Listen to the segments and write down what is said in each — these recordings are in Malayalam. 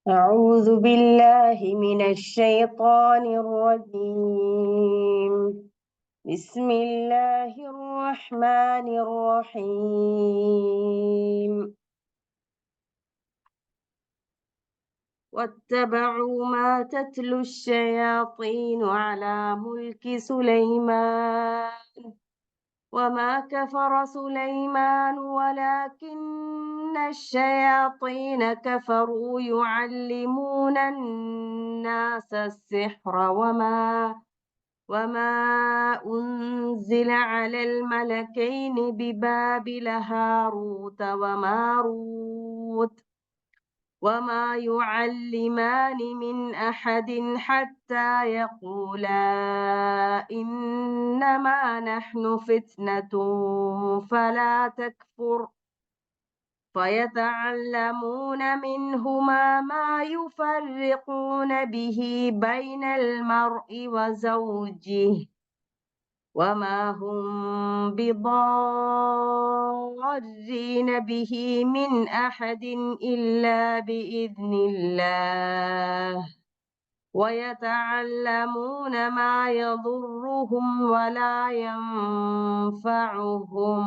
أعوذ بالله من الشيطان الرجيم. بسم الله الرحمن الرحيم. واتبعوا ما تتلو الشياطين على ملك سليمان وما كفر سليمان ولكن الشياطين كفروا يعلمون الناس السحر وما أنزل على الملكين ببابل هاروت وماروت وما يعلمان من أحد حتى يقولا إنما نحن فتنة فلا تكفر فيتعلمون منهما ما يفرقون به بين المرء وزوجه وما هم بضارين به من أحد إلا بإذن الله ويتعلمون ما يضرهم ولا ينفعهم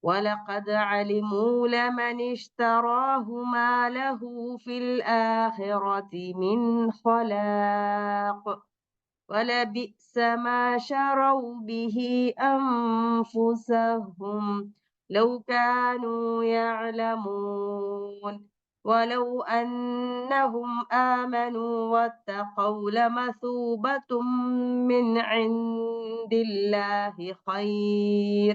ولقد علموا لمن اشتراه ما له في الآخرة من خلاق ولبئس ما شروا به أنفسهم لو كانوا يعلمون ولو أنهم آمنوا واتقوا لمثوبة من عند الله خير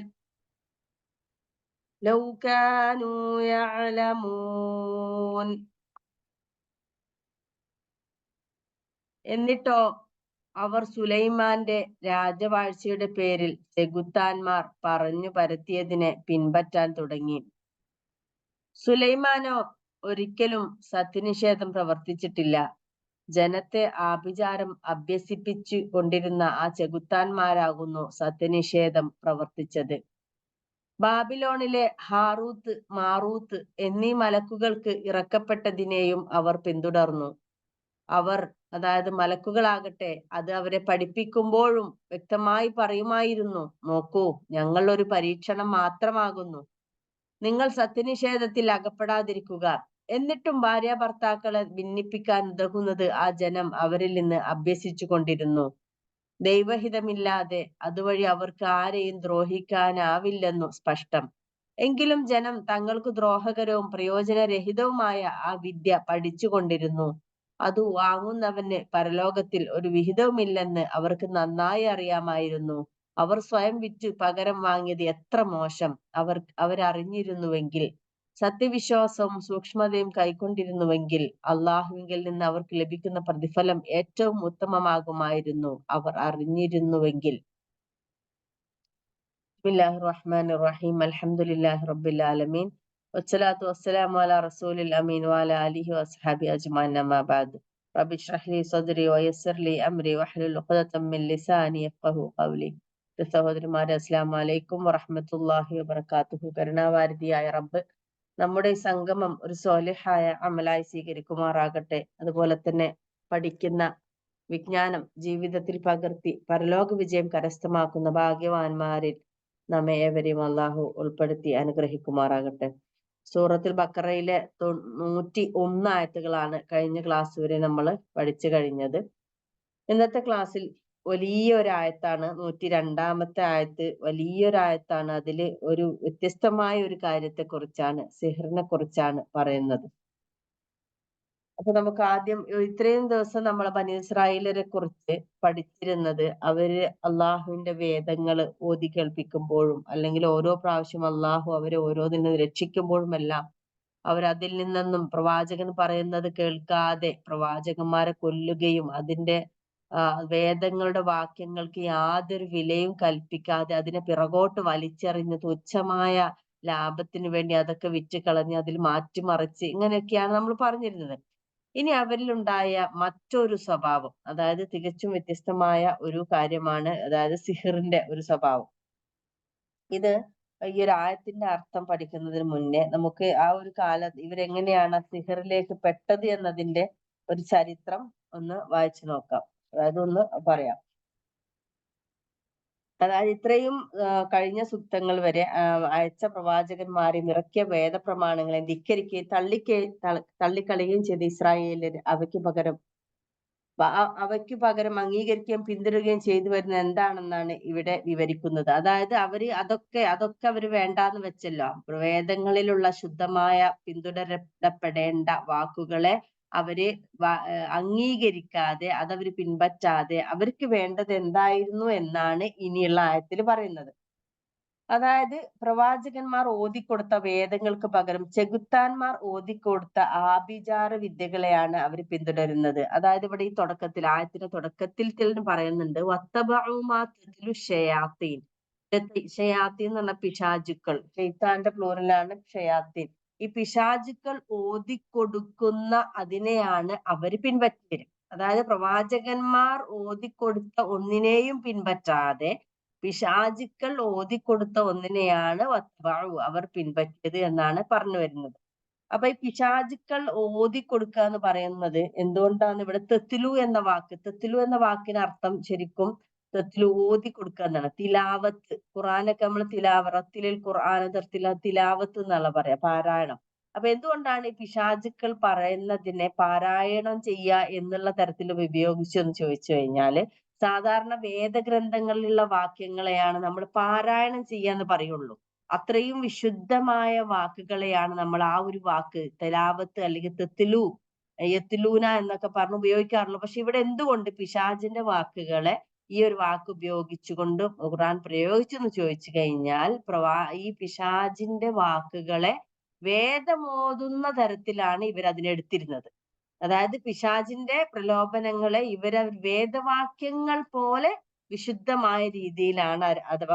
لو كانوا يعلمون. എന്നിട്ടോ അവർ സുലൈമാന്റെ രാജവാഴ്ചയുടെ പേരിൽ ചെകുത്താന്മാർ പറഞ്ഞു പരത്തിയതിനെ പിൻപറ്റാൻ തുടങ്ങി. സുലൈമാനോ ഒരിക്കലും സത്യനിഷേധം പ്രവർത്തിച്ചിട്ടില്ല. ജനത്തെ ആഭിചാരം അഭ്യസിപ്പിച്ചു കൊണ്ടിരുന്ന ആ ചെകുത്താന്മാരാകുന്നു സത്യനിഷേധം പ്രവർത്തിച്ചത്. ബാബിലോണിലെ ഹാറൂത്ത് മാറൂത്ത് എന്നീ മലക്കുകൾക്ക് ഇറക്കപ്പെട്ടതിനെയും അവർ പിന്തുടർന്നു. അവർ, അതായത് മലക്കുകളാകട്ടെ, അത് അവരെ പഠിപ്പിക്കുമ്പോഴും വ്യക്തമായി പറയുമായിരുന്നു, നോക്കൂ, ഞങ്ങൾ ഒരു പരീക്ഷണം മാത്രമാകുന്നു, നിങ്ങൾ സത്യനിഷേധത്തിൽ അകപ്പെടാതിരിക്കുക. എന്നിട്ടും ഭാര്യ ഭർത്താക്കളെ ഭിന്നിപ്പിക്കാൻ ഉതകുന്നത് ആ ജനം അവരിൽ നിന്ന് അഭ്യസിച്ചു കൊണ്ടിരുന്നു. ദൈവഹിതമില്ലാതെ അതുവഴി അവർക്ക് ആരെയും ദ്രോഹിക്കാനാവില്ലെന്നു സ്പഷ്ടം. എങ്കിലും ജനം തങ്ങൾക്ക് ദ്രോഹകരവും പ്രയോജനരഹിതവുമായ ആ വിദ്യ പഠിച്ചുകൊണ്ടിരുന്നു. അത് വാങ്ങുന്നവന് പരലോകത്തിൽ ഒരു വിഹിതവുമില്ലെന്ന് അവർക്ക് നന്നായി അറിയാമായിരുന്നു. അവർ സ്വയം വിറ്റ് പകരം വാങ്ങിയത് എത്ര മോശം അവരറിഞ്ഞിരുന്നുവെങ്കിൽ, സത്യവിശ്വാസവും സൂക്ഷ്മതയും കൈക്കൊണ്ടിരുന്നുവെങ്കിൽ അള്ളാഹുവിങ്കിൽ നിന്ന് അവർക്ക് ലഭിക്കുന്ന പ്രതിഫലം ഏറ്റവും ഉത്തമമാകുമായിരുന്നു, അവർ അറിഞ്ഞിരുന്നുവെങ്കിൽ. ബിസ്മില്ലാഹിർ റഹ്മാനിർ റഹീം. അൽഹംദുലില്ലാഹി റബ്ബിൽ ആലമീൻ വസ്സലാത്തു വസ്സലാമു അലാ റസൂലിൽ അമീൻ വഅലാ ആലിഹി വഅസ്ഹാബിഹി അജ്മഈൻ. അമ്മാ ബഅദ്. റബ്ബി ഇശ്റഹ് ലി സദ്രി വയസ്സിർ ലി അംരി വഹ്ലുൽ ഉഖ്ദതം മിൻ ലിസാനി യഫ്ഖഹു ഖൗലി. സഹോദരിമാരെ, അസ്സലാമു അലൈക്കും വറഹ്മത്തുള്ളാഹി വബറകാതുഹു. കരുണാവാരിധിയായ റബ്ബ് നമ്മുടെ ഈ സംഗമം ഒരു സ്വാലിഹായ അമലായി സ്വീകരിക്കുമാറാകട്ടെ. അതുപോലെ തന്നെ പഠിക്കുന്ന വിജ്ഞാനം ജീവിതത്തിൽ പകർത്തി പരലോക വിജയം കരസ്ഥമാക്കുന്ന ഭാഗ്യവാന്മാരിൽ നമ്മെ ഏവരെയും അള്ളാഹു ഉൾപ്പെടുത്തി അനുഗ്രഹിക്കുമാറാകട്ടെ. സൂറത്തുൽ ബഖറയിലെ 101 ആയത്തുകളാണ് കഴിഞ്ഞ ക്ലാസ് വരെ നമ്മൾ പഠിച്ചു കഴിഞ്ഞത്. ഇന്നത്തെ ക്ലാസ്സിൽ വലിയൊരായത്താണ് 102ാമത്തെ ആയത്ത്. വലിയൊരായത്താണ്. അതിൽ ഒരു വ്യത്യസ്തമായ ഒരു കാര്യത്തെ കുറിച്ചാണ്, സിഹറിനെ കുറിച്ചാണ് പറയുന്നത്. അപ്പൊ നമുക്ക് ആദ്യം, ഇത്രയും ദിവസം നമ്മൾ ബനി ഇസ്രായേലരെ കുറിച്ച് പഠിച്ചിരുന്നത് അവര് അള്ളാഹുവിന്റെ വേദങ്ങൾ ഓതി കേൾപ്പിക്കുമ്പോഴും അല്ലെങ്കിൽ ഓരോ പ്രാവശ്യം അള്ളാഹു അവരെ ഓരോന്നിൽ നിന്ന് രക്ഷിക്കുമ്പോഴും എല്ലാം അവരതിൽ നിന്നും പ്രവാചകൻ പറയുന്നത് കേൾക്കാതെ പ്രവാചകന്മാരെ കൊല്ലുകയും അതിന്റെ വേദങ്ങളുടെ വാക്യങ്ങൾക്ക് യാതൊരു വിലയും കൽപ്പിക്കാതെ അതിനെ പിറകോട്ട് വലിച്ചെറിഞ്ഞ് തുച്ഛമായ ലാഭത്തിന് വേണ്ടി അതൊക്കെ വിറ്റ് കളഞ്ഞ് അതിൽ മാറ്റിമറിച്ച് ഇങ്ങനെയൊക്കെയാണ് നമ്മൾ പറഞ്ഞിരുന്നത്. ഇനി അവരിലുണ്ടായ മറ്റൊരു സ്വഭാവം, അതായത് തികച്ചും വ്യത്യസ്തമായ ഒരു കാര്യമാണ്, അതായത് സിഹിറിന്റെ ഒരു സ്വഭാവം. ഇത് ഈ ഒരു ആയത്തിന്റെ അർത്ഥം പഠിക്കുന്നതിന് മുന്നേ നമുക്ക് ആ ഒരു കാലത്ത് ഇവരെങ്ങനെയാണ് സിഹറിലേക്ക് പെട്ടത് എന്നതിന്റെ ഒരു ചരിത്രം ഒന്ന് വായിച്ചു നോക്കാം. അതായത് ഒന്ന് പറയാം. അതായത് ഇത്രയും കഴിഞ്ഞ സുക്തങ്ങൾ വരെ അയച്ച പ്രവാചകന്മാരെയും ഇറക്കിയ വേദപ്രമാണങ്ങളെ ധിക്കരിക്കുകയും തള്ളിക്കളയുകയും ചെയ്ത ഇസ്രായേലിൽ അവയ്ക്ക് പകരം അംഗീകരിക്കുകയും പിന്തുടരുകയും ചെയ്തു വരുന്നത് എന്താണെന്നാണ് ഇവിടെ വിവരിക്കുന്നത്. അതായത് അതൊക്കെ അവര് വേണ്ടാന്ന് വെച്ചല്ലോ. വേദങ്ങളിലുള്ള ശുദ്ധമായ പിന്തുടരപ്പെടേണ്ട വാക്കുകളെ അവര് അംഗീകരിക്കാതെ അതവര് പിൻപറ്റാതെ അവർക്ക് വേണ്ടത് എന്തായിരുന്നു എന്നാണ് ഇനിയുള്ള ആയത്തിൽ പറയുന്നത്. അതായത് പ്രവാചകന്മാർ ഓതിക്കൊടുത്ത വേദങ്ങൾക്ക് പകരം ചെകുത്താന്മാർ ഓതിക്കൊടുത്ത ആഭിചാര വിദ്യകളെയാണ് അവർ പിന്തുടരുന്നത്. അതായത് ഇവിടെ ഈ ആയത്തിന്റെ തുടക്കത്തിൽ തന്നെ പറയുന്നുണ്ട്, ഷയാത്തീൻ. ഷയാത്തീൻ എന്ന് പറഞ്ഞ പിശാചുക്കൾ. ഷെയ്ത്താന്റെ പ്ലൂറലാണ് ഷയാത്തീൻ. ഈ പിശാചുക്കൾ ഓതിക്കൊടുക്കുന്ന അതിനെയാണ് അവര് പിൻപറ്റിയത്. അതായത് പ്രവാചകന്മാർ ഓതിക്കൊടുത്ത ഒന്നിനെയും പിൻപറ്റാതെ പിശാചുക്കൾ ഓതിക്കൊടുത്ത ഒന്നിനെയാണ് അവർ പിൻപറ്റിയത് എന്നാണ് പറഞ്ഞു വരുന്നത്. അപ്പൊ ഈ പിശാചുക്കൾ ഓതിക്കൊടുക്കുക എന്ന് പറയുന്നത് എന്തുകൊണ്ടാണ് ഇവിടെ തെത്തിലു എന്ന വാക്കിന് അർത്ഥം ശരിക്കും തെത്തിലു ഓതി കൊടുക്കുക എന്നാണ്. തിലാവത്ത്, ഖുറാനൊക്കെ നമ്മൾ റത്തിലിൽ ഖുർആൻ തിലാവത്ത് എന്നുള്ള പറയാ, പാരായണം. അപ്പൊ എന്തുകൊണ്ടാണ് ഈ പിശാചുക്കൾ പറയുന്നതിനെ പാരായണം ചെയ്യുക എന്നുള്ള തരത്തിൽ ഉപയോഗിച്ചെന്ന് ചോദിച്ചു കഴിഞ്ഞാല്, സാധാരണ വേദഗ്രന്ഥങ്ങളിലുള്ള വാക്യങ്ങളെയാണ് നമ്മൾ പാരായണം ചെയ്യാന്ന് പറയുള്ളൂ. അത്രയും വിശുദ്ധമായ വാക്കുകളെയാണ് നമ്മൾ ആ ഒരു വാക്ക് തെലാവത്ത് അല്ലെങ്കിൽ യത്തിലൂന എന്നൊക്കെ പറഞ്ഞ് ഉപയോഗിക്കാറുള്ളൂ. പക്ഷെ ഇവിടെ എന്തുകൊണ്ട് പിശാചിന്റെ വാക്കുകളെ ഈ ഒരു വാക്ക് ഉപയോഗിച്ചുകൊണ്ട് ഖുർആൻ പ്രയോഗിച്ചെന്ന് ചോദിച്ചു കഴിഞ്ഞാൽ, ഈ പിശാചിന്റെ വാക്കുകളെ വേദമോതുന്ന തരത്തിലാണ് ഇവരതിനെടുത്തിരുന്നത്. അതായത് പിശാചിന്റെ പ്രലോഭനങ്ങളെ വേദവാക്യങ്ങൾ പോലെ വിശുദ്ധമായ രീതിയിലാണ്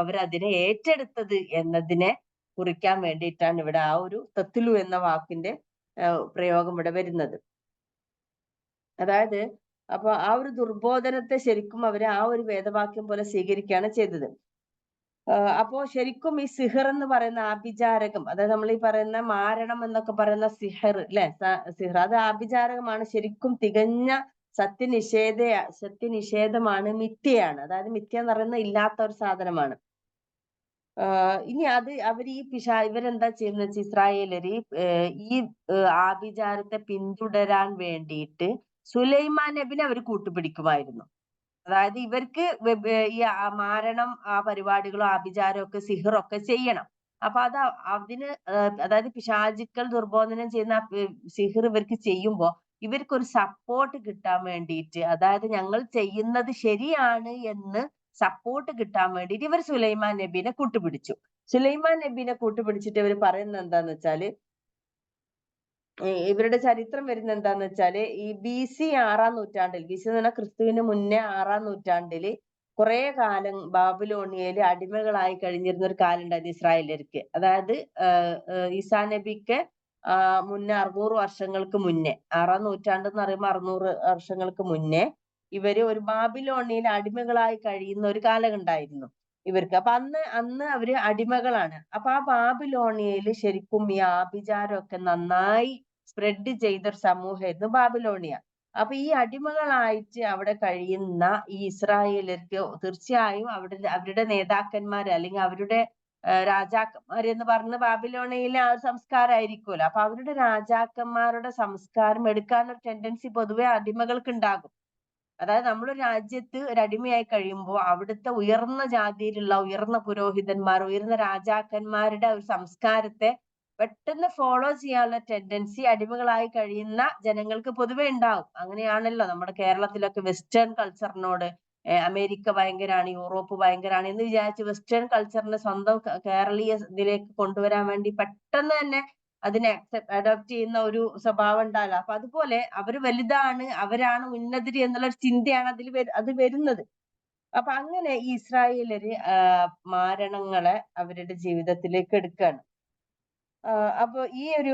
അവരതിനെ ഏറ്റെടുത്തത് എന്നതിനെ കുറിക്കാൻ വേണ്ടിയിട്ടാണ് ഇവിടെ ആ ഒരു തത്ലു എന്ന വാക്കിന്റെ പ്രയോഗം ഇവിടെ വരുന്നത്. അതായത് അപ്പൊ ആ ഒരു ദുർബോധനത്തെ ശരിക്കും അവര് ആ ഒരു വേദവാക്യം പോലെ സ്വീകരിക്കുകയാണ് ചെയ്തത്. അപ്പോ ശരിക്കും ഈ സിഹർ എന്ന് പറയുന്ന ആഭിചാരകം, അതായത് നമ്മൾ ഈ പറയുന്ന മാരണം എന്നൊക്കെ പറയുന്ന സിഹർ അല്ലെ, സിഹർ അത് ആഭിചാരകമാണ്. ശരിക്കും തികഞ്ഞ സത്യനിഷേധമാണ്, മിഥ്യയാണ്. അതായത് മിഥ്യ എന്ന് പറയുന്നത് ഇല്ലാത്ത ഒരു സാധനമാണ്. ഇനി ഇവരെന്താ ചെയ്യുന്നത് വെച്ചാൽ ഇസ്രായേലര് ഈ ആഭിചാരത്തെ പിന്തുടരാൻ വേണ്ടിയിട്ട് സുലൈമാൻ നബിനെ അവർ കൂട്ടുപിടിക്കുമായിരുന്നു. അതായത് ഇവർക്ക് ഈ മാരണം ആ പരിപാടികളും ആഭിചാരവും ഒക്കെ സിഹറൊക്കെ ചെയ്യണം. അപ്പൊ അതിന് അതായത് പിശാചുക്കൾ ദുർബോധനം ചെയ്യുന്ന സിഹർ ഇവർക്ക് ചെയ്യുമ്പോ ഇവർക്കൊരു സപ്പോർട്ട് കിട്ടാൻ വേണ്ടിയിട്ട്, അതായത് ഞങ്ങൾ ചെയ്യുന്നത് ശരിയാണ് എന്ന് സപ്പോർട്ട് കിട്ടാൻ വേണ്ടിയിട്ട് ഇവർ സുലൈമാൻ നബീനെ കൂട്ടുപിടിച്ചു. സുലൈമാൻ നബീനെ കൂട്ടുപിടിച്ചിട്ട് ഇവർ പറയുന്നത് എന്താന്ന് വെച്ചാല്, ഇവരുടെ ചരിത്രം വരുന്ന എന്താന്ന് വെച്ചാല് ഈ BC 6-ാം നൂറ്റാണ്ടിൽ, BC എന്ന് പറഞ്ഞാൽ ക്രിസ്തുവിന് മുന്നേ 6-ാം നൂറ്റാണ്ടില് കുറെ കാലം ബാബിലോണിയയില് അടിമകളായി കഴിഞ്ഞിരുന്ന ഒരു കാലം ഉണ്ടായിരുന്നു ഇസ്രായേലർക്ക്. അതായത് ഈസാ നബിക്ക് മുന്നേ 600 വർഷങ്ങൾക്ക് മുന്നേ, 6-ാം നൂറ്റാണ്ട് എന്ന് പറയുമ്പോൾ 600 വർഷങ്ങൾക്ക് മുന്നേ ഇവര് ഒരു ബാബിലോണിയയിൽ അടിമകളായി കഴിയുന്ന ഒരു കാലം ഉണ്ടായിരുന്നു ഇവർക്ക്. അപ്പൊ അന്ന് അവര് അടിമകളാണ്. അപ്പൊ ആ ബാബിലോണിയയിൽ ശരിക്കും ഈ ആഭിചാരമൊക്കെ നന്നായി സ്പ്രെഡ് ചെയ്തൊരു സമൂഹമായിരുന്നു ബാബിലോണിയ. അപ്പൊ ഈ അടിമകളായിട്ട് അവിടെ കഴിയുന്ന ഈ ഇസ്രായേലർക്ക് തീർച്ചയായും അവരുടെ നേതാക്കന്മാര് അല്ലെങ്കിൽ അവരുടെ രാജാക്കന്മാര് എന്ന് പറഞ്ഞ ബാബിലോണിയയിലെ ആ ഒരു സംസ്കാരമായിരിക്കുമല്ലോ. അപ്പൊ അവരുടെ രാജാക്കന്മാരുടെ സംസ്കാരം എടുക്കാനൊരു ടെൻഡൻസി പൊതുവെ അടിമകൾക്ക് ഉണ്ടാകും. അതായത് നമ്മളൊരു രാജ്യത്ത് ഒരു അടിമയായി കഴിയുമ്പോൾ അവിടുത്തെ ഉയർന്ന ജാതിയിലുള്ള ഉയർന്ന പുരോഹിതന്മാർ, ഉയർന്ന രാജാക്കന്മാരുടെ ഒരു സംസ്കാരത്തെ പെട്ടെന്ന് ഫോളോ ചെയ്യാനുള്ള ടെൻഡൻസി അടിമകളായി കഴിയുന്ന ജനങ്ങൾക്ക് പൊതുവെ ഉണ്ടാവും. അങ്ങനെയാണല്ലോ നമ്മുടെ കേരളത്തിലൊക്കെ വെസ്റ്റേൺ കൾച്ചറിനോട് അമേരിക്ക ഭയങ്കരാണ്, യൂറോപ്പ് ഭയങ്കരാണ് എന്ന് വിചാരിച്ച് വെസ്റ്റേൺ കൾച്ചറിനെ സ്വന്തം കേരളീയ ഇതിലേക്ക് കൊണ്ടുവരാൻ വേണ്ടി പെട്ടെന്ന് തന്നെ അതിനെ അഡോപ്റ്റ് ചെയ്യുന്ന ഒരു സ്വഭാവം ഉണ്ടാവില്ല. അപ്പൊ അതുപോലെ അവര് വലുതാണ്, അവരാണ് ഉന്നതര് എന്നുള്ള ഒരു ചിന്തയാണ് അത് വരുന്നത്. അപ്പൊ അങ്ങനെ ഈ ഇസ്രായേലര് മാരണങ്ങളെ അവരുടെ ജീവിതത്തിലേക്ക് എടുക്കുകയാണ്. അപ്പൊ ഈ ഒരു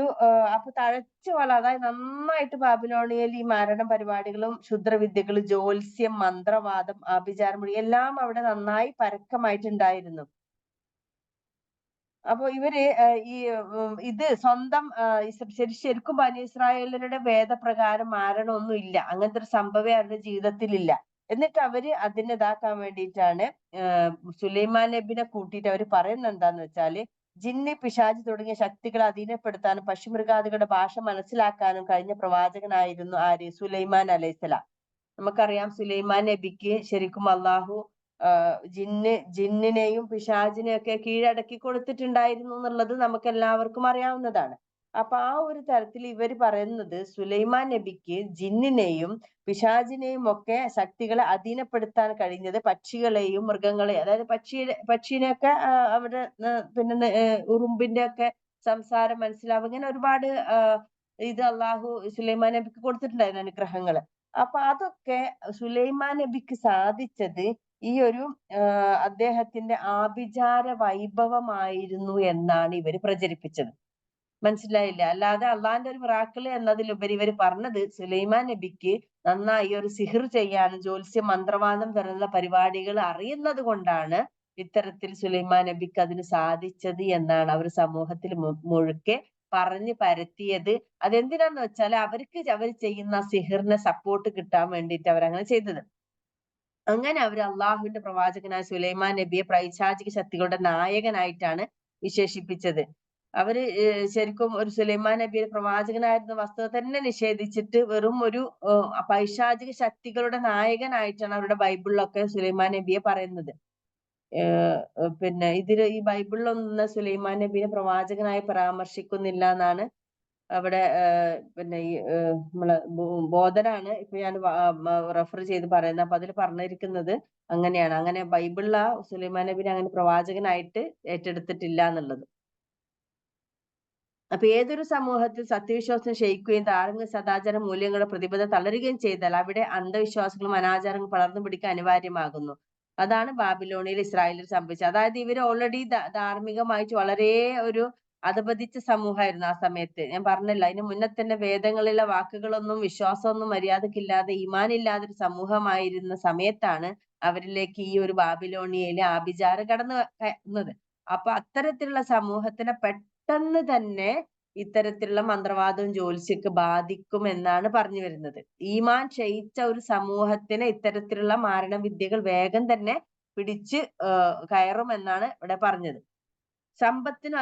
അപ്പൊ തഴച്ചു അതായത് നന്നായിട്ട് ബാബിലോണിയയിൽ ഈ മാരണ പരിപാടികളും ക്ഷുദ്രവിദ്യകള്, ജ്യോത്സ്യം, മന്ത്രവാദം, ആഭിചാരം എല്ലാം അവിടെ നന്നായി പരക്കമായിട്ടുണ്ടായിരുന്നു. അപ്പൊ ഇവര് ഇത് സ്വന്തം ശരിക്കും ബനി ഇസ്രായേലരുടെ വേദപ്രകാരം മാരണമൊന്നും ഇല്ല. അങ്ങനത്തെ ഒരു സംഭവമേ അവരുടെ ജീവിതത്തിലില്ല. എന്നിട്ട് അവര് അതിനെ ഇതാക്കാൻ വേണ്ടിയിട്ടാണ് സുലൈമാൻ നബിനെ കൂട്ടിയിട്ട് അവര് പറയുന്നത് എന്താന്ന് വെച്ചാല്, ജിന്ന്, പിശാച് തുടങ്ങിയ ശക്തികളെ അധീനപ്പെടുത്താനും പക്ഷിമൃഗാദികളുടെ ഭാഷ മനസ്സിലാക്കാനും കഴിഞ്ഞ പ്രവാചകനായിരുന്നു ആര്? സുലൈമാൻ അലൈഹിസ്സലാം. നമുക്കറിയാം സുലൈമാൻ നബിക്ക് ശരിക്കും അള്ളാഹു ജിന്നിനെയും പിശാചിനെയും ഒക്കെ കീഴടക്കി കൊടുത്തിട്ടുണ്ടായിരുന്നു എന്നുള്ളത് നമുക്ക് എല്ലാവർക്കും അറിയാവുന്നതാണ്. അപ്പൊ ആ ഒരു തരത്തിൽ ഇവർ പറയുന്നത് സുലൈമാൻ നബിക്ക് ജിന്നിനെയും പിശാചിനെയും ഒക്കെ ശക്തികളെ അധീനപ്പെടുത്താൻ കഴിഞ്ഞത് പക്ഷികളെയും മൃഗങ്ങളെയും, അതായത് പക്ഷീനെയൊക്കെ അവരുടെ പിന്നെ ഉറുമ്പിന്റെ ഒക്കെ സംസാരം മനസ്സിലാവും, ഇങ്ങനെ ഒരുപാട് ഇത് അള്ളാഹു സുലൈമാൻ നബിക്ക് കൊടുത്തിട്ടുണ്ടായിരുന്നു അനുഗ്രഹങ്ങള്. അപ്പൊ അതൊക്കെ സുലൈമാൻ നബിക്ക് സാധിച്ചത് ഈ ഒരു അദ്ദേഹത്തിന്റെ ആഭിചാര വൈഭവമായിരുന്നു എന്നാണ് ഇവര് പ്രചരിപ്പിച്ചത്. മനസ്സിലായില്ല? അല്ലാതെ അള്ളാന്റെ ഒരു മിറാക്കിള് എന്നതിലുപരി ഇവര് പറഞ്ഞത് സുലൈമാൻ നബിക്ക് നന്നായി ഒരു സിഹിർ ചെയ്യാനും ജ്യോത്സ്യ മന്ത്രവാദം തരുന്ന പരിപാടികൾ അറിയുന്നത് കൊണ്ടാണ് ഇത്തരത്തിൽ സുലൈമാൻ നബിക്ക് അതിന് സാധിച്ചത് എന്നാണ് അവർ സമൂഹത്തിൽ മുഴുക്കെ പറഞ്ഞു പരത്തിയത്. അതെന്തിനാന്ന് വെച്ചാൽ അവർക്ക് അവർ ചെയ്യുന്ന സിഹിറിനെ സപ്പോർട്ട് കിട്ടാൻ വേണ്ടിയിട്ട് അവരങ്ങനെ ചെയ്തത്. അങ്ങനെ അവർ അള്ളാഹുവിന്റെ പ്രവാചകനായ സുലൈമാൻ നബിയെ പൈശാചിക ശക്തികളുടെ നായകനായിട്ടാണ് വിശേഷിപ്പിച്ചത്. അവര് ശരിക്കും ഒരു സുലൈമാൻ നബിയെ പ്രവാചകനായിരുന്ന വസ്തുത തന്നെ നിഷേധിച്ചിട്ട് വെറും ഒരു പൈശാചിക ശക്തികളുടെ നായകനായിട്ടാണ് അവരുടെ ബൈബിളിലൊക്കെ സുലൈമാൻ നബിയെ പറയുന്നത്. പിന്നെ ഈ ബൈബിളിലൊന്നും സുലൈമാൻ നബിയെ പ്രവാചകനായി പരാമർശിക്കുന്നില്ല എന്നാണ് അവിടെ പിന്നെ ഈ നമ്മളെ ബോധനാണ് ഇപ്പൊ ഞാൻ റെഫർ ചെയ്ത് പറയുന്നത്. അപ്പൊ അതിൽ പറഞ്ഞിരിക്കുന്നത് അങ്ങനെയാണ്. അങ്ങനെ ബൈബിളിൽ സുലൈമാൻ നബിനെ അങ്ങനെ പ്രവാചകനായിട്ട് ഏറ്റെടുത്തിട്ടില്ല എന്നുള്ളത്. അപ്പൊ ഏതൊരു സമൂഹത്തിൽ സത്യവിശ്വാസം ക്ഷയിക്കുകയും ധാർമ്മിക സദാചാര മൂല്യങ്ങളുടെ പ്രതിബദ്ധത തളരുകയും ചെയ്താൽ അവിടെ അന്ധവിശ്വാസങ്ങളും അനാചാരങ്ങളും പടർന്നു പിടിക്കാൻ അനിവാര്യമാകുന്നു. അതാണ് ബാബിലോണിയയിൽ ഇസ്രായേലിൽ സംഭവിച്ചത്. അതായത് ഇവര് ഓൾറെഡി ധാർമ്മികമായിട്ട് വളരെ ഒരു അധപതിച്ച സമൂഹമായിരുന്നു ആ സമയത്ത്. ഞാൻ പറഞ്ഞല്ലോ, അതിന് മുന്നേ തന്നെ വേദങ്ങളിലെ വാക്കുകളൊന്നും വിശ്വാസമൊന്നും മര്യാദക്കില്ലാതെ ഈമാനില്ലാതെ ഒരു സമൂഹമായിരുന്ന സമയത്താണ് അവരിലേക്ക് ഈ ഒരു ബാബിലോണിയയിലെ ആഭിചാരം കടന്നു വന്നത്. അപ്പൊ അത്തരത്തിലുള്ള സമൂഹത്തിനെ പെട്ടെന്ന് തന്നെ ഇത്തരത്തിലുള്ള മന്ത്രവാദവും ജ്യോത്സ്യമൊക്കെ ബാധിക്കും എന്നാണ് പറഞ്ഞു വരുന്നത്. ഈമാൻ ക്ഷയിച്ച ഒരു സമൂഹത്തിന് ഇത്തരത്തിലുള്ള മാരണവിദ്യകൾ വേഗം തന്നെ പിടിച്ച് കയറും എന്നാണ് ഇവിടെ പറഞ്ഞത്.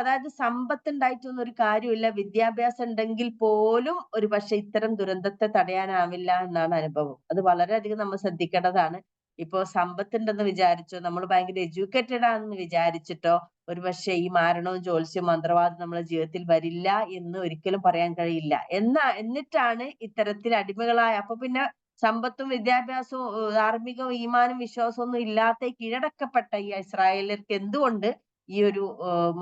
അതായത് സമ്പത്ത് ഉണ്ടായിട്ടൊന്നും ഒരു കാര്യമില്ല, വിദ്യാഭ്യാസം ഉണ്ടെങ്കിൽ പോലും ഒരു പക്ഷെ ഇത്തരം ദുരന്തത്തെ തടയാനാവില്ല എന്നാണ് അനുഭവം. അത് വളരെയധികം നമ്മൾ ശ്രദ്ധിക്കേണ്ടതാണ്. ഇപ്പോ സമ്പത്തുണ്ടെന്ന് വിചാരിച്ചോ, നമ്മൾ ഭയങ്കര എഡ്യൂക്കേറ്റഡ് ആണെന്ന് വിചാരിച്ചിട്ടോ ഒരുപക്ഷെ ഈ മാരണവും ജ്യോത്സ്യവും മന്ത്രവാദം നമ്മുടെ ജീവിതത്തിൽ വരില്ല എന്ന് ഒരിക്കലും പറയാൻ കഴിയില്ല. എന്നിട്ടാണ് ഇത്തരത്തിൽ അടിമകളായ, അപ്പൊ പിന്നെ സമ്പത്തും വിദ്യാഭ്യാസവും ധാർമ്മികവും ഈമാനും വിശ്വാസവും ഒന്നും ഇല്ലാത്ത കീഴടക്കപ്പെട്ട ഈ ഇസ്രായേലർക്ക് എന്തുകൊണ്ട് ഈ ഒരു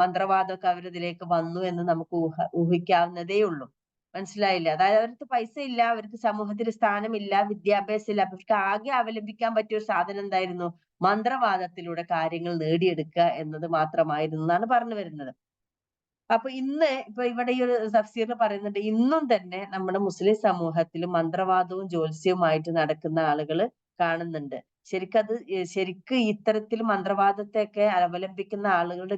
മന്ത്രവാദമൊക്കെ അവരിതിലേക്ക് വന്നു എന്ന് നമുക്ക് ഊഹിക്കാവുന്നതേ ഉള്ളൂ. മനസ്സിലായില്ലേ? അതായത് അവർക്ക് പൈസ ഇല്ല, അവർക്ക് സമൂഹത്തിൽ സ്ഥാനമില്ല, വിദ്യാഭ്യാസം ഇല്ല. അവർക്ക് ആകെ അവലംബിക്കാൻ പറ്റിയ ഒരു സാധനം എന്തായിരുന്നു? മന്ത്രവാദത്തിലൂടെ കാര്യങ്ങൾ നേടിയെടുക്കുക എന്നത് മാത്രമായിരുന്നു എന്നാണ് പറഞ്ഞു വരുന്നത്. അപ്പൊ ഇപ്പൊ ഇവിടെ ഈ ഒരു തഫ്സീറിൽ പറയുന്നുണ്ട്, ഇന്നും തന്നെ നമ്മുടെ മുസ്ലിം സമൂഹത്തിൽ മന്ത്രവാദവും ജ്യോത്സ്യവുമായിട്ട് നടക്കുന്ന ആളുകൾ കാണുന്നുണ്ട്. ശരിക്ക് ഇത്തരത്തിൽ മന്ത്രവാദത്തെയൊക്കെ അവലംബിക്കുന്ന ആളുകളുടെ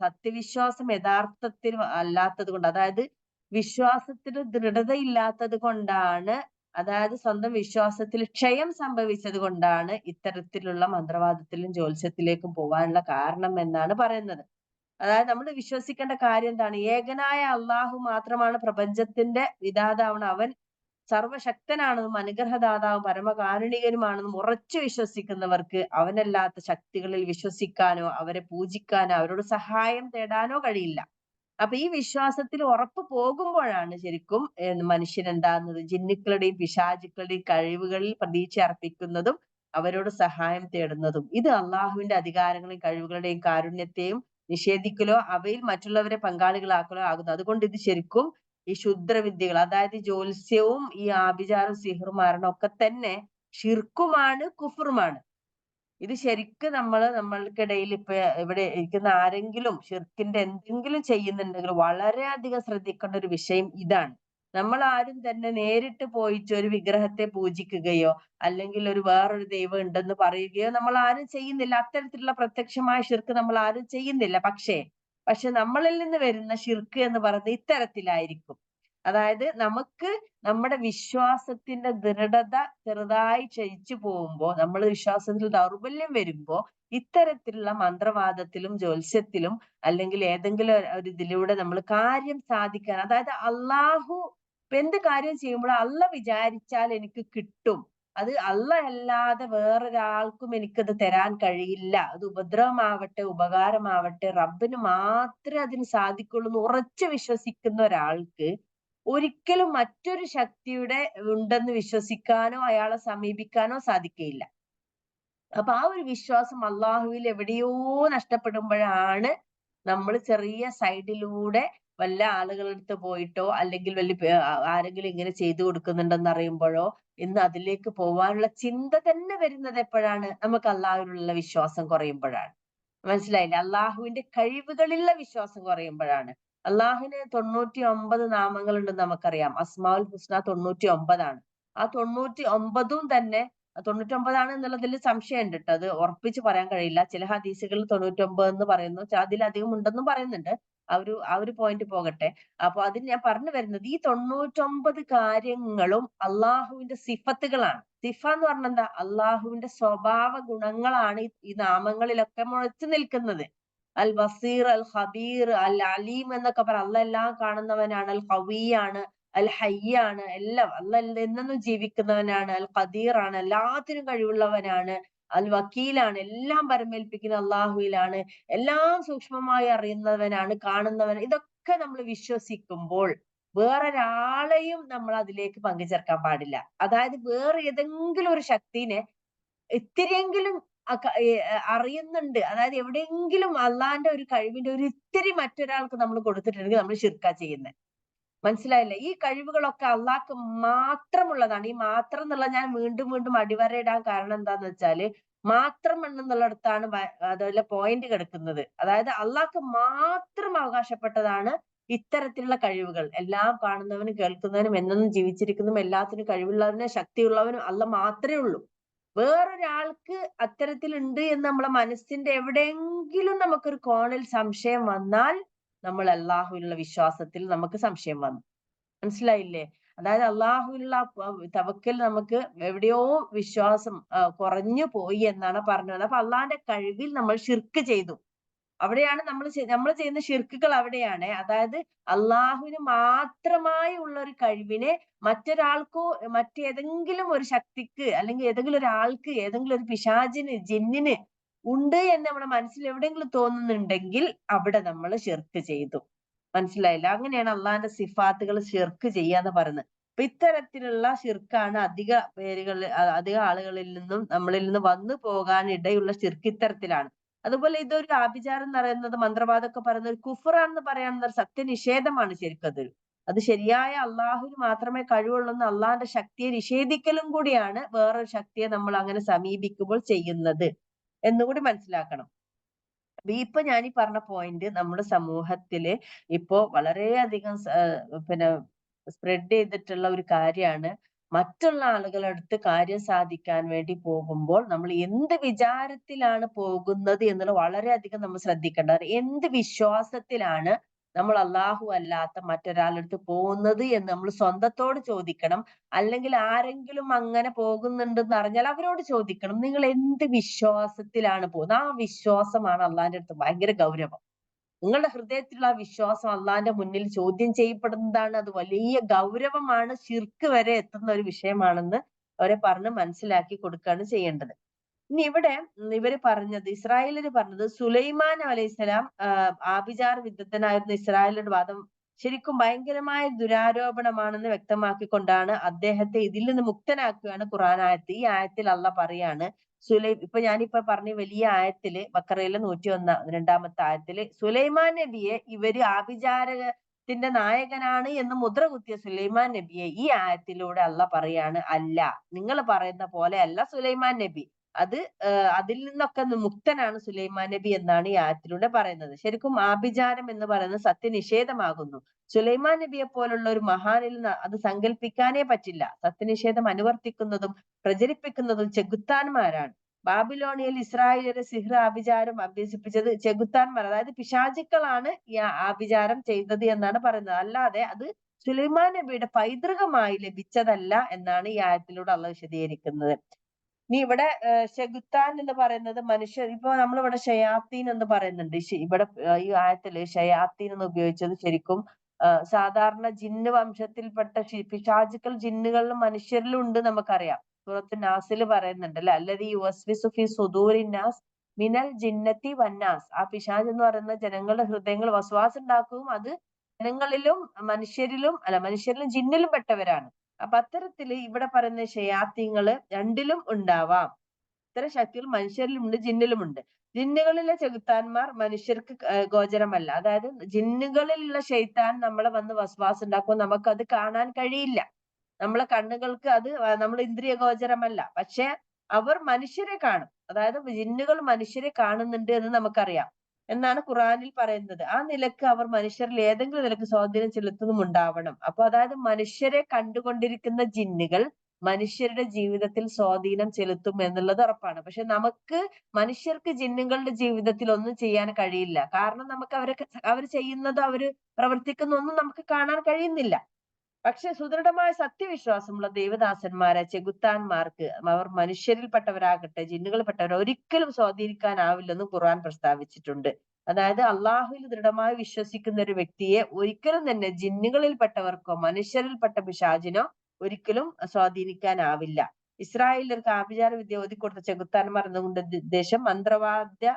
സത്യവിശ്വാസം യഥാർത്ഥത്തിൽ അല്ലാത്തത് കൊണ്ട്, അതായത് വിശ്വാസത്തിന് ദൃഢതയില്ലാത്തത് കൊണ്ടാണ്, അതായത് സ്വന്തം വിശ്വാസത്തിൽ ക്ഷയം സംഭവിച്ചത് കൊണ്ടാണ് ഇത്തരത്തിലുള്ള മന്ത്രവാദത്തിലും ജ്യോത്സ്യത്തിലേക്കും പോകാനുള്ള കാരണം എന്നാണ് പറയുന്നത്. അതായത് നമ്മൾ വിശ്വസിക്കേണ്ട കാര്യം എന്താണ്? ഏകനായ അള്ളാഹു മാത്രമാണ് പ്രപഞ്ചത്തിന്റെ വിധാതാവണം. അവൻ സർവശക്തനാണെന്നും അനുഗ്രഹദാതാവും പരമകാരുണികനുമാണെന്നും ഉറച്ചു വിശ്വസിക്കുന്നവർക്ക് അവനല്ലാത്ത ശക്തികളിൽ വിശ്വസിക്കാനോ അവരെ പൂജിക്കാനോ അവരോട് സഹായം തേടാനോ കഴിയില്ല. അപ്പൊ ഈ വിശ്വാസത്തിൽ ഉറപ്പ് പോകുമ്പോഴാണ് ശരിക്കും മനുഷ്യൻ എന്താകുന്നത്? ജിന്നുക്കളുടെയും പിശാചുക്കളുടെയും കഴിവുകളിൽ പ്രതീക്ഷ അർപ്പിക്കുന്നതും അവരോട് സഹായം തേടുന്നതും. ഇത് അള്ളാഹുവിന്റെ അധികാരങ്ങളെയും കഴിവുകളുടെയും കാരുണ്യത്തെയും നിഷേധിക്കലോ അവയിൽ മറ്റുള്ളവരെ പങ്കാളികളാക്കലോ ആകുന്നു. അതുകൊണ്ട് ഇത് ശരിക്കും ഈ ക്ഷുദ്രവിദ്യകൾ, അതായത് ജ്യോത്സ്യവും ഈ ആഭിചാരവും സിഹറും മാരണം ഒക്കെ തന്നെ ഷിർക്കുമാണ്, കുഫറുമാണ്. ഇത് ശരിക്ക് നമ്മൾക്കിടയിൽ ഇപ്പൊ ഇവിടെ ഇരിക്കുന്ന ആരെങ്കിലും ഷിർക്കിന്റെ എന്തെങ്കിലും ചെയ്യുന്നുണ്ടെങ്കിൽ വളരെയധികം ശ്രദ്ധിക്കേണ്ട ഒരു വിഷയം ഇതാണ്. നമ്മൾ ആരും തന്നെ നേരിട്ട് പോയിട്ട് ഒരു വിഗ്രഹത്തെ പൂജിക്കുകയോ അല്ലെങ്കിൽ ഒരു വേറൊരു ദൈവം ഉണ്ടെന്ന് പറയുകയോ നമ്മൾ ആരും ചെയ്യുന്നില്ല. അത്തരത്തിലുള്ള പ്രത്യക്ഷമായ ഷിർക്ക് നമ്മൾ ആരും ചെയ്യുന്നില്ല. പക്ഷേ പക്ഷെ നമ്മളിൽ നിന്ന് വരുന്ന ഷിർക്ക് എന്ന് പറയുന്നത് ഇത്തരത്തിലായിരിക്കും. അതായത് നമുക്ക് നമ്മുടെ വിശ്വാസത്തിന്റെ ദൃഢത ചെറുതായി ക്ഷയിച്ചു പോകുമ്പോ, നമ്മൾ വിശ്വാസത്തിൽ ദൗർബല്യം വരുമ്പോ ഇത്തരത്തിലുള്ള മന്ത്രവാദത്തിലും ജ്യോത്സ്യത്തിലും അല്ലെങ്കിൽ ഏതെങ്കിലും ഒരു ഇതിലൂടെ നമ്മൾ കാര്യം സാധിക്കാൻ, അതായത് അള്ളാഹു എന്ത് കാര്യം ചെയ്യുമ്പോഴും അല്ല വിചാരിച്ചാൽ എനിക്ക് കിട്ടും, അത് അല്ല അല്ലാതെ വേറൊരാൾക്കും എനിക്കത് തരാൻ കഴിയില്ല, അത് ഉപദ്രവമാവട്ടെ ഉപകാരമാവട്ടെ റബ്ബിന് മാത്രമേ അതിന് സാധിക്കുള്ളൂ എന്ന് ഉറച്ചു വിശ്വസിക്കുന്ന ഒരാൾക്ക് ഒരിക്കലും മറ്റൊരു ശക്തിയുടെ ഉണ്ടെന്ന് വിശ്വസിക്കാനോ അയാളെ സമീപിക്കാനോ സാധിക്കുകയില്ല. അപ്പൊ ആ ഒരു വിശ്വാസം അള്ളാഹുവിൽ എവിടെയോ നഷ്ടപ്പെടുമ്പോഴാണ് നമ്മൾ ചെറിയ സൈഡിലൂടെ വല്ല ആളുകളടുത്ത് പോയിട്ടോ അല്ലെങ്കിൽ ആരെങ്കിലും ഇങ്ങനെ ചെയ്തു കൊടുക്കുന്നുണ്ടെന്ന് അറിയുമ്പോഴോ ഇന്ന് അതിലേക്ക് പോവാനുള്ള ചിന്ത തന്നെ വരുന്നത് എപ്പോഴാണ്? നമുക്ക് അള്ളാഹുവിലുള്ള വിശ്വാസം കുറയുമ്പോഴാണ്. മനസ്സിലായില്ലേ? അള്ളാഹുവിന്റെ കഴിവുകളിലുള്ള വിശ്വാസം കുറയുമ്പോഴാണ്. അള്ളാഹുവിന് 99 നാമങ്ങൾ ഉണ്ടെന്ന് നമുക്കറിയാം. അസ്മാഉൽ ഹുസ്ന 99 ആ 99 തന്നെ 99 എന്നുള്ളതിൽ സംശയമുണ്ട് ട്ടോ. അത് ഉറപ്പിച്ച് പറയാൻ കഴിയില്ല. ചില ഹദീസുകളിൽ 99 എന്ന് പറയുന്നു, അതിലധികം ഉണ്ടെന്നും പറയുന്നുണ്ട്. ആ ഒരു പോയിന്റ് പോകട്ടെ. അപ്പൊ അതിന് ഞാൻ പറഞ്ഞു വരുന്നത് ഈ 99 കാര്യങ്ങളും അള്ളാഹുവിന്റെ സിഫത്തുകളാണ്. സിഫ എന്ന് പറഞ്ഞാൽ എന്താ? അള്ളാഹുവിന്റെ സ്വഭാവ ഗുണങ്ങളാണ് ഈ നാമങ്ങളിലൊക്കെ മുഴച്ചു നിൽക്കുന്നത്. അൽ ബസീർ, അൽ ഖബീർ, അൽ അലീം എന്നൊക്കെ പറയാം. അല്ല എല്ലാം കാണുന്നവനാണ്. അൽ ഖവിയാണ്, അൽ ഹയ്യാണ്, എല്ലാം അല്ല എന്നെന്നും ജീവിക്കുന്നവനാണ്. അൽ ഖദീർ ആണ്, എല്ലാത്തിനും കഴിവുള്ളവനാണ്. അൽ വക്കീലാണ്, എല്ലാം പരമേൽപ്പിക്കുന്ന അള്ളാഹുവിലാണ്. എല്ലാം സൂക്ഷ്മമായി അറിയുന്നവനാണ്, കാണുന്നവൻ. ഇതൊക്കെ നമ്മൾ വിശ്വസിക്കുമ്പോൾ വേറൊരാളെയും നമ്മൾ അതിലേക്ക് പങ്കുചേർക്കാൻ പാടില്ല. അതായത് വേറെ ഏതെങ്കിലും ഒരു ശക്തിനെ ഇത്തിരിയെങ്കിലും അറിയുന്നുണ്ട്, അതായത് എവിടെയെങ്കിലും അള്ളാന്റെ ഒരു കഴിവിന്റെ ഒരു ഇത്തിരി മറ്റൊരാൾക്ക് നമ്മൾ കൊടുത്തിട്ടുണ്ടെങ്കിൽ നമ്മൾ ശിർക്കാ ചെയ്യുന്നത്. മനസ്സിലായില്ലേ? ഈ കഴിവുകളൊക്കെ അള്ളാഹ്ക്ക് മാത്രമുള്ളതാണ്. ഈ മാത്രം എന്നുള്ള ഞാൻ വീണ്ടും വീണ്ടും അടിവരയിടാൻ കാരണം എന്താന്ന് വെച്ചാല്, മാത്രം എന്നുള്ളിടത്താണ് അതുപോലെ പോയിന്റ് കിടക്കുന്നത്. അതായത് അള്ളാഹ്ക്ക് മാത്രം അവകാശപ്പെട്ടതാണ് ഇത്തരത്തിലുള്ള കഴിവുകൾ. എല്ലാം കാണുന്നവനും കേൾക്കുന്നവനും എന്നെന്നും ജീവിച്ചിരിക്കുന്നതും എല്ലാത്തിനും കഴിവുള്ളവനും ശക്തിയുള്ളവനും അല്ല മാത്രമേ ഉള്ളൂ. വേറൊരാൾക്ക് അത്തരത്തിലുണ്ട് എന്ന് നമ്മളെ മനസ്സിന്റെ എവിടെയെങ്കിലും നമുക്കൊരു കോണിൽ സംശയം വന്നാൽ നമ്മൾ അള്ളാഹുവിലുള്ള വിശ്വാസത്തിൽ നമുക്ക് സംശയം വന്നു. മനസ്സിലായില്ലേ? അതായത് അള്ളാഹുവിലുള്ള തവക്കൽ നമുക്ക് എവിടെയോ വിശ്വാസം കുറഞ്ഞു പോയി എന്നാണ് പറഞ്ഞത്. അപ്പൊ അള്ളാഹിന്റെ കഴിവിൽ നമ്മൾ ഷിർക്ക് ചെയ്തു. അവിടെയാണ് നമ്മൾ ചെയ്യുന്ന ഷിർക്കുകൾ അവിടെയാണ്. അതായത് അള്ളാഹുവിന് മാത്രമായി ഉള്ള ഒരു കഴിവിനെ മറ്റൊരാൾക്കോ മറ്റേതെങ്കിലും ഒരു ശക്തിക്ക് അല്ലെങ്കിൽ ഏതെങ്കിലും ഒരാൾക്ക് ഏതെങ്കിലും ഒരു പിശാചിന് ജിന്നിന് ഉണ്ട് എന്ന് നമ്മുടെ മനസ്സിൽ എവിടെയെങ്കിലും തോന്നുന്നുണ്ടെങ്കിൽ അവിടെ നമ്മൾ ഷിർക്ക് ചെയ്തു. മനസ്സിലായില്ല? അങ്ങനെയാണ് അള്ളാഹിന്റെ സിഫാത്തുകൾ ഷിർക്ക് ചെയ്യാന്ന് പറയുന്നത്. അപ്പൊ ഇത്തരത്തിലുള്ള ഷിർക്കാണ് അധിക ആളുകളിൽ നിന്നും നമ്മളിൽ നിന്ന് വന്നു പോകാൻ ഇടയുള്ള ഷിർക്ക് ഇത്തരത്തിലാണ്. അതുപോലെ ഇതൊരു ആഭിചാരം എന്ന് പറയുന്നത്, മന്ത്രവാദമൊക്കെ പറയുന്നത് ഒരു കുഫറാണെന്ന് പറയാനുള്ള ഒരു സത്യനിഷേധമാണ് ശരിക്കും അത്. അത് ശരിയായ അള്ളാഹുവിന് മാത്രമേ കഴിവുള്ളൂ എന്ന് അള്ളാഹിന്റെ ശക്തിയെ നിഷേധിക്കലും കൂടിയാണ് വേറൊരു ശക്തിയെ നമ്മൾ അങ്ങനെ സമീപിക്കുമ്പോൾ ചെയ്യുന്നത് എന്നുകൂടി മനസ്സിലാക്കണം. ഇപ്പൊ ഞാനീ പറഞ്ഞ പോയിന്റ് നമ്മുടെ സമൂഹത്തില് ഇപ്പോ വളരെയധികം പിന്നെ സ്പ്രെഡ് ചെയ്തിട്ടുള്ള ഒരു കാര്യമാണ്. മറ്റുള്ള ആളുകളടുത്ത് കാര്യം സാധിക്കാൻ വേണ്ടി പോകുമ്പോൾ നമ്മൾ എന്ത് വിചാരത്തിലാണ് പോകുന്നത് എന്നുള്ളത് വളരെയധികം നമ്മൾ ശ്രദ്ധിക്കേണ്ടത്. എന്ത് വിശ്വാസത്തിലാണ് നമ്മൾ അല്ലാഹു അല്ലാത്ത മറ്റൊരാളടുത്ത് പോകുന്നത് എന്ന് നമ്മൾ സ്വന്തത്തോട് ചോദിക്കണം. അല്ലെങ്കിൽ ആരെങ്കിലും അങ്ങനെ പോകുന്നുണ്ടെന്ന് അറിഞ്ഞാൽ അവരോട് ചോദിക്കണം, നിങ്ങൾ എന്ത് വിശ്വാസത്തിലാണ് പോകുന്നത്? ആ വിശ്വാസമാണ് അള്ളാന്റെ അടുത്ത് ഭയങ്കര ഗൗരവം. നിങ്ങളുടെ ഹൃദയത്തിലുള്ള ആ വിശ്വാസം അള്ളാന്റെ മുന്നിൽ ചോദ്യം ചെയ്യപ്പെടുന്നതാണ്. അത് വലിയ ഗൗരവമാണ്, ശിർക്ക് വരെ എത്തുന്ന ഒരു വിഷയമാണെന്ന് അവരെ പറഞ്ഞ് മനസ്സിലാക്കി കൊടുക്കുകയാണ് ചെയ്യേണ്ടത്. ഇനി ഇവിടെ ഇവര് പറഞ്ഞത്, ഇസ്രായേലിന് പറഞ്ഞത് സുലൈമാൻ അലൈഹിസ്സലാം ആഭിചാര വിദഗ്ധനായിരുന്ന ഇസ്രായേലിന്റെ വാദം ശരിക്കും ഭയങ്കരമായ ദുരാരോപണമാണെന്ന് വ്യക്തമാക്കിക്കൊണ്ടാണ് അദ്ദേഹത്തെ ഇതിൽ നിന്ന് മുക്തനാക്കുകയാണ് ഖുർആൻ ആയത്ത്. ഈ ആയത്തിൽ അള്ളാഹ് പറയാണ്, ഇപ്പൊ ഞാനിപ്പോ പറഞ്ഞ വലിയ ആയത്തില് ബക്കറയിലെ 102 ആയത്തില് സുലൈമാൻ നബിയെ ഇവര് ആഭിചാരകത്തിന്റെ നായകനാണ് എന്ന് മുദ്ര കുത്തിയ സുലൈമാൻ നബിയെ ഈ ആയത്തിലൂടെ അള്ളാഹ് പറയാണ്, അല്ല, നിങ്ങൾ പറയുന്ന പോലെ അല്ല സുലൈമാൻ നബി. അത് അതിൽ നിന്നൊക്കെ മുക്തനാണ് സുലൈമാൻ നബി എന്നാണ് ഈ ആയത്തിലൂടെ പറയുന്നത്. ശരിക്കും ആഭിചാരം എന്ന് പറയുന്നത് സത്യനിഷേധമാകുന്നു. സുലൈമാൻ നബിയെ പോലുള്ള ഒരു മഹാനിൽ അത് സങ്കല്പിക്കാനേ പറ്റില്ല. സത്യനിഷേധം അനുവർത്തിക്കുന്നതും പ്രചരിപ്പിക്കുന്നതും ചെകുത്താന്മാരാണ്. ബാബിലോണിയയിൽ ഇസ്രായേലിയരെ സിഹ്ർ ആഭിചാരം അഭ്യസിപ്പിച്ചത് ചെകുത്താന്മാർ, അതായത് പിശാചുക്കളാണ് ഈ ആഭിചാരം ചെയ്തത് എന്നാണ് പറയുന്നത്. അല്ലാതെ അത് സുലൈമാൻ നബിയുടെ പൈതൃകമായി ലഭിച്ചതല്ല എന്നാണ് ഈ ആയത്തിലൂടെ അള്ളാഹ് വിശദീകരിക്കുന്നത്. ഇനി ഇവിടെ ശെഗുത്താൻ എന്ന് പറയുന്നത് മനുഷ്യർ, ഇപ്പൊ നമ്മളിവിടെ ഷയാത്തീൻ എന്ന് പറയുന്നുണ്ട്. ഇവിടെ ഈ ആയത്തില് ഷയാത്തീൻ എന്ന് ഉപയോഗിച്ചത് ശരിക്കും സാധാരണ ജിന്ന് വംശത്തിൽപ്പെട്ട പിശാചുക്കൾ ജിന്നുകളിലും മനുഷ്യരിലും ഉണ്ട് നമുക്കറിയാം. സൂറത്ത് നാസില് പറയുന്നുണ്ട് അല്ലെ, അല്ലദീ യുവസ്വിസു ഫീ സുദൂരിൻ നാസ് മിനൽ ജിന്നത്തി വന്നാസ്. ആ പിശാച് എന്ന് പറയുന്ന ജനങ്ങളുടെ ഹൃദയങ്ങൾ വസ്വാസ് ഉണ്ടാക്കുകയും അത് ജനങ്ങളിലും മനുഷ്യരിലും ജിന്നിലും പെട്ടവരാണ്. അപ്പൊ അത്തരത്തില് ഇവിടെ പറയുന്ന ഷയാത്തീങ്ങള് രണ്ടിലും ഉണ്ടാവാം. ഇത്തരം ശക്തികൾ മനുഷ്യരിലുമുണ്ട് ജിന്നിലുമുണ്ട്. ജിന്നുകളിലെ ചെകുത്താന്മാർ മനുഷ്യർക്ക് ഗോചരമല്ല. അതായത് ജിന്നുകളിലുള്ള ഷെയ്ത്താൻ നമ്മളെ വന്ന് വസ്വാസ് ഉണ്ടാക്കുമ്പോൾ നമുക്കത് കാണാൻ കഴിയില്ല. നമ്മളെ കണ്ണുകൾക്ക് അത് നമ്മൾ ഇന്ദ്രിയ ഗോചരമല്ല. പക്ഷെ അവർ മനുഷ്യരെ കാണും. അതായത് ജിന്നുകൾ മനുഷ്യരെ കാണുന്നുണ്ട് എന്ന് നമുക്കറിയാം എന്നാണ് ഖുറാനിൽ പറയുന്നത്. ആ നിലക്ക് അവർ മനുഷ്യരിൽ ഏതെങ്കിലും നിലക്ക് സ്വാധീനം ചെലുത്തുന്നുമുണ്ടാവണം. അപ്പൊ അതായത് മനുഷ്യരെ കണ്ടുകൊണ്ടിരിക്കുന്ന ജിന്നുകൾ മനുഷ്യരുടെ ജീവിതത്തിൽ സ്വാധീനം ചെലുത്തും എന്നുള്ളത് ഉറപ്പാണ്. പക്ഷെ നമുക്ക് മനുഷ്യർക്ക് ജിന്നുകളുടെ ജീവിതത്തിൽ ഒന്നും ചെയ്യാൻ കഴിയില്ല. കാരണം നമുക്ക് അവർ ചെയ്യുന്നത്, അവര് പ്രവർത്തിക്കുന്ന ഒന്നും നമുക്ക് കാണാൻ കഴിയുന്നില്ല. പക്ഷെ സുദൃഢമായ സത്യവിശ്വാസമുള്ള ദൈവദാസന്മാരെ ചെകുത്താന്മാർക്ക്, അവർ മനുഷ്യരിൽപ്പെട്ടവരാകട്ടെ ജിന്നുകളിൽപ്പെട്ടവർ ഒരിക്കലും സ്വാധീനിക്കാനാവില്ലെന്ന് ഖുർആൻ പ്രസ്താവിച്ചിട്ടുണ്ട്. അതായത് അള്ളാഹുവിൽ ദൃഢമായി വിശ്വസിക്കുന്ന ഒരു വ്യക്തിയെ ഒരിക്കലും തന്നെ ജിന്നുകളിൽപ്പെട്ടവർക്കോ മനുഷ്യരിൽപ്പെട്ട പിശാചിനോ ഒരിക്കലും സ്വാധീനിക്കാനാവില്ല. ഇസ്രായേലിയർക്ക് ആഭിചാര വിദ്യ ഓതിക്കൊടുത്ത ചെകുത്താന്മാർ എന്നുകൊണ്ട് ഉദ്ദേശം മന്ത്രവാദ്യ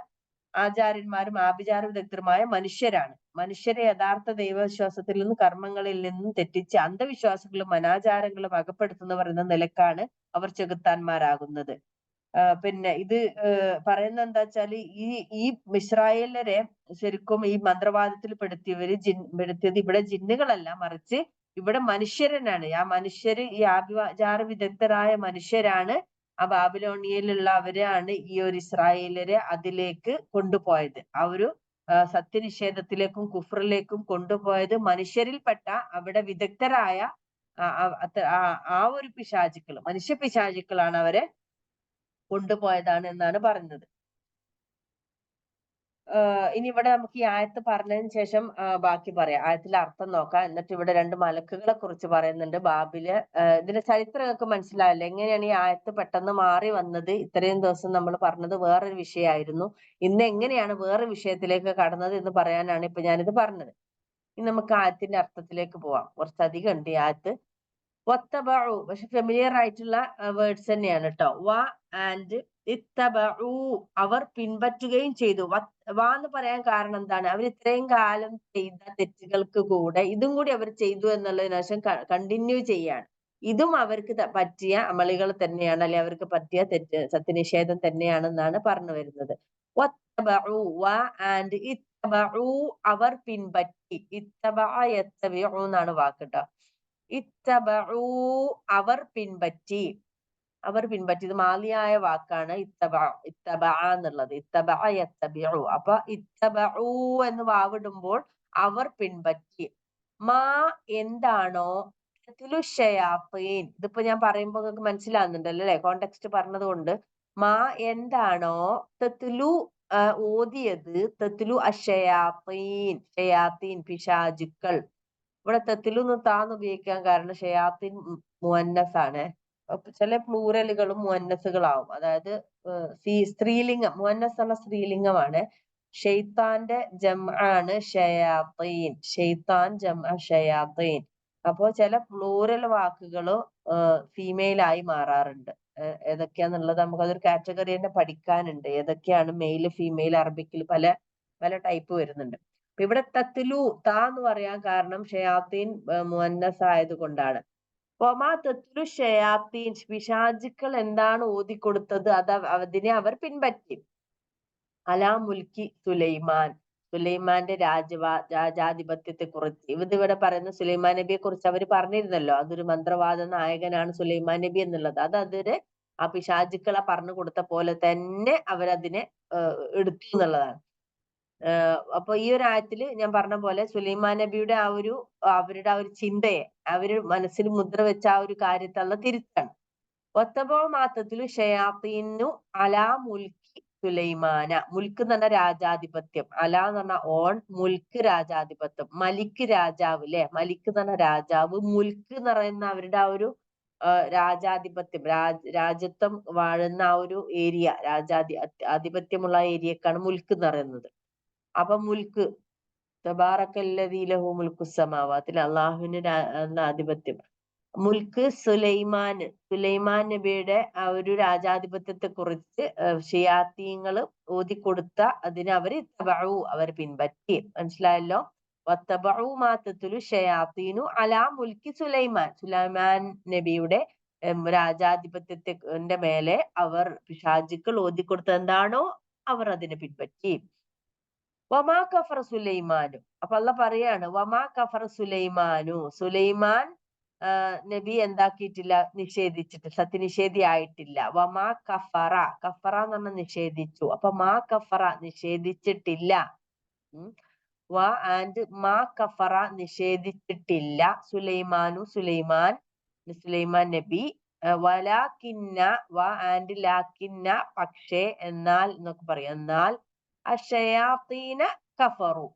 ആചാര്യന്മാരും ആഭിചാര വിദഗ്ധരുമായ മനുഷ്യരാണ്. മനുഷ്യരെ യഥാർത്ഥ ദൈവവിശ്വാസത്തിൽ നിന്നും കർമ്മങ്ങളിൽ നിന്നും തെറ്റിച്ച് അന്ധവിശ്വാസങ്ങളും അനാചാരങ്ങളും അകപ്പെടുത്തുന്നവർ എന്ന നിലക്കാണ് അവർ ചെകുത്താന്മാരാകുന്നത്. പിന്നെ ഇത് പറയുന്നത് എന്താ വെച്ചാല് ഈ ഇസ്രായേലരെ ശരിക്കും ഈ മന്ത്രവാദത്തിൽ പെടുത്തിയത് ഇവിടെ ജിന്നുകളല്ല, മറിച്ച് ഇവിടെ മനുഷ്യരനാണ്. ആ മനുഷ്യര്, ഈ ആഭിചാര വിദഗ്ധരായ മനുഷ്യരാണ്, ആ ബാബിലോണിയയിലുള്ളവരാണ് ഈ ഒരു ഇസ്രായേലരെ അതിലേക്ക് കൊണ്ടുപോയത്. ആ ഒരു സത്യനിഷേധത്തിലേക്കും കുഫറിലേക്കും കൊണ്ടുപോയത് മനുഷ്യരിൽപ്പെട്ട അവിടെ വിദഗ്ധരായ ആ ഒരു പിശാചുക്കൾ, മനുഷ്യ പിശാചുക്കളാണ് അവരെ കൊണ്ടുപോയതാണ് എന്നാണ് പറഞ്ഞത്. ഇനി ഇവിടെ നമുക്ക് ഈ ആയത്ത് പറഞ്ഞതിന് ശേഷം ബാക്കി പറയാം. ആയത്തിലെ അർത്ഥം നോക്കാം. എന്നിട്ട് ഇവിടെ രണ്ട് മലക്കുകളെ കുറിച്ച് പറയുന്നുണ്ട്. ഇതിന്റെ ചരിത്രം നിങ്ങൾക്ക് മനസ്സിലാവില്ല. എങ്ങനെയാണ് ഈ ആയത്ത് പെട്ടെന്ന് മാറി വന്നത്? ഇത്രയും ദിവസം നമ്മൾ പറഞ്ഞത് വേറൊരു വിഷയമായിരുന്നു. ഇന്ന് എങ്ങനെയാണ് വേറെ വിഷയത്തിലേക്ക് കടന്നത് എന്ന് പറയാനാണ് ഇപ്പൊ ഞാനിത് പറഞ്ഞത്. ഇനി നമുക്ക് ആയത്തിന്റെ അർത്ഥത്തിലേക്ക് പോവാം. കുറച്ചധികം ഉണ്ട് ഈ ആയത്ത്. വത്തബഉ, പക്ഷെ ഫെമിലിയർ ആയിട്ടുള്ള വേർഡ്സ് തന്നെയാണ് കേട്ടോ. വ ആൻഡ് ഇത്തബഉ, അവർ പിൻപറ്റുകയും ചെയ്തു. വാ എന്ന് പറയാൻ കാരണം എന്താണ്? അവർ ഇത്രയും കാലം ചെയ്ത തെറ്റുകൾക്ക് കൂടെ ഇതും കൂടി അവർ ചെയ്തു എന്നുള്ളതിന് ശേഷം കണ്ടിന്യൂ ചെയ്യാണ്. ഇതും അവർക്ക് പറ്റിയ അമളികൾ തന്നെയാണ്, അല്ലെ അവർക്ക് പറ്റിയ സത്യനിഷേധം തന്നെയാണെന്നാണ് പറഞ്ഞു വരുന്നത്. വത്തബഉ, വ ആൻഡ് ഇത്തബഉ, അവർ പിൻപറ്റി. ഇത്തബഅ യത്തബിഉ എന്നാണ് വാക്ക് കേട്ടോ. ഇത്തബഉ, അവർ പിൻപറ്റി. അവർ പിൻപറ്റി. ഇത് മാലിയായ വാക്കാണ് ഇത്തബഅ എന്നുള്ളത്. ഇത്തബഅ യത്തബിഉ. അപ്പൊ ഇത്തബഉ എന്ന് വാവിടുമ്പോൾ അവർ പിൻപറ്റി. മാ, എന്താണോ, ഷയാത്തീൻ, ഇതിപ്പോ ഞാൻ പറയുമ്പോ നിങ്ങൾക്ക് മനസ്സിലാകുന്നുണ്ടല്ലോ അല്ലെ, കോണ്ടെക്സ്റ്റ് പറഞ്ഞത് കൊണ്ട്. മാ, എന്താണോ, തത്ലു, ഓതിയത്, തത്ലു അഷയാത്തീൻ, ഷയാത്തീൻ പിശാചുക്കൾ. ഇവിടെ തെത്തിലൊന്ന് താന്ന് ഉപയോഗിക്കാൻ കാരണം ഷയാത്തിൻ മുഅന്നസ് ആണ്. ചില പ്ലൂറലുകളും മുഅന്നസുകളാവും. അതായത് സ്ത്രീലിംഗം, മുഅന്നസ് എന്ന സ്ത്രീലിംഗമാണ്. ഷെയ്ത്താന്റെ ജംആണ് ഷയാത്തീൻ. ഷെയ്ത്താൻ ജംഅ ഷയാത്തീൻ. അപ്പോ ചില പ്ലൂറൽ വാക്കുകൾ ഫീമെയിൽ ആയി മാറാറുണ്ട്. ഏതൊക്കെയാന്നുള്ളത് നമുക്ക് അതൊരു കാറ്റഗറി തന്നെ പഠിക്കാനുണ്ട്. ഏതൊക്കെയാണ് മെയിൽ ഫീമെയിൽ, അറബിക്കിൽ പല പല ടൈപ്പ് വരുന്നുണ്ട്. ഇവിടെ തത്ലു, താ എന്ന് പറയാൻ കാരണം ഷയാത്തീൻ മുഅന്നസ് ആയത് കൊണ്ടാണ്. ഒമാ തത്ലു ഷയാത്തീൻ, പിശാചുക്കൾ എന്താണ് ഓതിക്കൊടുത്തത് അതിനെ അവർ പിൻപറ്റി. അലാ മുൽക്കി സുലൈമാൻ, സുലൈമാന്റെ രാജാധിപത്യത്തെ കുറിച്ച് ഇതിവിടെ പറയുന്ന സുലൈമാൻ നബിയെ കുറിച്ച് അവർ പറഞ്ഞിരുന്നല്ലോ. അതൊരു മന്ത്രവാദ നായകനാണ് സുലൈമാൻ നബി എന്നുള്ളത്. അതിന് ആ പിശാചുക്കളെ പറഞ്ഞു കൊടുത്ത പോലെ തന്നെ അവരതിനെ എടുത്തു എന്നുള്ളതാണ്. അപ്പൊ ഈ ഒരു ആയത്തില് ഞാൻ പറഞ്ഞ പോലെ സുലൈമാൻ നബിയുടെ അവരുടെ ആ ഒരു ചിന്തയെ, അവര് മനസ്സിൽ മുദ്ര വെച്ച ആ ഒരു കാര്യത്തെ തിരുത്താണ്. ഒത്തബോമാത്തത്തിലു ഷയാത്തീനു അലാ മുൽക്കി സുലൈമാന. മുൽക്ക് എന്ന് പറഞ്ഞ രാജാധിപത്യം, അല എന്ന് പറഞ്ഞ ഓൺ, മുൽക്ക് രാജാധിപത്യം, മലിക്ക് രാജാവ് അല്ലെ, മലിക്ക് എന്ന് പറഞ്ഞ രാജാവ്, മുൽക്ക് എന്ന് പറയുന്ന അവരുടെ ആ ഒരു രാജാധിപത്യം, രാജ്യത്വം വാഴുന്ന ആ ഒരു ഏരിയ, ആധിപത്യമുള്ള ഏരിയക്കാണ് മുൽക്ക് എന്ന് പറയുന്നത്. അപ്പൊ മുൽക്ക് തബാറക്കല്ലദീ ലഹു മുൽക്കു സമാവാത്തിൽ, അള്ളാഹുവിന് ആധിപത്യം. മുൽക്ക് സുലൈമാൻ നബിയുടെ ആ ഒരു രാജാധിപത്യത്തെ കുറിച്ച് ഷിയാത്തീങ്ങള് ഓതിക്കൊടുത്ത അതിന് അവര് അവർ പിൻപറ്റി. മനസ്സിലായല്ലോ. വത്തബഉ മാ തത്ലു ഷയാത്തീനു അലാ മുൽക്കി സുലൈമാൻ നബിയുടെ രാജാധിപത്യത്തിന്റെ മേലെ അവർ പിശാചുക്കൾ ഓതിക്കൊടുത്ത എന്താണോ അവർ അതിനെ പിൻപറ്റി. വമാ കഫറ സുലൈമാനു. അപ്പൊ അള്ളാഹ് പറയാണ്, വമാ കഫറ സുലൈമാൻ നബി എന്താക്കിയിട്ടില്ല, സത്യനിഷേധി ആയിട്ടില്ല. വമാ കഫറ, കഫറ എന്ന് പറഞ്ഞാൽ നിഷേധിച്ചു. അപ്പൊ മാ കഫറ നിഷേധിച്ചിട്ടില്ല. ആൻഡ് മാ കഫറ നിഷേധിച്ചിട്ടില്ല സുലൈമാൻ നബി. വലാകിന്ന ആൻഡ് ലാകിന്ന പക്ഷേ, എന്നാൽ എന്നൊക്കെ പറയും. എന്നാൽ അശയാത്തീന കഫറു,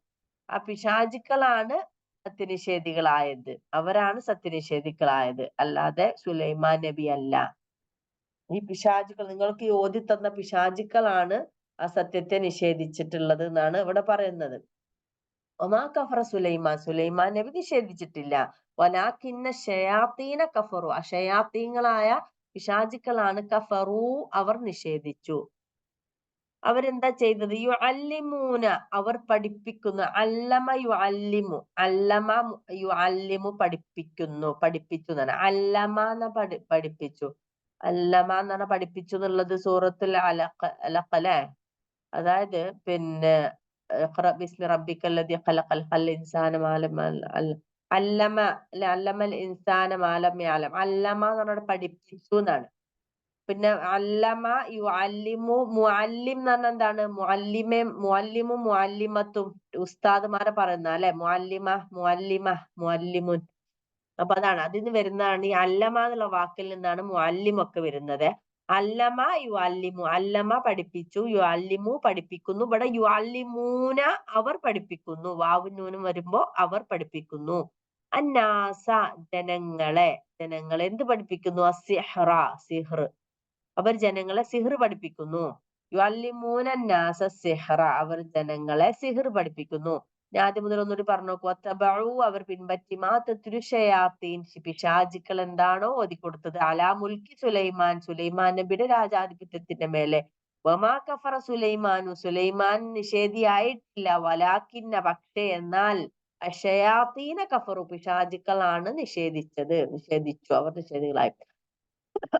ആ പിശാചുക്കളാണ് സത്യനിഷേധികളായത്, അവരാണ് സത്യനിഷേധികളായത്, അല്ലാതെ സുലൈമാൻ നബി അല്ല. ഈ പിശാചുക്കൾ, നിങ്ങൾക്ക് ഈ ഓതി തന്ന പിശാചുക്കളാണ് ആ സത്യത്തെ നിഷേധിച്ചിട്ടുള്ളത് എന്നാണ് ഇവിടെ പറയുന്നത്. ഒമാ കഫറ സുലൈമാൻ നബി നിഷേധിച്ചിട്ടില്ല. വലാകിന്ന ഷയാത്തീന കഫറു, അഷയാത്തീങ്ങളായ പിശാചുക്കളാണ് കഫറു, അവർ നിഷേധിച്ചു. അവരെന്താ ചെയ്തത്? യുഅല്ലിമൂന, അവർ പഠിപ്പിക്കുന്നു. അല്ലമ യുഅല്ലിമു പഠിപ്പിച്ചു എന്നാണ്. അല്ലമ എന്ന പഠിപ്പിച്ചു. അല്ലമ എന്ന് പറഞ്ഞ പഠിപ്പിച്ചു എന്നുള്ളത് സൂറത്തുൽ അലഖ് അല്ലെ. അതായത് പിന്നെ ബിസ്മി റബ്ബിക്കല്ലദീ ഖലഖൽ ഇൻസാന മാ ലം അല്ലമൽ ഇൻസാന മാ ലം യഅലം. അല്ലമ എന്ന് പറഞ്ഞാൽ പഠിപ്പിച്ചു എന്നാണ്. പിന്നെ അല്ലമ യുഅല്ലിമു, മുഅല്ലിം എന്ന് പറഞ്ഞാൽ എന്താണ്? മുഅല്ലിമും മുഅല്ലിമത്തും ഉസ്താദുമാരെ പറയുന്ന അല്ലെ, മുഅല്ലിമുൻ. അപ്പൊ അതാണ്, അതിന് വരുന്നതാണ് ഈ അല്ലമ എന്നുള്ള വാക്കിൽ നിന്നാണ് മുഅല്ലിം ഒക്കെ വരുന്നത്. അല്ലമ യുഅല്ലിമു, അല്ലമ പഠിപ്പിച്ചു, യുഅല്ലിമു പഠിപ്പിക്കുന്നു. ഇവിടെ യുഅല്ലിമൂന അവർ പഠിപ്പിക്കുന്നു, വാവും നൂനും വരുമ്പോ അവർ പഠിപ്പിക്കുന്നു. അന്നാസ ജനങ്ങളെ എന്ത് പഠിപ്പിക്കുന്നു? അസ്സിഹ്റ, സിഹ്ർ. അവർ ജനങ്ങളെ സിഹ്ർ പഠിപ്പിക്കുന്നു. യുഅല്ലിമൂനന്നാസ സിഹ്റ, അവർ ജനങ്ങളെ സിഹ്ർ പഠിപ്പിക്കുന്നു. ഞാൻ ആദ്യം മുതൽ ഒന്നുകൂടി പറഞ്ഞു നോക്കൂ. വത്തബഉ, അവർ പിൻപറ്റി. മാ തത്ലു ഷയാത്തീൻ, പിശാചുക്കൾ എന്താണോ ഓതിക്കൊടുത്തത്. അലാ മുൽക്കി സുലൈമാൻ നബിയുടെ രാജാധിപത്യത്തിന്റെ മേലെ. വമാ കഫറ സുലൈമാൻ നിഷേധിയായിട്ടില്ല. വലാകിന്ന പക്ഷേ, എന്നാൽ അശയാത്തീന കഫറു, പിശാചുക്കളാണ് നിഷേധിച്ചു, അവർ നിഷേധികളായി.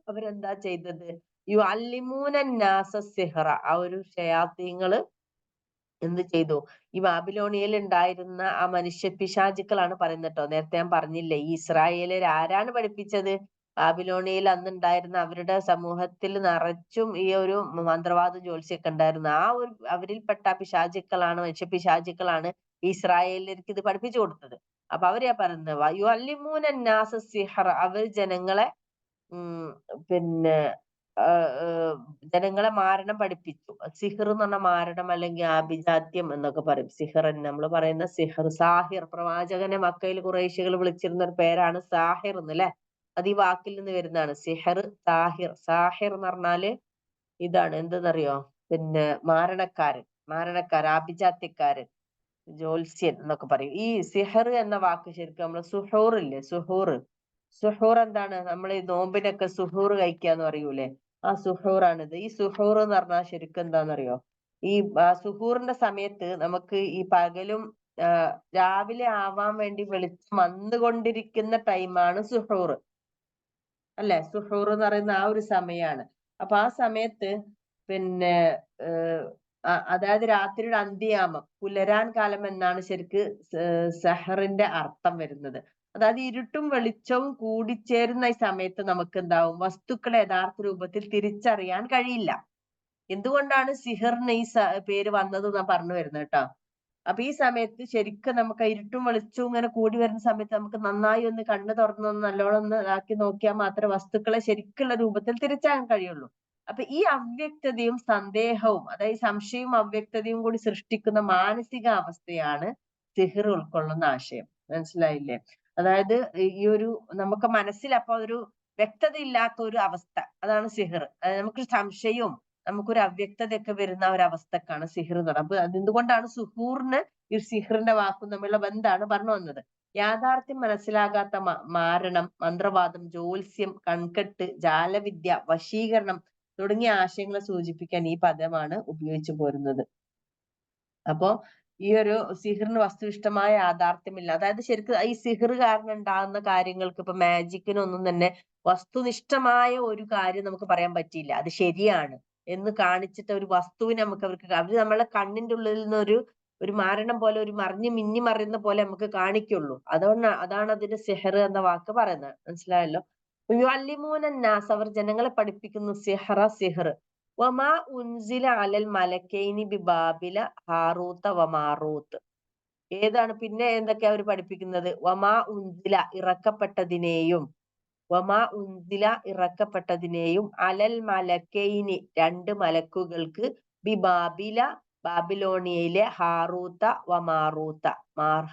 അവരെന്താ ചെയ്തത്? യുഅല്ലിമൂനന്നാസ സിഹ്റ, ആ ഒരു ഷയാത്തീങ്ങള് എന്ത് ചെയ്തു? ഈ ബാബിലോണിയയിൽ ഉണ്ടായിരുന്ന ആ മനുഷ്യ പിശാചുക്കളാണ് പറയുന്നത് കേട്ടോ. നേരത്തെ ഞാൻ പറഞ്ഞില്ലേ, ഈ ഇസ്രായേലർ ആരാണ് പഠിപ്പിച്ചത്? ബാബിലോണിയയിൽ അന്നുണ്ടായിരുന്ന അവരുടെ സമൂഹത്തിൽ നിറച്ചും ഈ ഒരു മന്ത്രവാദം ജ്യോത്സ്യൊക്കെ ഉണ്ടായിരുന്നു. ആ ഒരു അവരിൽപ്പെട്ട പിശാചുക്കളാണ്, മനുഷ്യ പിശാചുക്കളാണ് ഇസ്രായേലർക്ക് ഇത് പഠിപ്പിച്ചു കൊടുത്തത്. അപ്പൊ അവരെയാ പറയുന്നത്, യുഅല്ലിമൂനന്നാസ സിഹ്റ, അവർ ജനങ്ങളെ പിന്നെ ജനങ്ങളെ മാരണം പഠിപ്പിച്ചു. സിഹർ എന്ന് പറഞ്ഞ മാരണം, അല്ലെങ്കിൽ ആഭിജാത്യം എന്നൊക്കെ പറയും. സിഹർ നമ്മൾ പറയുന്ന സിഹർ, സാഹിർ, പ്രവാചകനെ മക്കയിൽ കുറേശ്ശികൾ വിളിച്ചിരുന്ന ഒരു പേരാണ് സാഹിർ എന്നല്ലേ. അത് ഈ വാക്കിൽ നിന്ന് വരുന്നതാണ്, സിഹർ, സാഹിർ എന്ന് പറഞ്ഞാല് ഇതാണ്, എന്തെന്നറിയോ? പിന്നെ മാരണക്കാരൻ, ആഭിജാത്യക്കാരൻ, ജ്യോത്സ്യൻ എന്നൊക്കെ പറയും. ഈ സിഹർ എന്ന വാക്ക് ശരിക്കും നമ്മള് സുഹൂർ ഇല്ലേ, സുഹൂർ എന്താണ്? നമ്മൾ ഈ നോമ്പിനൊക്കെ സുഹൂർ കഴിക്കാന്ന് പറയൂലേ, ആ സുഹൂറാണിത്. ഈ സുഹൂർ എന്ന് പറഞ്ഞാൽ ശരിക്കും എന്താണെന്നറിയോ? ഈ സുഹൂറിന്റെ സമയത്ത് നമുക്ക് ഈ പകലും രാവിലെ ആവാൻ വേണ്ടി വെളിച്ചം വന്നുകൊണ്ടിരിക്കുന്ന ടൈമാണ് സുഹൂർ അല്ലെ. സുഹൂർ എന്ന് പറയുന്ന ആ ഒരു സമയമാണ്. അപ്പൊ ആ സമയത്ത് പിന്നെ അതായത് രാത്രിയുടെ അന്ത്യയാമം, പുലരാൻ കാലം എന്നാണ് ശരിക്ക് സഹറിന്റെ അർത്ഥം വരുന്നത്. അതായത് ഇരുട്ടും വെളിച്ചവും കൂടിച്ചേരുന്ന ഈ സമയത്ത് നമുക്ക് എന്താവും? വസ്തുക്കളെ യഥാർത്ഥ രൂപത്തിൽ തിരിച്ചറിയാൻ കഴിയില്ല. എന്തുകൊണ്ടാണ് സിഹറിന് ഈ പേര് വന്നത് ഞാൻ പറഞ്ഞു വരുന്നത് കേട്ടോ. അപ്പൊ ഈ സമയത്ത് ശരിക്കും നമുക്ക് ഇരുട്ടും വെളിച്ചവും ഇങ്ങനെ കൂടി വരുന്ന സമയത്ത് നമുക്ക് നന്നായി ഒന്ന് കണ്ണ് തുറന്നൊന്ന് നല്ലോണം ഒന്ന് ഇതാക്കി നോക്കിയാൽ മാത്രമേ വസ്തുക്കളെ ശരിക്കുള്ള രൂപത്തിൽ തിരിച്ചറിയാൻ കഴിയുള്ളൂ. അപ്പൊ ഈ അവ്യക്തതയും സന്ദേഹവും, അതായത് സംശയവും അവ്യക്തതയും കൂടി സൃഷ്ടിക്കുന്ന മാനസിക അവസ്ഥയാണ് സിഹിർ ഉൾക്കൊള്ളുന്ന ആശയം. മനസ്സിലായില്ലേ? അതായത് ഈ ഒരു നമുക്ക് മനസ്സിൽ അപ്പൊ ഒരു വ്യക്തത ഇല്ലാത്ത ഒരു അവസ്ഥ, അതാണ് സിഹിർ. നമുക്ക് സംശയവും നമുക്കൊരു അവ്യക്തതയൊക്കെ വരുന്ന ഒരവസ്ഥക്കാണ് സിഹിർ എന്ന് പറയുന്നത്. അപ്പൊ അതെന്തുകൊണ്ടാണ് സുഹൂറിന് ഈ സിഹിറിന്റെ വാക്കും തമ്മിലുള്ള ബന്ധാണ് പറഞ്ഞു വന്നത്. യാഥാർത്ഥ്യം മനസ്സിലാകാത്ത മാരണം, മന്ത്രവാദം, ജ്യോത്സ്യം, കൺകെട്ട്, ജാലവിദ്യ, വശീകരണം തുടങ്ങിയ ആശയങ്ങളെ സൂചിപ്പിക്കാൻ ഈ പദമാണ് ഉപയോഗിച്ചു പോരുന്നത്. അപ്പോ ഈ ഒരു സിഹിറിന് വസ്തുനിഷ്ഠമായ യാഥാർത്ഥ്യമില്ല. അതായത് ശരിക്കും ഈ സിഹിർ കാരണം ഉണ്ടാകുന്ന കാര്യങ്ങൾക്ക്, ഇപ്പൊ മാജിക്കിനൊന്നും തന്നെ വസ്തുനിഷ്ഠമായ ഒരു കാര്യം നമുക്ക് പറയാൻ പറ്റില്ല. അത് ശരിയാണ് എന്ന് കാണിച്ചിട്ട് ഒരു വസ്തുവിനെ അവര് നമ്മളെ കണ്ണിന്റെ ഉള്ളിൽ നിന്ന് ഒരു മാരണം പോലെ, ഒരു മറിഞ്ഞ് മിന്നി മറിയുന്ന പോലെ നമുക്ക് കാണിക്കുള്ളൂ. അതാണ് അതിന്റെ സിഹർ എന്ന വാക്ക് പറയുന്നത്. മനസ്സിലായല്ലോ? യുഅല്ലിമൂനന്നാസ്, അവർ ജനങ്ങളെ പഠിപ്പിക്കുന്നു സിഹർ. വമാ ഉൻസില അലൽ മലക്കൈനി ബിബാബില ഹാറൂത്ത വമാറൂത്ത്. ഏതാണ് പിന്നെ എന്തൊക്കെയാ അവർ പഠിപ്പിക്കുന്നത്? വമാ ഉൻസില ഇറക്കപ്പെട്ടതിനെയും അലൽ മലക്കൈനി രണ്ട് മലക്കുകൾക്ക് ബിബാബില ബാബിലോണിയയിലെ ഹാറൂത്ത വമാറൂത്ത,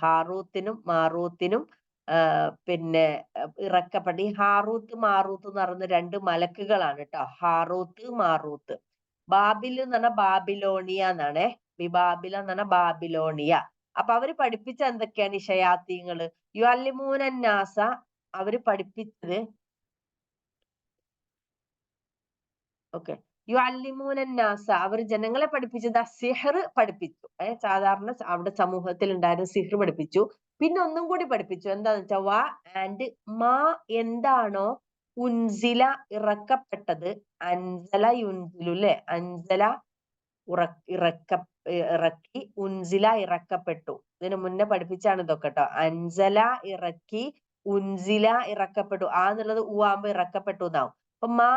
ഹാറൂത്തിനും മാറൂത്തിനും പിന്നെ ഇറക്കപ്പെട്ട ഈ ഹാറൂത്ത് മാറൂത്ത് എന്ന് പറയുന്ന രണ്ട് മലക്കുകളാണ് കേട്ടോ. ഹാറൂത്ത് മാറൂത്ത്. ബാബിൽ എന്ന് പറഞ്ഞാൽ ബാബിലോണിയ എന്നാണ്. ബിബാബില എന്ന് പറഞ്ഞാൽ ബാബിലോണിയ. അപ്പൊ അവര് പഠിപ്പിച്ച എന്തൊക്കെയാണ് ഈ ഷയാത്തീങ്ങള്? യുഅല്ലിമൂനന്നാസ, അവര് പഠിപ്പിച്ചത് ഓക്കെ, യുഅല്ലിമൂനന്നാസ, അവർ ജനങ്ങളെ പഠിപ്പിച്ചത് സിഹർ പഠിപ്പിച്ചു. സാധാരണ അവിടെ സമൂഹത്തിൽ ഉണ്ടായിരുന്ന സിഹർ പഠിപ്പിച്ചു. പിന്നെ ഒന്നും കൂടി പഠിപ്പിച്ചു. എന്താന്ന് വെച്ചാൽ വ ആൻഡ് മാ, എന്താണോ ഉൻസില ഇറക്കപ്പെട്ടത്, അൻസല യുൻസിലു അല്ലെ, അൻസല ഇറക്കി, ഉൻസില ഇറക്കപ്പെട്ടു. ഇതിന് മുന്നേ പഠിപ്പിച്ചാണ് ഇതൊക്കെ കേട്ടോ. അൻസല ഇറക്കി, ഉൻസില ഇറക്കപ്പെട്ടു. ആ എന്നുള്ളത് ഊ ആകുമ്പോ ഇറക്കപ്പെട്ടു എന്നാവും. അപ്പൊ മാ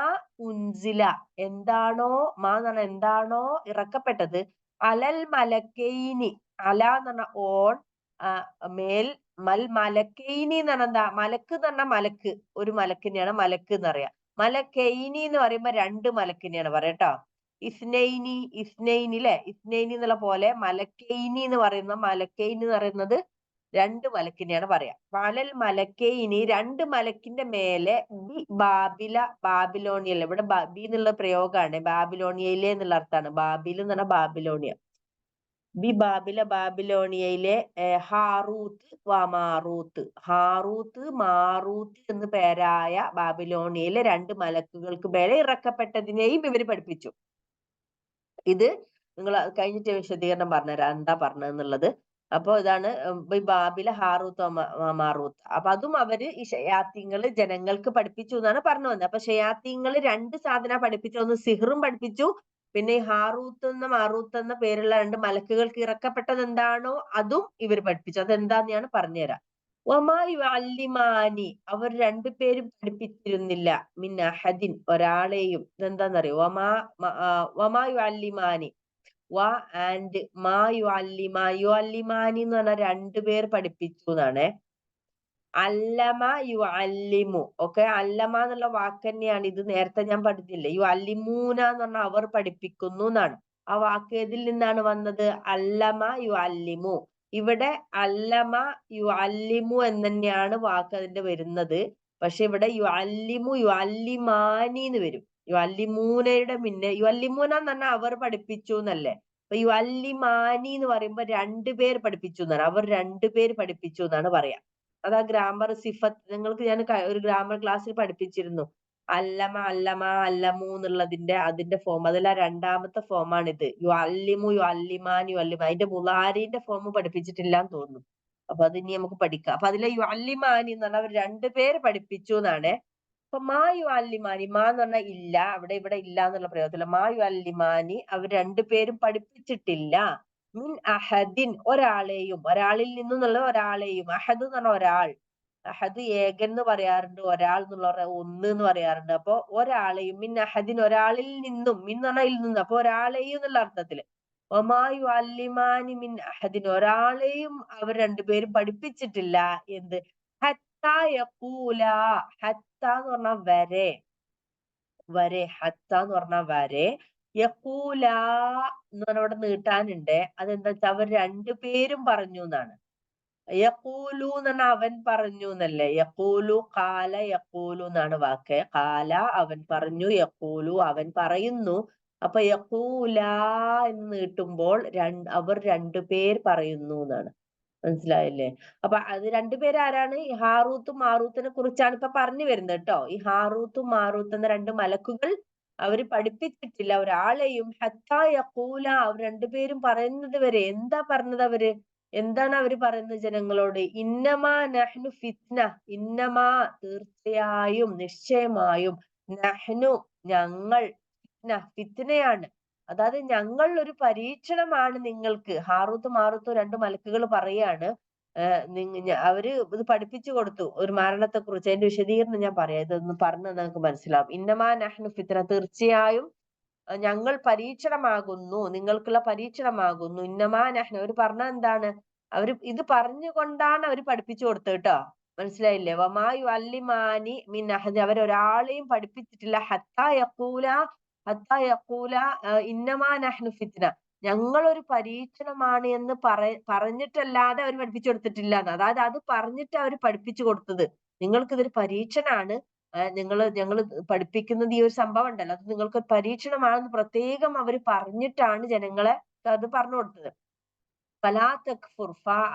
ഉൻസില, എന്താണോ, മാ എന്ന് പറഞ്ഞാൽ എന്താണോ ഇറക്കപ്പെട്ടത്, അലൽ മലക്കൈനി, അല എന്ന് പറഞ്ഞ ഓൺ, മേൽ, മലക്കൈനി എന്ന് പറഞ്ഞാൽ എന്താ? മലക്ക് എന്ന് പറഞ്ഞാൽ മലക്ക്, ഒരു മലക്കിനെയാണ് മലക്ക് എന്ന് പറയാ. മലക്കൈനി എന്ന് പറയുമ്പോ രണ്ട് മലക്കിനെയാണ് പറയാ കേട്ടോ. ഇസ്നൈനി, ഇസ്നൈനി അല്ലെ, ഇസ്നൈനി എന്നുള്ള പോലെ മലക്കൈനി എന്ന് പറയുന്നത് രണ്ട് മലക്കിനെയാണ് പറയാ. അലൽ മലക്കൈനി, രണ്ട് മലക്കിന്റെ മേലെ ബി ബാബില, ബാബിലോണിയല്ല, ഇവിടെ ബി എന്നുള്ള പ്രയോഗമാണ്. ബാബിലോണിയയിലെ എന്നുള്ള അർത്ഥമാണ്. ബാബിൽ എന്ന് പറഞ്ഞാൽ ബാബിലോണിയ. ബി ബാബില, ബാബിലോണിയയിലെ ഹാറൂത്ത് വമാറൂത്ത്, ഹാറൂത്ത് മാറൂത്ത് എന്ന് പേരായ ബാബിലോണിയയിലെ രണ്ട് മലക്കുകൾക്ക് മേലെ ഇറക്കപ്പെട്ടതിനെയും ഇവര് പഠിപ്പിച്ചു. ഇത് നിങ്ങൾ കഴിഞ്ഞിട്ട് വിശദീകരണം പറഞ്ഞുതരാം എന്താ പറഞ്ഞതെന്നുള്ളത്. അപ്പൊ ഇതാണ് ബാബില ഹാറൂത്ത് മാറൂത്ത്. അപ്പൊ അതും അവര് ഈ ഷയാത്തീങ്ങള് ജനങ്ങൾക്ക് പഠിപ്പിച്ചു എന്നാണ് പറഞ്ഞു വന്നത്. അപ്പൊ ഷയാത്തീങ്ങള് രണ്ട് സാധന പഠിപ്പിച്ചു. ഒന്ന് സിഹറും പഠിപ്പിച്ചു, പിന്നെ ഈ ഹാറൂത്ത് എന്ന മാറൂത്ത് എന്ന പേരുള്ള രണ്ട് മലക്കുകൾക്ക് ഇറക്കപ്പെട്ടത് എന്താണോ അതും ഇവർ പഠിപ്പിച്ചു. അതെന്താന്ന് ഞാൻ പറഞ്ഞുതരാം. അവർ രണ്ടുപേരും പഠിപ്പിച്ചിരുന്നില്ല മിൻ അഹദിൻ, ഒരാളെയും. ഇതെന്താന്നറിയോ? വമാ യുഅല്ലിമാനി, വ ആൻഡ് മാ യുഅല്ലിമാനി എന്ന് പറഞ്ഞാൽ രണ്ടുപേർ പഠിപ്പിച്ചു എന്നാണ്. അല്ലമ യുഅല്ലിമു, ഓക്കെ, അല്ലമ എന്നുള്ള വാക്ക് തന്നെയാണ് ഇത്. നേരത്തെ ഞാൻ പഠിച്ചില്ലേ, യുഅല്ലിമൂന എന്ന് പറഞ്ഞാൽ അവർ പഠിപ്പിക്കുന്നു എന്നാണ്. ആ വാക്ക് ഏതിൽ നിന്നാണ് വന്നത്? അല്ലമ യുഅല്ലിമു. ഇവിടെ അല്ലമ യുഅല്ലിമു എന്ന് തന്നെയാണ് വാക്ക് അതിന്റെ വരുന്നത്. പക്ഷെ ഇവിടെ യുഅല്ലിമു യുഅല്ലിമാനി എന്ന് വരും. യുഅല്ലിമൂനയുടെ പിന്നെ യുഅല്ലിമൂന എന്ന് പറഞ്ഞാൽ അവർ പഠിപ്പിച്ചു എന്നല്ലേ. അപ്പൊ യുഅല്ലിമാനി എന്ന് പറയുമ്പോ രണ്ടുപേർ പഠിപ്പിച്ചു എന്നാണ്. അവർ രണ്ടുപേർ പഠിപ്പിച്ചു എന്നാണ് പറയാ. അതാ ഗ്രാമർ സിഫത്ത് നിങ്ങൾക്ക് ഞാൻ ഒരു ഗ്രാമർ ക്ലാസ്സിൽ പഠിപ്പിച്ചിരുന്നു. അല്ലമ, അല്ലമ, അല്ലമു എന്നുള്ളതിന്റെ അതിന്റെ ഫോം, അതിൽ ആ രണ്ടാമത്തെ ഫോമാണിത്. യു അല്ലിമു, യു അല്ലിമാൻ, യു അല്ലിമ. അതിന്റെ മുലാരിന്റെ ഫോം പഠിപ്പിച്ചിട്ടില്ല എന്ന് തോന്നുന്നു. അപ്പൊ അത് ഇനി നമുക്ക് പഠിക്കാം. അപ്പൊ അതിലെ യു അല്ലിമാനി എന്ന് പറഞ്ഞാൽ അവർ രണ്ടുപേര് പഠിപ്പിച്ചു എന്നാണ്. അപ്പൊ മാ യു അല്ലിമാനി, മാ എന്ന് പറഞ്ഞാൽ ഇല്ല, ഇവിടെ ഇല്ല എന്നുള്ള പ്രയോഗത്തില്ല. മാ യു അല്ലിമാനി, അവർ രണ്ടുപേരും പഠിപ്പിച്ചിട്ടില്ല. മിൻ അഹദിൻ, ഒരാളെയും, ഒരാളിൽ നിന്നുള്ള ഒരാളെയും. അഹദ് എന്ന് പറഞ്ഞ ഒരാൾ, അഹദ് ഏകൻ എന്ന് പറയാറുണ്ട്, ഒരാൾ എന്നുള്ള ഒന്ന് എന്ന് പറയാറുണ്ട്. അപ്പൊ ഒരാളെയും, മിൻ അഹദിൻ ഒരാളിൽ നിന്നും, മിൻ എന്ന് പറഞ്ഞാൽ നിന്നും, അപ്പൊ ഒരാളെയും എന്നുള്ള അർത്ഥത്തില്. വമായു അല്ലിമാനി മിൻ അഹദിൻ, ഒരാളെയും അവർ രണ്ടുപേരും പഠിപ്പിച്ചിട്ടില്ല. എന്ത്? ഹത്താ യഖൂലാ, ഹത്ത എന്ന് പറഞ്ഞാൽ വരെ, വരെ, ഹത്ത എന്ന് പറഞ്ഞാൽ വരെ, യഖൂലാ എന്ന് പറഞ്ഞ ഇവിടെ നീട്ടാനുണ്ട്. അതെന്താ വെച്ചാൽ അവർ രണ്ടുപേരും പറഞ്ഞു എന്നാണ്. യഖൂലു എന്ന് പറഞ്ഞാൽ അവൻ പറഞ്ഞു എന്നല്ലേ. യഖൂലു ഖാല യഖൂലു എന്നാണ് വാക്ക്. ഖാല അവൻ പറഞ്ഞു, യഖൂലു അവൻ പറയുന്നു. അപ്പൊ യഖൂലാ എന്ന് നീട്ടുമ്പോൾ അവർ രണ്ടുപേർ പറയുന്നു എന്നാണ്. മനസ്സിലായില്ലേ? അപ്പൊ അത് രണ്ടുപേരാരാണ്? ഈ ഹാറൂത്തും മാറൂത്തിനെ കുറിച്ചാണ് ഇപ്പൊ പറഞ്ഞു വരുന്നത് കേട്ടോ. ഈ ഹാറൂത്തും മാറൂത്ത് എന്ന രണ്ട് മലക്കുകൾ അവര് പഠിപ്പിച്ചിട്ടില്ല ഒരാളെയും. ഹത്താ യഖൂല, അവർ രണ്ടുപേരും പറയുന്നത് വരെ. എന്താ പറഞ്ഞത് അവര്? എന്താണ് അവര് പറയുന്നത് ജനങ്ങളോട്? ഇന്നമാ നഹ്നു ഫിത്ന, ഇന്നമാ തീർച്ചയായും നിശ്ചയമായും, നഹ്നു ഞങ്ങൾ, ഫിത്ന ഫിത്നയാണ്, അതായത് ഞങ്ങൾ ഒരു പരീക്ഷണമാണ് നിങ്ങൾക്ക്. ഹാറൂത്തും മാറൂത്തും രണ്ട് മലക്കുകൾ പറയാണ്, അവര് ഇത് പഠിപ്പിച്ചു കൊടുത്തു ഒരു മരണത്തെ കുറിച്ച്. അതിന്റെ വിശദീകരണം ഞാൻ പറയാം, ഇതൊന്ന് പറഞ്ഞാൽ നിങ്ങൾക്ക് മനസ്സിലാവും. ഇന്നമാ നഹ്നു ഫിത്ന, തീർച്ചയായും ഞങ്ങൾ പരീക്ഷണമാകുന്നു, നിങ്ങൾക്കുള്ള പരീക്ഷണമാകുന്നു. ഇന്നമാ നഹ്നു, അവര് പറഞ്ഞ എന്താണ്? അവര് ഇത് പറഞ്ഞുകൊണ്ടാണ് അവര് പഠിപ്പിച്ചു കൊടുത്തത് കേട്ടോ. മനസ്സിലായില്ലേ? വമായു അല്ലിമാനി മിൻ അഹദ്, അവരൊരാളെയും പഠിപ്പിച്ചിട്ടില്ല. ഹത്താ യഖൂല, ഹത്താ യഖൂല ഇന്നമാ നഹ്നു ഫിത്ന, ഞങ്ങൾ ഒരു പരീക്ഷണമാണ് എന്ന് പറഞ്ഞിട്ടല്ലാതെ അവർ പഠിപ്പിച്ചു കൊടുത്തിട്ടില്ല. അതായത് അത് പറഞ്ഞിട്ട് അവർ പഠിപ്പിച്ചു കൊടുത്തത്. നിങ്ങൾക്ക് ഇതൊരു പരീക്ഷണാണ്, ഞങ്ങൾ പഠിപ്പിക്കുന്നത് ഈ ഒരു സംഭവം ഉണ്ടല്ലോ, അത് നിങ്ങൾക്ക് പരീക്ഷണമാണെന്ന് പ്രത്യേകം അവർ പറഞ്ഞിട്ടാണ് ജനങ്ങളെ അത് പറഞ്ഞു കൊടുത്തത്. ഫലാ തക്ഫുർ,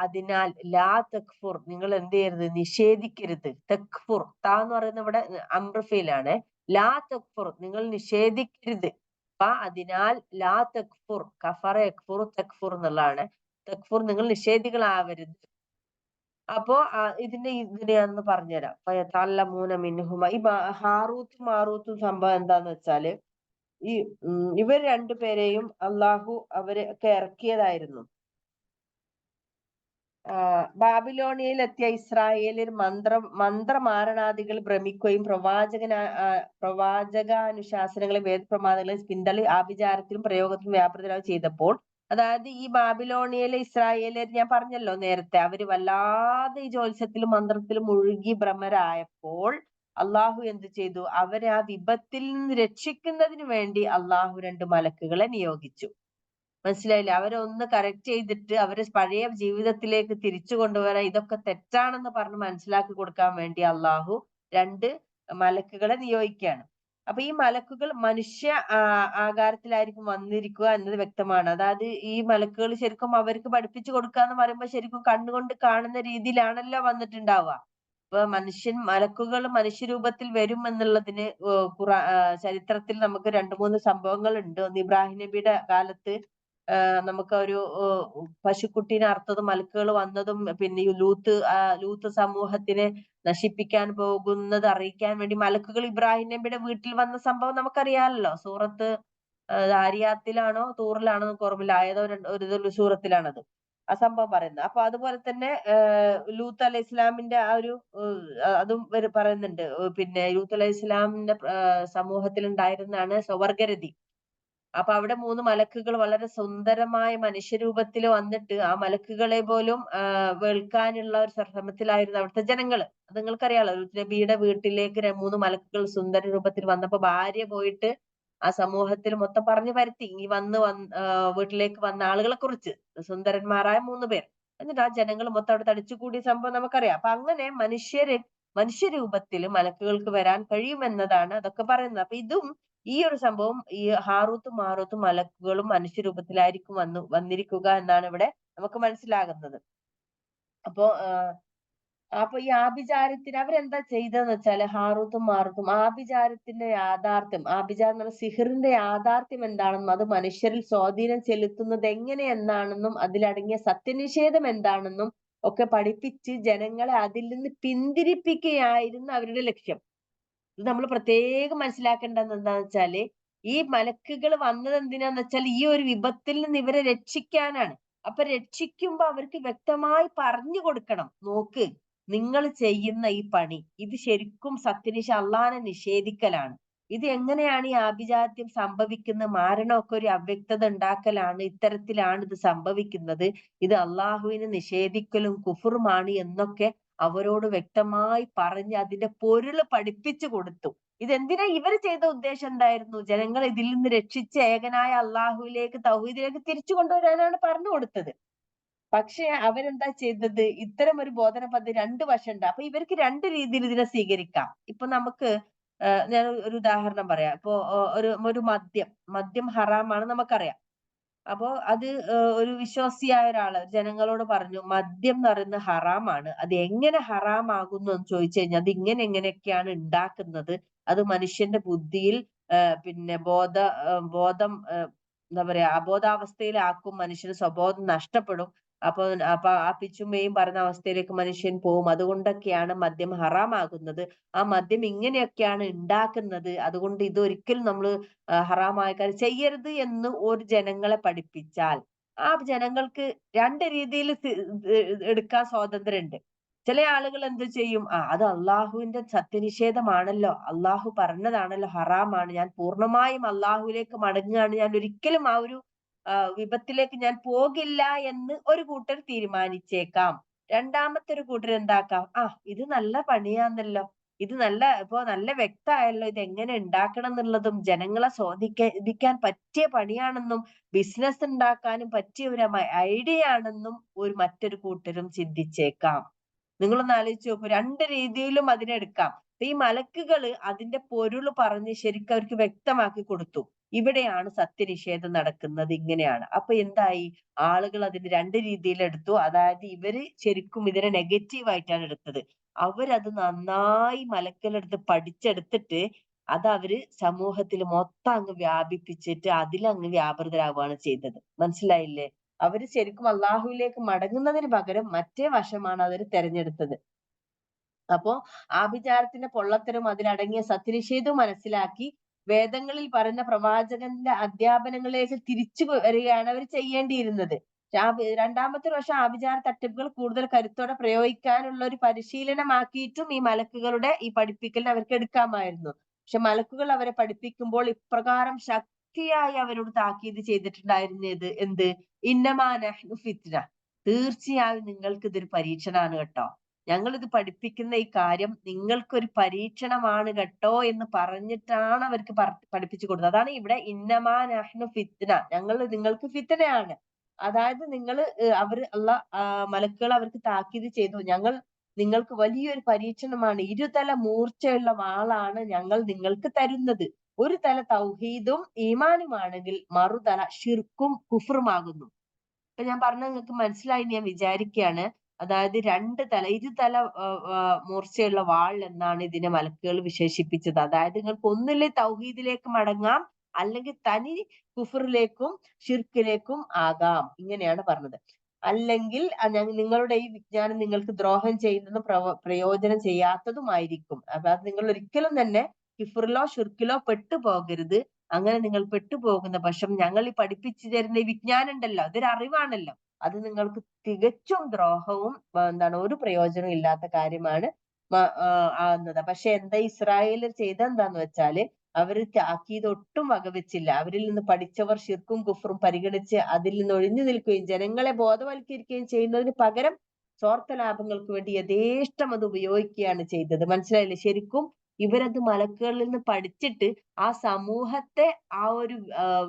അതിനാൽ ലാ തക്ഫുർ, നിങ്ങൾ എന്ത് ചെയ്യരുത്? നിഷേധിക്കരുത്. തക്ഫുർ, ത എന്ന് പറയുന്നത് ഇവിടെ അംറഫയിലാണ്. ലാ തക്ഫുർ, നിങ്ങൾ നിഷേധിക്കരുത്. അതിനാൽ ലാ തക്ഫുർ, കഫറ യക്ഫുർ തക്ഫുർ എന്നുള്ളതാണ്. തക്ഫുർ, നിങ്ങൾ നിഷേധികളാവരുത്. അപ്പോ ഇതിനെയാണെന്ന് പറഞ്ഞുതരാം. ഫയതഅല്ലമൂന മിൻഹുമ, ഈ ഹാറൂത്തും മാറൂത്തും സംഭവം എന്താന്ന് വെച്ചാല്, ഈ ഇവർ രണ്ടുപേരെയും അള്ളാഹു അവരൊക്കെ ഇറക്കിയതായിരുന്നു. ബാബിലോണിയയിൽ എത്തിയ ഇസ്രായേലിൽ മന്ത്രമാരണാദികൾ ഭ്രമിക്കുകയും പ്രവാചകാനുശാസനങ്ങളെയും വേദപ്രമാണങ്ങളെയും പിന്തള്ളി ആഭിചാരത്തിലും പ്രയോഗത്തിലും വ്യാപൃതരാകുകയും ചെയ്തപ്പോൾ, അതായത് ഈ ബാബിലോണിയയിലെ ഇസ്രായേലിൽ ഞാൻ പറഞ്ഞല്ലോ നേരത്തെ, അവര് വല്ലാതെ ഈ ജ്യോത്സ്യത്തിലും മന്ത്രത്തിലും മുഴുകി ഭ്രമരായപ്പോൾ അള്ളാഹു എന്ത് ചെയ്തു? അവരെ ആ വിപത്തിൽ നിന്ന് രക്ഷിക്കുന്നതിന് വേണ്ടി അള്ളാഹു രണ്ട് മലക്കുകളെ നിയോഗിച്ചു. മനസ്സിലായില്ലേ? അവരെ ഒന്ന് കറക്റ്റ് ചെയ്തിട്ട് അവരെ പഴയ ജീവിതത്തിലേക്ക് തിരിച്ചു കൊണ്ടുവരാൻ, ഇതൊക്കെ തെറ്റാണെന്ന് പറഞ്ഞ് മനസ്സിലാക്കി കൊടുക്കാൻ വേണ്ടി അള്ളാഹു രണ്ട് മലക്കുകളെ നിയോഗിക്കുകയാണ്. അപ്പൊ ഈ മലക്കുകൾ മനുഷ്യ ആകാരത്തിലായിരിക്കും വന്നിരിക്കുക എന്നത് വ്യക്തമാണ്. അതായത് ഈ മലക്കുകൾ ശരിക്കും അവർക്ക് പഠിപ്പിച്ചു കൊടുക്കുക എന്ന് പറയുമ്പോൾ ശരിക്കും കണ്ണുകൊണ്ട് കാണുന്ന രീതിയിലാണല്ലോ വന്നിട്ടുണ്ടാവുക. ഇപ്പൊ മലക്കുകൾ മനുഷ്യരൂപത്തിൽ വരും എന്നുള്ളതിന് ചരിത്രത്തിൽ നമുക്ക് രണ്ട് മൂന്ന് സംഭവങ്ങൾ ഉണ്ട്. ഒന്ന് ഇബ്രാഹിം നബിയുടെ കാലത്ത് നമുക്ക് ഒരു പശുക്കുട്ടീനെ അറുത്തതും മലക്കുകൾ വന്നതും, പിന്നെ ഈ ലൂത്ത് സമൂഹത്തിനെ നശിപ്പിക്കാൻ പോകുന്നത് അറിയിക്കാൻ വേണ്ടി മലക്കുകൾ ഇബ്രാഹിം നബിയുടെ വീട്ടിൽ വന്ന സംഭവം നമുക്കറിയാമല്ലോ. സൂറത്ത് ദാരിയാത്തിലാണോ തൂറിലാണോ നമുക്ക് ഓർമ്മയില്ല, ഏതോ ഒരു സൂറത്തിലാണത് ആ സംഭവം പറയുന്നത്. അപ്പൊ അതുപോലെ തന്നെ ലൂത്ത് അലൈഹി ഇസ്ലാമിന്റെ ആ ഒരു അതും പറയുന്നുണ്ട്. പിന്നെ ലൂത്ത് അലൈഹി ഇസ്ലാമിന്റെ സമൂഹത്തിൽ ഉണ്ടായിരുന്നാണ് സ്വവർഗരതി. അപ്പൊ അവിടെ മൂന്ന് മലക്കുകൾ വളരെ സുന്ദരമായ മനുഷ്യരൂപത്തിൽ വന്നിട്ട് ആ മലക്കുകളെ പോലും വെളുക്കാനുള്ള ഒരു ശ്രമത്തിലായിരുന്നു അവിടുത്തെ ജനങ്ങള്. അത് നിങ്ങൾക്കറിയാലോ, നബിയുടെ വീട്ടിലേക്ക് മൂന്ന് മലക്കുകൾ സുന്ദര രൂപത്തിൽ വന്നപ്പോ ഭാര്യ പോയിട്ട് ആ സമൂഹത്തിൽ മൊത്തം പറഞ്ഞു പരത്തി ഈ വീട്ടിലേക്ക് വന്ന ആളുകളെ കുറിച്ച്, സുന്ദരന്മാരായ മൂന്ന് പേർ. എന്നിട്ട് ആ ജനങ്ങൾ മൊത്തം അവിടെ തടിച്ചുകൂടിയ സംഭവം നമുക്കറിയാം. അപ്പൊ അങ്ങനെ മനുഷ്യരൂപത്തിൽ മലക്കുകൾക്ക് വരാൻ കഴിയുമെന്നതാണ് അതൊക്കെ പറയുന്നത്. അപ്പൊ ഇതും ഈ ഒരു സംഭവം, ഈ ഹാറൂത്തും മാറൂത്തും മലക്കുകളും മനുഷ്യരൂപത്തിലായിരിക്കും വന്നിരിക്കുക എന്നാണ് ഇവിടെ നമുക്ക് മനസ്സിലാകുന്നത്. അപ്പോ അപ്പൊ ഈ ആഭിചാരത്തിന് അവരെന്താ ചെയ്തതെന്ന് വെച്ചാല്, ഹാറൂത്തും മാറൂത്തും ആഭിചാരത്തിന്റെ യാഥാർത്ഥ്യം, ആഭിചാരം എന്ന് പറഞ്ഞാൽ സിഹിറിന്റെ യാഥാർത്ഥ്യം എന്താണെന്നും അത് മനുഷ്യരിൽ സ്വാധീനം ചെലുത്തുന്നത് എങ്ങനെയെന്നാണെന്നും അതിലടങ്ങിയ സത്യനിഷേധം എന്താണെന്നും ഒക്കെ പഠിപ്പിച്ച് ജനങ്ങളെ അതിൽ നിന്ന് പിന്തിരിപ്പിക്കുകയായിരുന്നു അവരുടെ ലക്ഷ്യം. ഇത് നമ്മൾ പ്രത്യേകം മനസ്സിലാക്കേണ്ടത് എന്താന്ന് വെച്ചാല്, ഈ മലക്കുകൾ വന്നത് എന്തിനാന്ന് വെച്ചാൽ ഈ ഒരു വിപത്തിൽ നിന്ന് ഇവരെ രക്ഷിക്കാനാണ്. അപ്പൊ രക്ഷിക്കുമ്പോ അവർക്ക് വ്യക്തമായി പറഞ്ഞു കൊടുക്കണം, നോക്ക്, നിങ്ങൾ ചെയ്യുന്ന ഈ പണി ഇത് ശരിക്കും അള്ളാനെ നിഷേധിക്കലാണ്. ഇത് എങ്ങനെയാണ് ഈ ആഭിജാത്യം സംഭവിക്കുന്നത്? മാരണമൊക്കെ ഒരു അവ്യക്തത ഉണ്ടാക്കലാണ്, ഇത്തരത്തിലാണ് ഇത് സംഭവിക്കുന്നത്, ഇത് അള്ളാഹുവിനെ നിഷേധിക്കലും കുഫറുമാണ് എന്നൊക്കെ അവരോട് വ്യക്തമായി പറഞ്ഞ് അതിന്റെ പൊരുള് പഠിപ്പിച്ചു കൊടുത്തു. ഇതെന്തിനാ ഇവര് ചെയ്ത ഉദ്ദേശം എന്തായിരുന്നു? ജനങ്ങളെ ഇതിൽ നിന്ന് രക്ഷിച്ച് ഏകനായ അള്ളാഹുവിലേക്ക് തൗഹീദിലേക്ക് തിരിച്ചു കൊണ്ടുവരാനാണ് പറഞ്ഞു കൊടുത്തത്. പക്ഷേ അവരെന്താ ചെയ്തത്? ഇത്തരം ഒരു ബോധന പദ്ധതി രണ്ട് വശമുണ്ട്. അപ്പൊ ഇവർക്ക് രണ്ട് രീതിയിൽ ഇതിനെ സ്വീകരിക്കാം. ഇപ്പൊ നമുക്ക് ഞാൻ ഒരു ഉദാഹരണം പറയാം. ഇപ്പൊ ഒരു ഒരു മദ്യം ഹറാമാണ് നമുക്കറിയാം. അപ്പോ അത് ഒരു വിശ്വാസിയായ ഒരാള് ജനങ്ങളോട് പറഞ്ഞു, മദ്യം എന്ന് പറയുന്നത് ഹറാമാണ്. അത് എങ്ങനെ ഹറാമാകുന്നു എന്ന് ചോദിച്ചു കഴിഞ്ഞാൽ അത് ഇങ്ങനെ എങ്ങനെയൊക്കെയാണ് ഉണ്ടാക്കുന്നത്. അത് മനുഷ്യന്റെ ബുദ്ധിയിൽ പിന്നെ ബോധം എന്താ പറയാ അബോധാവസ്ഥയിലാക്കും. മനുഷ്യന് സ്വബോധം നഷ്ടപ്പെടും. അപ്പൊ അപ്പൊ ആ പിച്ചും പേയും പറഞ്ഞ അവസ്ഥയിലേക്ക് മനുഷ്യൻ പോവും. അതുകൊണ്ടൊക്കെയാണ് മദ്യം ഹറാമാകുന്നത്. ആ മദ്യം ഇങ്ങനെയൊക്കെയാണ് ഉണ്ടാക്കുന്നത്. അതുകൊണ്ട് ഇതൊരിക്കലും നമ്മള് ഹറാമായ കാര്യം ചെയ്യരുത് എന്ന് ഒരു ജനങ്ങളെ പഠിപ്പിച്ചാൽ ആ ജനങ്ങൾക്ക് രണ്ട് രീതിയിൽ എടുക്കാൻ സ്വാതന്ത്ര്യമുണ്ട്. ചില ആളുകൾ എന്ത് ചെയ്യും? അത് അള്ളാഹുവിന്റെ സത്യനിഷേധമാണല്ലോ, അള്ളാഹു പറഞ്ഞതാണല്ലോ, ഹറാമാണ്, ഞാൻ പൂർണ്ണമായും അള്ളാഹുവിലേക്ക് മടങ്ങുകയാണ്, ഞാൻ ഒരിക്കലും ആ ഒരു വിപത്തിലേക്ക് ഞാൻ പോകില്ല എന്ന് ഒരു കൂട്ടർ തീരുമാനിച്ചേക്കാം. രണ്ടാമത്തെ ഒരു കൂട്ടർ എന്താക്കാം? ഇത് നല്ല പണിയാന്നല്ലോ, ഇത് നല്ല വ്യക്തമായല്ലോ, ഇത് എങ്ങനെ ഉണ്ടാക്കണം എന്നുള്ളതും ജനങ്ങളെ സ്വാധീനിക്കാൻ പറ്റിയ പണിയാണെന്നും ബിസിനസ് ഉണ്ടാക്കാനും പറ്റിയ ഒരു ഐഡിയ ആണെന്നും മറ്റൊരു കൂട്ടരും ചിന്തിച്ചേക്കാം. നിങ്ങളൊന്ന് ആലോചിച്ച് നോക്കൂ. രണ്ട് രീതിയിലും അതിനെടുക്കാം. ഈ മലക്കുകള് അതിന്റെ പൊരുള് പറഞ്ഞ് ശരിക്കും അവർക്ക് വ്യക്തമാക്കി കൊടുത്തു. ഇവിടെയാണ് സത്യനിഷേധം നടക്കുന്നത്, ഇങ്ങനെയാണ്. അപ്പൊ എന്തായി? ആളുകൾ അതിന് രണ്ട് രീതിയിൽ എടുത്തു. അതായത് ഇവര് ശരിക്കും ഇതിനെ നെഗറ്റീവ് ആയിട്ടാണ് എടുത്തത്. അവരത് നന്നായി മലക്കുകളെടുത്ത് പഠിച്ചെടുത്തിട്ട് അത് അവര് സമൂഹത്തിൽ മൊത്തം അങ്ങ് വ്യാപിപ്പിച്ചിട്ട് അതിലങ്ങ് വ്യാപൃതരാകുകയാണ് ചെയ്തത്. മനസ്സിലായില്ലേ? അവര് ശരിക്കും അള്ളാഹുവിലേക്ക് മടങ്ങുന്നതിന് പകരം മറ്റേ വശമാണ് അവര് തെരഞ്ഞെടുത്തത്. അപ്പോ ആഭിചാരത്തിന്റെ പൊള്ളത്തരം അതിലടങ്ങിയ സത്യനിഷേധവും മനസ്സിലാക്കി വേദങ്ങളിൽ പറയുന്ന പ്രവാചകന്റെ അധ്യാപനങ്ങളിലേക്ക് തിരിച്ചു വരികയാണ് അവർ ചെയ്യേണ്ടിയിരുന്നത്. രണ്ടാമത്തെ വർഷം ആഭിചാര തട്ടിപ്പുകൾ കൂടുതൽ കരുത്തോടെ പ്രയോഗിക്കാനുള്ള ഒരു പരിശീലനമാക്കിയിട്ടും ഈ മലക്കുകളുടെ ഈ പഠിപ്പിക്കലിന് അവർക്ക് എടുക്കാമായിരുന്നു. പക്ഷെ മലക്കുകൾ അവരെ പഠിപ്പിക്കുമ്പോൾ ഇപ്രകാരം ശക്തിയായി അവരോട് താക്കീത് ചെയ്തിട്ടുണ്ടായിരുന്നത് എന്ത്? ഇന്നമാ നഹ്നു ഫിത്ന, തീർച്ചയായും നിങ്ങൾക്ക് ഇതൊരു പരീക്ഷണാണ് കേട്ടോ, ഞങ്ങൾ ഇത് പഠിപ്പിക്കുന്ന ഈ കാര്യം നിങ്ങൾക്കൊരു പരീക്ഷണമാണ് കേട്ടോ എന്ന് പറഞ്ഞിട്ടാണ് അവർക്ക് പഠിപ്പിച്ചു കൊടുത്തത്. അതാണ് ഇവിടെ ഇന്നമാ നഹ്നു ഫിത്ന, ഞങ്ങൾ നിങ്ങൾക്ക് ഫിത്നയാണ്. അതായത് നിങ്ങൾ അവർ മലക്കുകൾ അവർക്ക് താക്കീത് ചെയ്തു, ഞങ്ങൾ നിങ്ങൾക്ക് വലിയൊരു പരീക്ഷണമാണ്, ഇരുതല മൂർച്ചയുള്ള വാളാണ് ഞങ്ങൾ നിങ്ങൾക്ക് തരുന്നത്. ഒരു തല തൗഹീദും ഈമാനുമാണെങ്കിൽ മറുതല ഷിർക്കും കുഫറുമാകുന്നു. ഇപ്പൊ ഞാൻ പറഞ്ഞത് നിങ്ങൾക്ക് മനസ്സിലായി ഞാൻ വിചാരിക്കുകയാണ്. അതായത് ഇരുതല മൂർച്ചയുള്ള വാൾ എന്നാണ് ഇതിനെ മലക്കുകൾ വിശേഷിപ്പിച്ചത്. അതായത് നിങ്ങൾക്ക് ഒന്നില്ലേ തൗഹീദിലേക്ക് മടങ്ങാം, അല്ലെങ്കിൽ തനി കുഫറിലേക്കും ഷിർക്കിലേക്കും ആകാം, ഇങ്ങനെയാണ് പറഞ്ഞത്. അല്ലെങ്കിൽ നിങ്ങളുടെ ഈ വിജ്ഞാനം നിങ്ങൾക്ക് ദ്രോഹം ചെയ്യുന്നതും പ്രയോജനം ചെയ്യാത്തതുമായിരിക്കും. അതായത് നിങ്ങൾ ഒരിക്കലും തന്നെ കിഫറിലോ ഷിർക്കിലോ പെട്ടുപോകരുത്. അങ്ങനെ നിങ്ങൾ പെട്ടുപോകുന്ന പക്ഷം ഞങ്ങൾ ഈ പഠിപ്പിച്ചു തരുന്ന ഈ വിജ്ഞാനം ഉണ്ടല്ലോ, ഇതൊരു അറിവാണല്ലോ, അത് നിങ്ങൾക്ക് തികച്ചും ദ്രോഹവും ഒരു പ്രയോജനവും ഇല്ലാത്ത കാര്യമാണ് ആവുന്നത്. പക്ഷെ എന്താ ഇസ്രായേലർ ചെയ്തെന്താന്ന് വെച്ചാല് അവര് താക്കീത് ഒട്ടും വകവെച്ചില്ല. അവരിൽ നിന്ന് പഠിച്ചവർ ഷിർക്കും കുഫറും പരിഗണിച്ച് അതിൽ നിന്ന് ഒഴിഞ്ഞു നിൽക്കുകയും ജനങ്ങളെ ബോധവൽക്കരിക്കുകയും ചെയ്യുന്നതിന് പകരം സ്വാർത്ഥ ലാഭങ്ങൾക്ക് വേണ്ടി യഥേഷ്ടം അത് ഉപയോഗിക്കുകയാണ് ചെയ്തത്. മനസ്സിലായില്ലേ? ശരിക്കും ഇവരത് മലക്കുകളിൽ നിന്ന് പഠിച്ചിട്ട് ആ സമൂഹത്തെ ആ ഒരു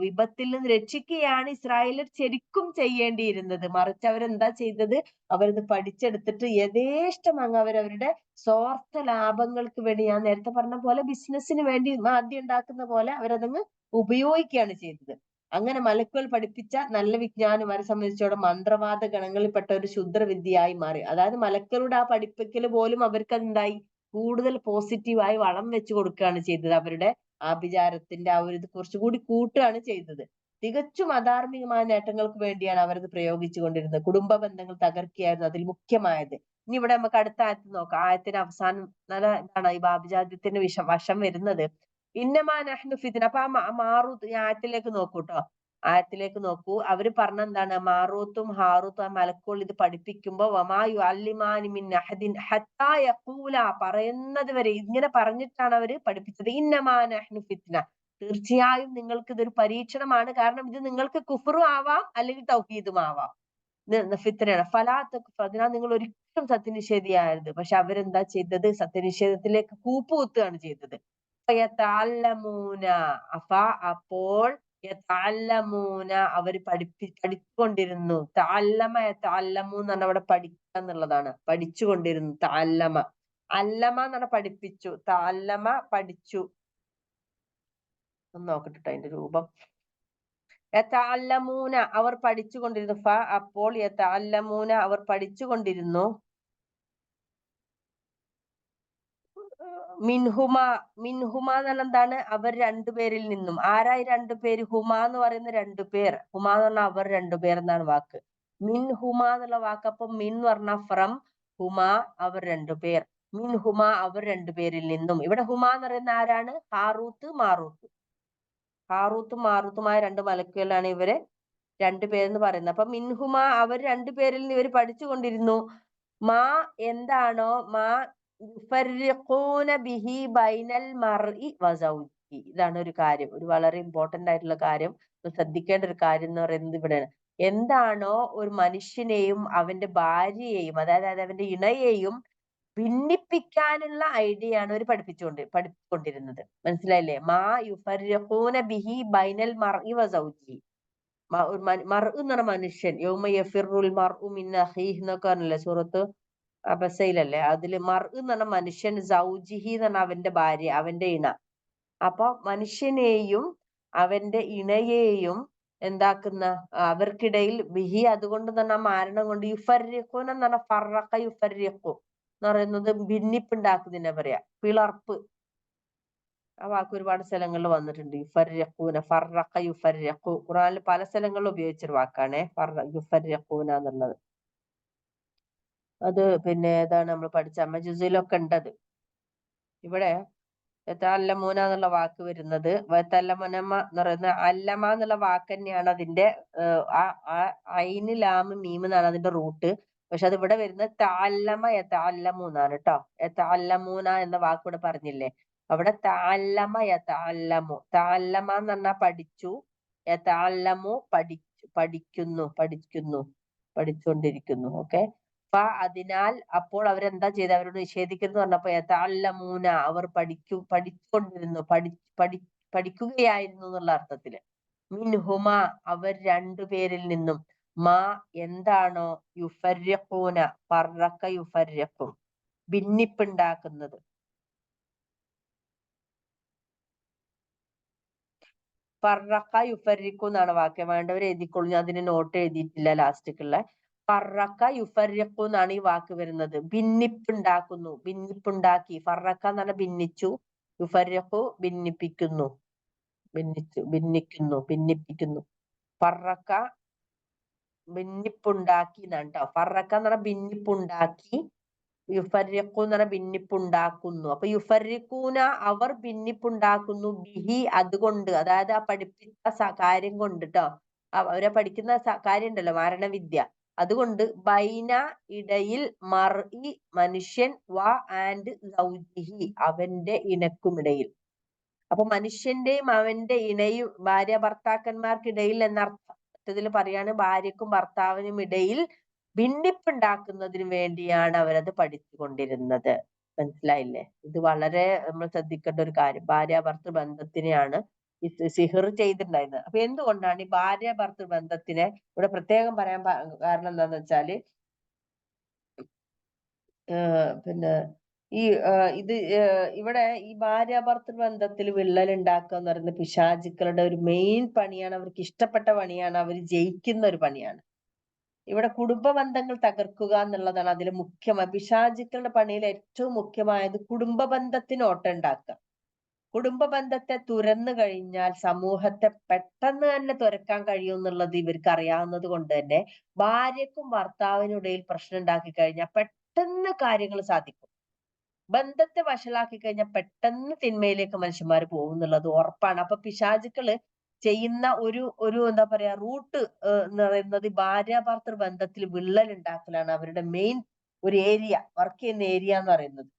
വിപത്തിൽ നിന്ന് രക്ഷിക്കുകയാണ് ഇസ്രായേലർ ശരിക്കും ചെയ്യേണ്ടിയിരുന്നത്. മറിച്ച് അവരെന്താ ചെയ്തത്? അവരത് പഠിച്ചെടുത്തിട്ട് യഥേഷ്ടം അങ്ങ് അവരവരുടെ സ്വാർത്ഥ ലാഭങ്ങൾക്ക് വേണ്ടി, ഞാൻ നേരത്തെ പറഞ്ഞ പോലെ ബിസിനസിന് വേണ്ടി ആദ്യം ഉണ്ടാക്കുന്ന പോലെ അവരതങ്ങ് ഉപയോഗിക്കുകയാണ് ചെയ്തത്. അങ്ങനെ മലക്കുകൾ പഠിപ്പിച്ച നല്ല വിജ്ഞാനം അവരെ സംബന്ധിച്ചോളം മന്ത്രവാദ ഗണങ്ങളിൽപ്പെട്ട ഒരു ക്ഷുദ്രവിദ്യയായി മാറി. അതായത് മലക്കളുടെ ആ പഠിപ്പിക്കൽ പോലും അവർക്ക് എന്തായി? കൂടുതൽ പോസിറ്റീവായി വളം വെച്ച് കൊടുക്കുകയാണ് ചെയ്തത്. അവരുടെ ആഭിചാരത്തിന്റെ ആ ഒരു ഇത് കുറച്ചുകൂടി കൂട്ടുകയാണ് ചെയ്തത്. തികച്ചും അധാർമികമായ നേട്ടങ്ങൾക്ക് വേണ്ടിയാണ് അവരത് പ്രയോഗിച്ചു കൊണ്ടിരുന്നത്. കുടുംബ ബന്ധങ്ങൾ തകർക്കുകയായിരുന്നു അതിൽ മുഖ്യമായത്. ഇനി ഇവിടെ നമുക്ക് അടുത്ത ആയത്ത് നോക്കാം. ആയത്തിന്റെ അവസാനം നല്ല എന്താണ് ഈ ബാബിജാദ്യത്തിന് വശം വരുന്നത്. ഇന്നമാ നഹ്നു ഫിത്ന. അപ്പൊ ഈ ആയത്തിലേക്ക് നോക്കൂട്ടോ. ആയത്തിലേക്ക് നോക്കൂ. അവര് പറഞ്ഞെന്താണ്? മാറൂത്തും ഹാറൂത്തും ആ മലക്കുകൾ ഇത് പഠിപ്പിക്കുമ്പോ വമാ യുഅല്ലിമാനി മിൻ അഹദിൻ ഹത്താ യഖൂല, പറയുന്നത് വരെ ഇങ്ങനെ പറഞ്ഞിട്ടാണ് അവര് പഠിപ്പിച്ചത്. ഇന്നമാ നഹ്നു ഫിത്ന, തീർച്ചയായും നിങ്ങൾക്ക് ഇതൊരു പരീക്ഷണമാണ്. കാരണം ഇത് നിങ്ങൾക്ക് കുഫറും ആവാം അല്ലെങ്കിൽ തൗഹീദും ആവാം. ഫിത്നയാണ്. അതിനാൽ നിങ്ങൾ ഒരിക്കലും സത്യനിഷേധിയാകരുത്. പക്ഷെ അവരെന്താ ചെയ്തത്? സത്യനിഷേധത്തിലേക്ക് കൂപ്പുകുത്തുകയാണ് ചെയ്തത്. യതഅല്ലമൂന, അപ്പോൾ യതഅല്ലമൂന, അവര് പഠിച്ചുകൊണ്ടിരുന്നു. തഅല്ലമ യതഅല്ലമു എന്ന് പറഞ്ഞാൽ അവിടെ പഠിക്കുക എന്നുള്ളതാണ്. പഠിച്ചുകൊണ്ടിരുന്നു. തഅല്ലമ, അല്ലമ എന്ന് പറഞ്ഞാൽ പഠിപ്പിച്ചു, തഅല്ലമ പഠിച്ചു. ഒന്ന് നോക്കട്ടെ അതിന്റെ രൂപം. യതഅല്ലമൂന, അവർ പഠിച്ചുകൊണ്ടിരുന്നു. അപ്പോൾ യതഅല്ലമൂന, അവർ പഠിച്ചുകൊണ്ടിരുന്നു. മിൻഹുമ, മിൻഹുമ എന്നാൽ എന്താണ്? അവർ രണ്ടുപേരിൽ നിന്നും. ആരായി രണ്ടുപേര്? ഹുമ എന്ന് പറയുന്ന രണ്ടുപേർ. ഹുമ എന്ന് പറഞ്ഞാൽ അവർ രണ്ടുപേർ എന്നാണ് വാക്ക്. മിൻഹുമ എന്നുള്ള വാക്ക്. അപ്പൊ മിൻ എന്ന് പറഞ്ഞാൽ ഫ്രം, ഹുമ അവർ രണ്ടുപേർ. മിൻഹുമ അവർ രണ്ടുപേരിൽ നിന്നും. ഇവിടെ ഹുമ എന്ന് പറയുന്ന ആരാണ്? ഹാറൂത്ത് മാറൂത്ത്. ഹാറൂത്തും മാറൂത്തുമായ രണ്ട് മലക്കുകളാണ് ഇവര് രണ്ടുപേരെന്ന് പറയുന്നത്. അപ്പൊ മിൻഹുമ, അവർ രണ്ടുപേരിൽ നിന്ന് ഇവർ പഠിച്ചുകൊണ്ടിരുന്നു. മാ എന്താണോ, മാ യുഫർരിഖൂന ബിഹി ബൈനൽ മർഇ വസൗജിഹി. ഇതാണ് ഒരു കാര്യം, ഒരു വളരെ ഇമ്പോർട്ടന്റ് ആയിട്ടുള്ള കാര്യം, ശ്രദ്ധിക്കേണ്ട ഒരു കാര്യം എന്ന് പറയുന്നത് ഇവിടെയാണ്. എന്താണോ ഒരു മനുഷ്യനെയും അവന്റെ ഭാര്യയെയും, അതായത് അവന്റെ ഇണയെയും ഭിന്നിപ്പിക്കാനുള്ള ഐഡിയ ആണ് അവർ പഠിപ്പിച്ചുകൊണ്ടിരുന്നത്. മനസ്സിലായില്ലേ? മാ യുഫർരിഖൂന ബിഹി ബൈനൽ മർഇ വസൗജിഹി. മർഇ എന്ന് പറഞ്ഞ മനുഷ്യൻ. യൗമ യഫിറുൽ മർഉ മിൻ അഖീഹി എന്നൊക്കെ പറഞ്ഞില്ലേ സൂറത്ത് അബസയിലല്ലേ? അതില് മർഇ എന്ന് പറഞ്ഞ മനുഷ്യൻ, സൗജിഹി എന്ന് പറഞ്ഞ അവന്റെ ഭാര്യ, അവന്റെ ഇണ. അപ്പൊ മനുഷ്യനെയും അവന്റെ ഇണയെയും എന്താക്കുന്ന, അവർക്കിടയിൽ ബിഹി, അതുകൊണ്ട് തന്നെ മാരണം കൊണ്ട്, യുഫർരിഖൂൻ എന്ന് പറഞ്ഞ ഫറഖ യുഫർരിഖു എന്ന് പറയുന്നത് ഭിന്നിപ്പുണ്ടാക്കുന്നതിനെ പറയാ, പിളർപ്പ്. ആ വാക്ക് ഒരുപാട് സ്ഥലങ്ങളിൽ വന്നിട്ടുണ്ട്. യുഫർരിഖൂന, ഫറഖ യുഫർരിഖു. ഖുറാനിൽ പല സ്ഥലങ്ങളിലും ഉപയോഗിച്ചൊരു വാക്കാണ് യുഫർരിഖൂന എന്നുള്ളത്. അത് പിന്നെ ഏതാണ് നമ്മൾ പഠിച്ച അമ്മജുസിലൊക്കെ ഉണ്ടത്. ഇവിടെ യതഅല്ലമൂന എന്നുള്ള വാക്ക് വരുന്നത്, വയതഅല്ലമനമ എന്ന് പറയുന്ന അല്ലമ എന്നുള്ള വാക്ക് തന്നെയാണ് അതിന്റെ ഐന് ലാമ് മീം എന്നാണ് അതിന്റെ റൂട്ട്. പക്ഷെ അത് ഇവിടെ വരുന്നത് തഅല്ലമ യതഅല്ലമു എന്നാണ് കേട്ടോ. യതഅല്ലമൂന എന്ന വാക്ക് ഇവിടെ പറഞ്ഞില്ലേ, അവിടെ തഅല്ലമ യതഅല്ലമു. തഅല്ലമ എന്ന് പറഞ്ഞാൽ പഠിച്ചു, യതഅല്ലമു പഠിക്കുന്നു, പഠിച്ചുകൊണ്ടിരിക്കുന്നു. ഓക്കെ. അതിനാൽ അപ്പോൾ അവരെന്താ ചെയ്തത്? അവരോട് നിഷേധിക്കുന്നു പറഞ്ഞപ്പോ യതഅല്ലമൂന, അവർ പഠിച്ചുകൊണ്ടിരുന്നു, പഠിക്കുകയായിരുന്നു എന്നുള്ള അർത്ഥത്തില്. മിൻഹുമ, അവർ രണ്ടുപേരിൽ നിന്നും. മാ എന്താണോ, യുഫർരിഖൂന, ഫറഖ യുഫർരിഖു, ഭിന്നിപ്പുണ്ടാക്കുന്നത്. ഫറഖ യുഫർരിഖു എന്നാണ് വാക്യം. വേണ്ടവർ എഴുതിക്കോളൂ, ഞാൻ അതിന് നോട്ട് എഴുതിയിട്ടില്ല ലാസ്റ്റിക്കുള്ള. ഫറഖ യുഫർരിഖു എന്നാണ് ഈ വാക്ക് വരുന്നത്. ഭിന്നിപ്പുണ്ടാക്കുന്നു, ഭിന്നിപ്പുണ്ടാക്കി. ഫറഖ എന്ന് പറഞ്ഞാൽ ഭിന്നിച്ചു, യുഫർരിഖു ഭിന്നിപ്പിക്കുന്നു, ഭിന്നിപ്പിക്കുന്നു. ഫറഖ ഭിന്നിപ്പുണ്ടാക്കി എന്നാണ് കേട്ടോ. ഫറഖ എന്ന് പറഞ്ഞാൽ ഭിന്നിപ്പുണ്ടാക്കി, യുഫർരിഖു എന്ന് പറഞ്ഞാൽ ഭിന്നിപ്പുണ്ടാക്കുന്നു. അപ്പൊ യുഫർരിഖൂന, അവർ ഭിന്നിപ്പുണ്ടാക്കുന്നു, ബിഹി അതുകൊണ്ട്, അതായത് ആ പഠിപ്പിച്ച കാര്യം കൊണ്ട് ട്ടോ. അവരെ പഠിക്കുന്ന കാര്യം ഉണ്ടല്ലോ, മാരണവിദ്യ, അതുകൊണ്ട് ബൈന ഇടയിൽ, മർഇ മനുഷ്യൻ, വ ആൻഡ് സൗജിഹി അവന്റെ ഇണക്കുമിടയിൽ. അപ്പൊ മനുഷ്യന്റെയും അവന്റെ ഇണയും, ഭാര്യ ഭർത്താക്കന്മാർക്കിടയിൽ എന്നർത്ഥം. മറ്റതിൽ പറയാണ് ഭാര്യക്കും ഭർത്താവിനും ഇടയിൽ ഭിന്നിപ്പുണ്ടാക്കുന്നതിന് വേണ്ടിയാണ് അവരത് പഠിച്ചുകൊണ്ടിരുന്നത്. മനസ്സിലായില്ലേ? ഇത് വളരെ നമ്മൾ ശ്രദ്ധിക്കേണ്ട ഒരു കാര്യം. ഭാര്യ ഭർത്തൃ ബന്ധത്തിനെയാണ് ഈ സിഹിർ ചെയ്തിട്ടുണ്ടായിരുന്നത്. അപ്പൊ എന്തുകൊണ്ടാണ് ഈ ഭാര്യ ഭർത്തൃ ബന്ധത്തിനെ ഇവിടെ പ്രത്യേകം പറയാൻ കാരണം എന്താന്ന് വെച്ചാല്, പിന്നെ ഈ ഇത് ഇവിടെ ഈ ഭാര്യ ഭർത്തൃ ബന്ധത്തിൽ വിള്ളൽ ഉണ്ടാക്കുക എന്ന് പറയുന്നത് പിശാചുക്കളുടെ ഒരു മെയിൻ പണിയാണ്. അവർക്ക് ഇഷ്ടപ്പെട്ട പണിയാണ്, അവർ ജയിക്കുന്ന ഒരു പണിയാണ്. ഇവിടെ കുടുംബ ബന്ധങ്ങൾ തകർക്കുക എന്നുള്ളതാണ് അതിൽ മുഖ്യമായി. പിശാചുക്കളുടെ പണിയിൽ ഏറ്റവും മുഖ്യമായത് കുടുംബ ബന്ധത്തിന് ഓട്ടമുണ്ടാക്കുക. കുടുംബ ബന്ധത്തെ തുരന്നു കഴിഞ്ഞാൽ സമൂഹത്തെ പെട്ടെന്ന് തന്നെ തുരക്കാൻ കഴിയും എന്നുള്ളത് ഇവർക്ക് അറിയാവുന്നത് കൊണ്ട് തന്നെ ഭാര്യക്കും ഭർത്താവിനും ഇടയിൽ പ്രശ്നം ഉണ്ടാക്കി കഴിഞ്ഞാൽ പെട്ടെന്ന് കാര്യങ്ങൾ സാധിക്കും. ബന്ധത്തെ വഷളാക്കി കഴിഞ്ഞാൽ പെട്ടെന്ന് തിന്മയിലേക്ക് മനുഷ്യന്മാർ പോകും എന്നുള്ളത് ഉറപ്പാണ്. അപ്പൊ പിശാചുക്കള് ചെയ്യുന്ന ഒരു എന്താ പറയാ റൂട്ട് എന്ന് പറയുന്നത് ഭാര്യാഭർത്തൃ ബന്ധത്തിൽ വിള്ളൽ ഉണ്ടാക്കലാണ് അവരുടെ മെയിൻ ഒരു ഏരിയ, വർക്ക് ചെയ്യുന്ന ഏരിയ എന്ന് പറയുന്നത്.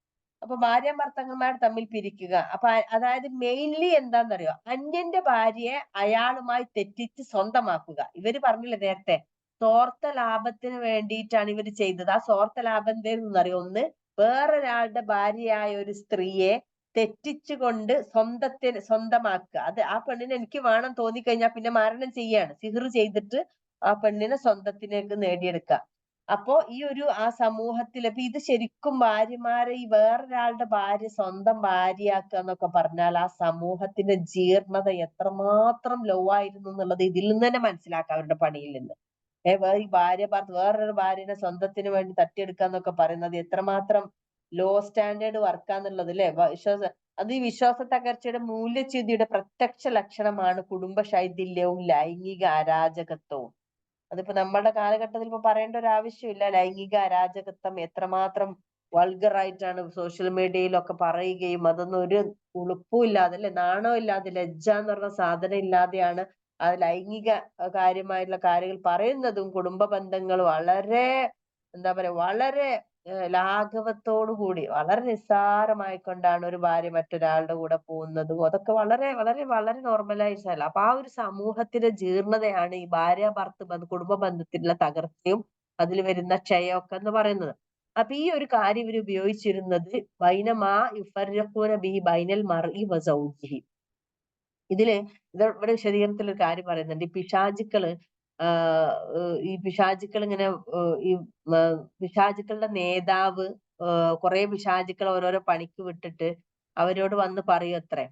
അപ്പൊ ഭാര്യ ഭർത്താക്കന്മാർ തമ്മിൽ പിരിക്കുക. അപ്പൊ അതായത് മെയിൻലി എന്താണെന്നറിയോ, അന്യന്റെ ഭാര്യയെ അയാളുമായി തെറ്റിച്ച് സ്വന്തമാക്കുക. ഇവര് പറഞ്ഞില്ലേ നേരത്തെ, സ്വാർത്ഥ ലാഭത്തിന് വേണ്ടിയിട്ടാണ് ഇവര് ചെയ്തത്. ആ സ്വാർത്ഥ ലാഭം എന്താണെന്നറിയോ, ഒന്ന് വേറൊരാളുടെ ഭാര്യയായ ഒരു സ്ത്രീയെ തെറ്റിച്ചുകൊണ്ട് സ്വന്തമാക്കുക. അത് ആ പെണ്ണിനെ എനിക്ക് വേണം തോന്നിക്കഴിഞ്ഞാൽ പിന്നെ മാരണം ചെയ്യാണ്, സിഹ്ർ ചെയ്തിട്ട് ആ പെണ്ണിനെ സ്വന്തത്തിലേക്ക് നേടിയെടുക്കുക. അപ്പോ ആ സമൂഹത്തിൽ ഇപ്പൊ ഇത് ശരിക്കും ഭാര്യമാരെ ഈ വേറൊരാളുടെ ഭാര്യ സ്വന്തം ഭാര്യയാക്കുക എന്നൊക്കെ പറഞ്ഞാൽ ആ സമൂഹത്തിന്റെ ജീർണത എത്രമാത്രം ലോ ആയിരുന്നു എന്നുള്ളത് ഇതിൽ നിന്ന് തന്നെ മനസ്സിലാക്കാം, അവരുടെ പണിയിൽ നിന്ന്. ഈ വേറൊരു ഭാര്യനെ സ്വന്തത്തിന് വേണ്ടി തട്ടിയെടുക്കുക എന്നൊക്കെ പറയുന്നത് എത്രമാത്രം ലോ സ്റ്റാൻഡേർഡ് വർക്കാന്നുള്ളത് അല്ലെ. അത് ഈ വിശ്വാസ തകർച്ചയുടെ മൂല്യച്യുതിയുടെ പ്രത്യക്ഷ ലക്ഷണമാണ് കുടുംബ ശൈഥില്യവും ലൈംഗിക അരാജകത്വവും. അതിപ്പോ നമ്മുടെ കാലഘട്ടത്തിൽ ഇപ്പൊ പറയേണ്ട ഒരു ആവശ്യമില്ല. ലൈംഗിക അരാജകത്വം എത്രമാത്രം വൾഗർ ആയിട്ടാണ് സോഷ്യൽ മീഡിയയിലൊക്കെ പറയുകയും അതൊന്നും ഒരു ഉളുപ്പും ഇല്ലാതെ അല്ലെ, നാണവും ഇല്ലാതെ, ലജ്ജ എന്ന് പറഞ്ഞ സാധനം ഇല്ലാതെയാണ് ആ ലൈംഗിക കാര്യമായിട്ടുള്ള കാര്യങ്ങൾ പറയുന്നതും. കുടുംബ ബന്ധങ്ങൾ വളരെ എന്താ പറയാ, വളരെ ലാഘവത്തോടു കൂടി വളരെ നിസ്സാരമായിക്കൊണ്ടാണ് ഒരു ഭാര്യ മറ്റൊരാളുടെ കൂടെ പോകുന്നതും. അതൊക്കെ വളരെ വളരെ വളരെ നോർമലൈസ് അല്ല. അപ്പൊ ആ ഒരു സമൂഹത്തിന്റെ ജീർണതയാണ് ഈ കുടുംബ ബന്ധത്തിലുള്ള തകർച്ചയും അതിൽ വരുന്ന ക്ഷയമൊക്കെ എന്ന് പറയുന്നത്. അപ്പൊ ഈ ഒരു കാര്യം ഇവർ ഉപയോഗിച്ചിരുന്നത് ബൈനമാ യുഫർരിഖൂന ബിഹി ബൈനൽ മർഇ വസൗജിഹി. ഇവിടെ വിശദീകരണത്തിൽ ഒരു കാര്യം പറയുന്നുണ്ട്. ഈ പിശാചുക്കൾ ഇങ്ങനെ ഈ പിശാചുക്കളുടെ നേതാവ് കുറെ പിശാചുക്കൾ ഓരോരോ പണിക്ക് വിട്ടിട്ട് അവരോട് വന്ന് പറയത്രേ,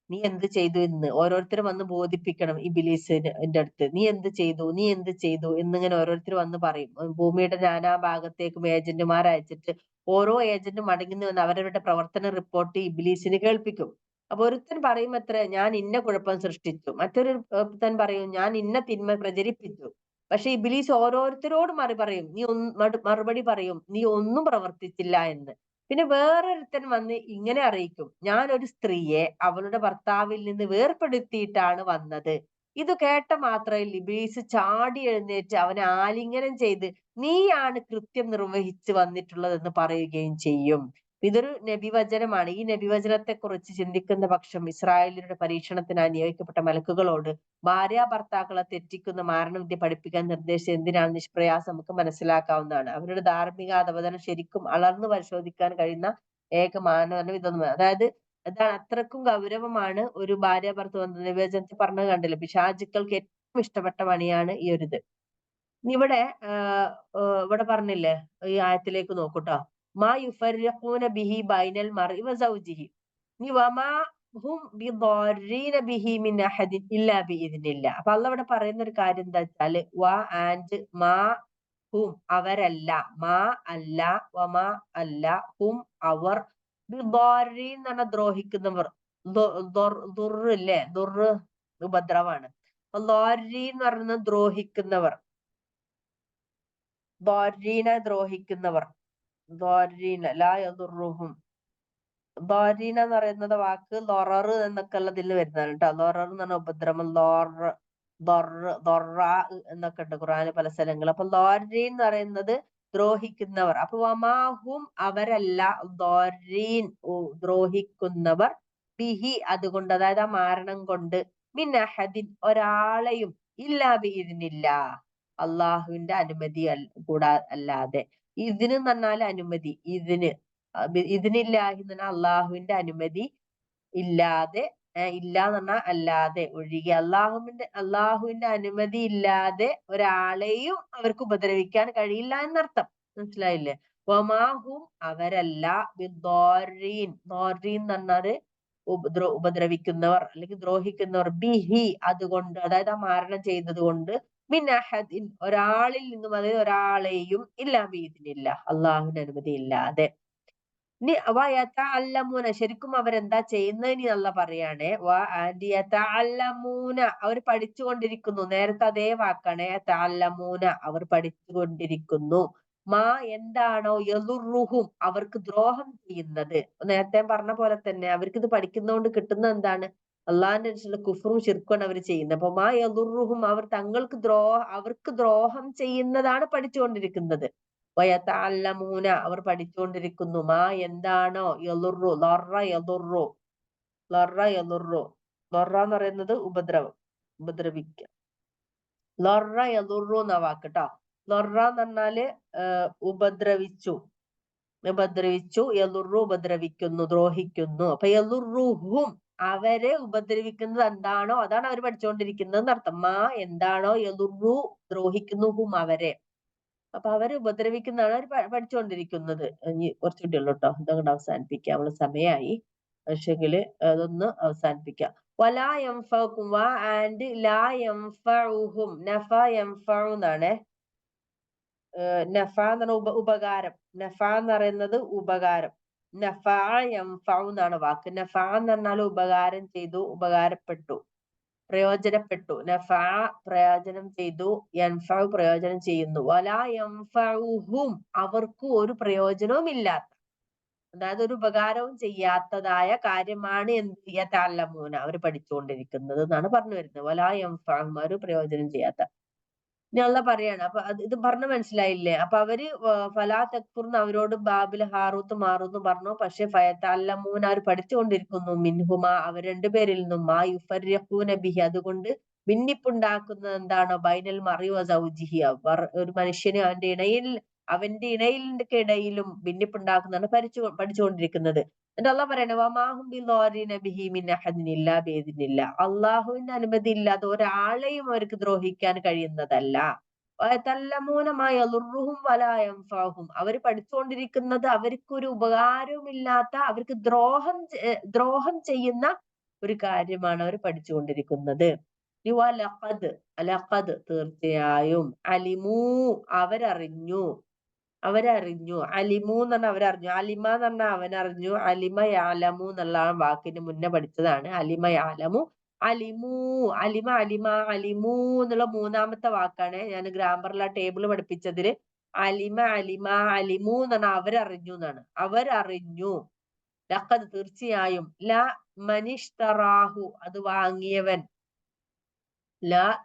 നീ എന്ത് ചെയ്തു ഇന്ന്. ഓരോരുത്തരും വന്ന് ബോധിപ്പിക്കണം ഇബിലീസിന്റെ അടുത്ത്, നീ എന്ത് ചെയ്തു, നീ എന്ത് ചെയ്തു എന്നിങ്ങനെ ഓരോരുത്തർ വന്ന് പറയും. ഭൂമിയുടെ നാനാ ഭാഗത്തേക്കും ഏജന്റുമാർ അയച്ചിട്ട് ഓരോ ഏജന്റും മടങ്ങി വന്ന് അവരവരുടെ പ്രവർത്തന റിപ്പോർട്ട് ഇബിലീസിന് കേൾപ്പിക്കും. അപ്പൊ ഒരുത്തൻ പറയും അത്രേ, ഞാൻ ഇന്ന കുഴപ്പം സൃഷ്ടിച്ചു. മറ്റൊരു ഒരുത്തൻ പറയും, ഞാൻ ഇന്ന തിന്മ പ്രചരിപ്പിച്ചു. പക്ഷെ ഇബ്ലീസ് ഓരോരുത്തരോട് മറുപടി പറയും, നീ ഒന്നും പ്രവർത്തിച്ചില്ല എന്ന്. പിന്നെ വേറൊരുത്തൻ വന്ന് ഇങ്ങനെ അറിയിക്കും, ഞാൻ ഒരു സ്ത്രീയെ അവളുടെ ഭർത്താവിൽ നിന്ന് വേർപെടുത്തിയിട്ടാണ് വന്നത്. ഇത് കേട്ട മാത്രയിൽ ഇബ്ലീസ് ചാടി എഴുന്നേറ്റ് അവനെ ആലിംഗനം ചെയ്ത്, നീയാണ് കൃത്യം നിർവഹിച്ചു വന്നിട്ടുള്ളതെന്ന് പറയുകയും ചെയ്യും. ഇതൊരു നബിവചനമാണ്. ഈ നബിവചനത്തെ കുറിച്ച് ചിന്തിക്കുന്ന പക്ഷം ഇസ്രായേലിയുടെ പരീക്ഷണത്തിനായി നിയോഗിക്കപ്പെട്ട മലക്കുകളോട് ഭാര്യ ഭർത്താക്കളെ തെറ്റിക്കുന്ന മാരണവിദ്യ പഠിപ്പിക്കാൻ നിർദ്ദേശിച്ചത് എന്തിനാണ് നിഷ്പ്രയാസം നമുക്ക് മനസ്സിലാക്കാവുന്നതാണ്. അവരുടെ ധാർമ്മിക അധപതനം ശരിക്കും അളർന്നു പരിശോധിക്കാൻ കഴിയുന്ന ഏക മാനദണ്ഡം ഇതൊന്നും. അതായത് അതാണ്, അത്രക്കും ഗൗരവമാണ് ഒരു ഭാര്യ ഭർത്തൃ ബന്ധ നിവേചനത്തിൽ പറഞ്ഞത് കണ്ടില്ല. പിശാചുക്കൾക്ക് ഏറ്റവും ഇഷ്ടപ്പെട്ട പണിയാണ് ഈ ഒരു ഇത്. ഇവിടെ ഇവിടെ പറഞ്ഞില്ലേ, ഈ ആയത്തിലേക്ക് നോക്കൂട്ടോ. മാ യുഫർരിഖൂന ബിഹി ബൈനൽ മർഇ വസൗജിഹി വമാ ഹും ബിദാരീന ബിഹി മിൻ അഹദിൻ ഇല്ലാ ബിഇദ്നില്ലാ. അപ്പൊ അള്ളാഹ് ഇവിടെ പറയുന്ന ഒരു കാര്യം എന്താ വെച്ചാല്, ആൻഡ് മാ ഹും അവരല്ല, മാ അല്ല, വമാ അല്ല, ഹും അവർ, ബിദാരീൻ എന്ന് പറഞ്ഞാൽ ദ്രോഹിക്കുന്നവർ. ദുർല്ലേ, ദുർറ് ഉപദ്രവാണ്. ദാരീൻ എന്ന് പറയുന്നത് ദ്രോഹിക്കുന്നവർ, ദ്രോഹിക്കുന്നവർ, ലാ യദുർറുഹും. എന്ന് പറയുന്നത് വാക്ക് ലൊററ് എന്നൊക്കെ ഉള്ളതിൽ വരുന്നതാണ് കേട്ടോ. ലൊറർ എന്ന് പറഞ്ഞ ഉപദ്രവം, എന്നൊക്കെ ഉണ്ട് ഖുർആനിൽ പല സ്ഥലങ്ങൾ. അപ്പൊ ലോരീൻ എന്ന് പറയുന്നത് ദ്രോഹിക്കുന്നവർ. അപ്പൊ വമാഹും അവരല്ല, ദ്രോഹിക്കുന്നവർ, ബിഹി അതുകൊണ്ട്, അതായത് ആ മാരണം കൊണ്ട്, മിൻ അഹദിൻ ഒരാളെയും, ഇല്ലാ ബിഇദ്നില്ലാ അള്ളാഹുവിന്റെ അനുമതി അല്ലാതെ. ഇതിന് പറഞ്ഞാൽ അനുമതി, ഇതിനില്ലാഹി എന്ന് പറഞ്ഞാൽ അള്ളാഹുവിന്റെ അനുമതി ഇല്ലാതെ, ഇല്ല എന്ന് പറഞ്ഞാൽ അല്ലാതെ, ഒഴികെ. അള്ളാഹുവിന്റെ അനുമതി ഇല്ലാതെ ഒരാളെയും അവർക്ക് ഉപദ്രവിക്കാൻ കഴിയില്ല എന്നർത്ഥം. മനസ്സിലായില്ലേ? വമാഹും അവരല്ല, ബിദ്ദാരീൻ എന്ന് പറഞ്ഞാല് ഉപദ്രവിക്കുന്നവർ അല്ലെങ്കിൽ ദ്രോഹിക്കുന്നവർ, ബിഹി അതുകൊണ്ട്, അതായത് ആ മാരണം ചെയ്തത് കൊണ്ട്, മിൻ അഹദിൻ ഒരാളിൽ നിന്നും, അതായത് ഒരാളെയും, ഇല്ലാ ബിഇദ്നില്ല അള്ളാഹുവിന്റെ അനുമതി ഇല്ലാതെ. ഇനി ശരിക്കും അവരെന്താ ചെയ്യുന്നതിന് അള്ളാഹ് പറയാണ്, അവർ പഠിച്ചുകൊണ്ടിരിക്കുന്നു. നേരത്തെ അതേ വാക്കാണ്, യതഅല്ലമൂന അവർ പഠിച്ചുകൊണ്ടിരിക്കുന്നു. മാ എന്താണോ യദുർറുഹും അവർക്ക് ദ്രോഹം ചെയ്യുന്നത്. നേരത്തെ പറഞ്ഞ പോലെ തന്നെ അവർക്ക് ഇത് പഠിക്കുന്നതുകൊണ്ട് കിട്ടുന്നത് എന്താണ്? അള്ളാഹിന്റെ അനുസരിച്ചുള്ള കുഫറും ശിർക്കുമാണ് അവർ ചെയ്യുന്നത്. അപ്പൊ മാ യദുർറുഹും, അവർ അവർക്ക് ദ്രോഹം ചെയ്യുന്നതാണ് പഠിച്ചുകൊണ്ടിരിക്കുന്നത്. വയതഅല്ലമൂന, അവർ പഠിച്ചുകൊണ്ടിരിക്കുന്നു. മാ എന്താണോ, യദുർറു ലറ യദുർറു ലറ എന്ന് പറയുന്നത് ഉപദ്രവിക്കുക. ലറ യദുർറു എന്ന വാക്ക് കേട്ടോ. ലറ എന്ന് പറഞ്ഞാല് ഉപദ്രവിച്ചു, യദുർറു ഉപദ്രവിക്കുന്നു, ദ്രോഹിക്കുന്നു. അപ്പൊ യദുർറുഹും, അവരെ ഉപദ്രവിക്കുന്നത് എന്താണോ അതാണ് അവർ പഠിച്ചുകൊണ്ടിരിക്കുന്നത് എന്നർത്ഥം. മാ എന്താണോ യദുർറു ദ്രോഹിക്കുന്നു, ഹും അവരെ. അപ്പൊ അവരെ ഉപദ്രവിക്കുന്നതാണ് അവർ പഠിച്ചുകൊണ്ടിരിക്കുന്നത്. ഇനി കുറച്ചുകൂടി ഉള്ളു കേട്ടോ, ഇതങ്ങോട്ട് അവസാനിപ്പിക്കാം, നമ്മള് സമയമായി. പക്ഷെങ്കില് അതൊന്ന് അവസാനിപ്പിക്കാം. വലാ യംഫഉക്കും, വ ആൻഡ് ലാ യംഫഉഹും, നഫ യംഫഉ എന്നാണ്. നഫ എന്ന് പറഞ്ഞ ഉപകാരം. നഫ എന്ന് പറയുന്നത് ഉപകാരം. നഫ യംഫഉ എന്നാണ് വാക്ക്. നഫ എന്ന് പറഞ്ഞാൽ ഉപകാരം ചെയ്തു, ഉപകാരപ്പെട്ടു, പ്രയോജനപ്പെട്ടു. നഫ പ്രയോജനം ചെയ്തു, യൻഫഉ പ്രയോജനം ചെയ്യുന്നു. വലാ യൻഫഉഹും, അവർക്ക് ഒരു പ്രയോജനവും ഇല്ലാത്ത, അതായത് ഒരു ഉപകാരവും ചെയ്യാത്തതായ കാര്യമാണ് എന്ത് യതഅല്ലമൂന, അവർ പഠിച്ചുകൊണ്ടിരിക്കുന്നത് എന്നാണ് പറഞ്ഞു വരുന്നത്. വലാ യൻഫഉഹും, ഒരു പ്രയോജനം ചെയ്യാത്ത. ഇനി അള്ളാഹ് പറയാണ്. അപ്പൊ ഇത് പറഞ്ഞ മനസ്സിലായില്ലേ? അപ്പൊ അവര് ഫലാ തക്ഫുർന്ന് അവരോട് ബാബിൽ ഹാറൂത്ത് മാറൂത്ത് പറഞ്ഞു. പക്ഷെ ഫയതഅല്ലമൂന, അവർ പഠിച്ചുകൊണ്ടിരിക്കുന്നു. മിൻഹുമ, അവർ രണ്ടുപേരിൽ നിന്നും, മാ യുഫർരിഖൂന ബിഹി, അതുകൊണ്ട് ഭിന്നിപ്പുണ്ടാക്കുന്നത് എന്താണോ, ബൈനൽ മറി വ സൗജിഹി, ഒരു മനുഷ്യന് അവന്റെ ഇണയിലും ഭിന്നിപ്പുണ്ടാക്കുന്നതാണ് പഠിച്ചുകൊണ്ടിരിക്കുന്നത്. എന്നിട്ട് അള്ളാഹ് പറയണ വമാഹും ബിളാരിന ബിഹി മിൻ അഹദിൻ ഇല്ലാ ബിഇദ്നില്ലാ, അള്ളാഹുവിന്റെ അനുമതി ഇല്ലാതെ ഒരാളെയും അവർക്ക് ദ്രോഹിക്കാൻ കഴിയുന്നതല്ല. വയതഅല്ലമൂന മാ യദുർറുഹും വലാ യൻഫഉഹും, അവർ പഠിച്ചുകൊണ്ടിരിക്കുന്നത് അവർക്കൊരു ഉപകാരവുമില്ലാത്ത, അവർക്ക് ദ്രോഹം ചെയ്യുന്ന ഒരു കാര്യമാണ് അവർ പഠിച്ചുകൊണ്ടിരിക്കുന്നത്. ലഖദ് തീർച്ചയായും, അലിമൂ അവരറിഞ്ഞു, അലിമു എന്ന് പറഞ്ഞാൽ അവരറിഞ്ഞു. അലിമ എന്ന് പറഞ്ഞാൽ അവനറിഞ്ഞു. അലിമ യഅലമു എന്നുള്ള വാക്കിന് മുന്നേ പഠിച്ചതാണ്. അലിമ യഅലമു, അലിമു, അലിമു എന്നുള്ള മൂന്നാമത്തെ വാക്കാണ്. ഞാൻ ഗ്രാമറിൽ ആ ടേബിൾ പഠിപ്പിച്ചതില് അലിമ അലിമു എന്ന് പറഞ്ഞാൽ അവരറിഞ്ഞു എന്നാണ്. അവരറിഞ്ഞു. ലഖദ് തീർച്ചയായും, ല മനിഷ്തറാഹു അത് വാങ്ങിയവൻ,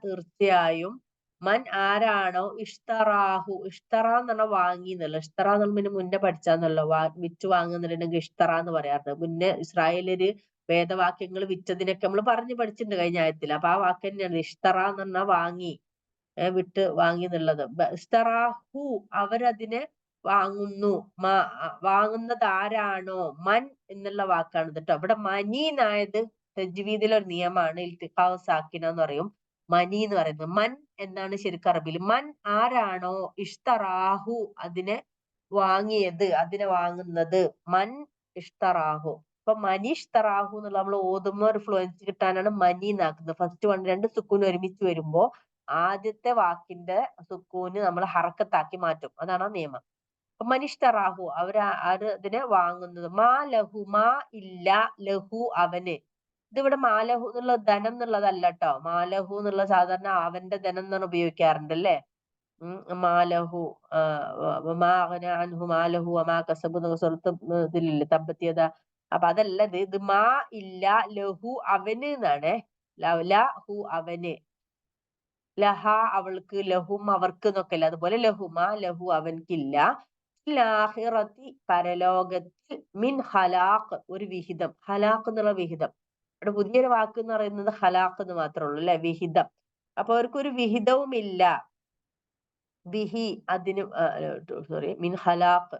തീർച്ചയായും, മൻ ആരാണോ, ഇഷ്തറാഹു, ഇഷ്തറ എന്ന് പറഞ്ഞാൽ വാങ്ങി എന്നുള്ള, ഇഷ്തറ എന്ന് പിന്നെ മുന്നേ പഠിച്ചാന്നല്ലോ, വിറ്റ് വാങ്ങുന്നുണ്ടെങ്കിൽ ഇഷ്തറ എന്ന് പറയാറുണ്ട്. മുന്നേ ഇസ്രായേലര് വേദവാക്യങ്ങൾ വിറ്റതിനൊക്കെ നമ്മൾ പഠിച്ചിട്ടുണ്ട് കഴിഞ്ഞ ആയത്തിൽ. അപ്പൊ ആ വാക്ക് തന്നെയാണ് ഇഷ്തറ എന്ന് പറഞ്ഞാൽ വാങ്ങി, വിട്ട് വാങ്ങി എന്നുള്ളത്. ഇസ്തറാഹു അവരതിനെ വാങ്ങുന്നു. വാങ്ങുന്നത് ആരാണോ, മൻ എന്നുള്ള വാക്കാണ് കേട്ടോ. ഇവിടെ മനി എന്നായത് തജ്വീദിലെ ഒരു നിയമമാണ്. ഇൽത്തിഖാഉ സാക്കിന എന്ന് പറയും. മനി എന്ന് പറയുന്നത് മൻ എന്നാണ് ശരിക്കും അറബിയിൽ. മൻ ആരാണോ, ഇഷ്തറാഹു അതിനെ വാങ്ങിയത്, അതിനെ വാങ്ങുന്നത്, മൻ ഇഷ്തറാഹു. അപ്പൊ മനിഷ്തറാഹു എന്നുള്ള നമ്മൾ ഓതുമ്പോ ഒരു ഫ്ലുവൻസി കിട്ടാനാണ് മനി എന്നാക്കുന്നത്. ഫസ്റ്റ് രണ്ട് സുക്കൂന് ഒരുമിച്ച് വരുമ്പോ ആദ്യത്തെ വാക്കിന്റെ സുക്കൂന് നമ്മൾ ഹറക്കത്താക്കി മാറ്റും. അതാണ് ആ നിയമം. മനിഷ്തറാഹു അതിനെ വാങ്ങുന്നത്. മാ ലഹു, മാ ഇല്ല, ലഹു അവന്. ഇതിവിടെ മാലഹു എന്നുള്ള ധനം എന്നുള്ളതല്ല കേട്ടോ. മാലഹു എന്നുള്ള സാധാരണ അവന്റെ ധനം എന്നാണ് ഉപയോഗിക്കാറുണ്ട് അല്ലേ. മാലഹു അൻഹു മാലഹു വമാ കസബു എന്നൊക്കെ സ്വലത്ത് ഇതിലില്ലേ, തബ്ബത്തിയത. അപ്പൊ അതല്ല ഇത് മാ ഇല്ല, ലഹു അവന് എന്നാണ്. ലഹു അവന്, ലഹ അവൾക്ക്, ലഹും അവർക്ക് എന്നൊക്കെ അല്ല, അതുപോലെ ലഹുമാ ലഹു അവൻക്കില്ല, ലാഹിറത്തി പരലോകത്തിൽ, മിൻ ഹലാഖ് ഒരു വിഹിതം. ഹലാഖ് എന്നുള്ള വിഹിതം, ഇവിടെ പുതിയൊരു വാക്ക് എന്ന് പറയുന്നത് ഹലാഖ് എന്ന് മാത്രമേ ഉള്ളൂ അല്ലെ, വിഹിതം. അപ്പൊ അവർക്കൊരു വിഹിതവും ഇല്ല, ബിഹി അതിന്, സോറി, മിൻ ഹലാഖ്.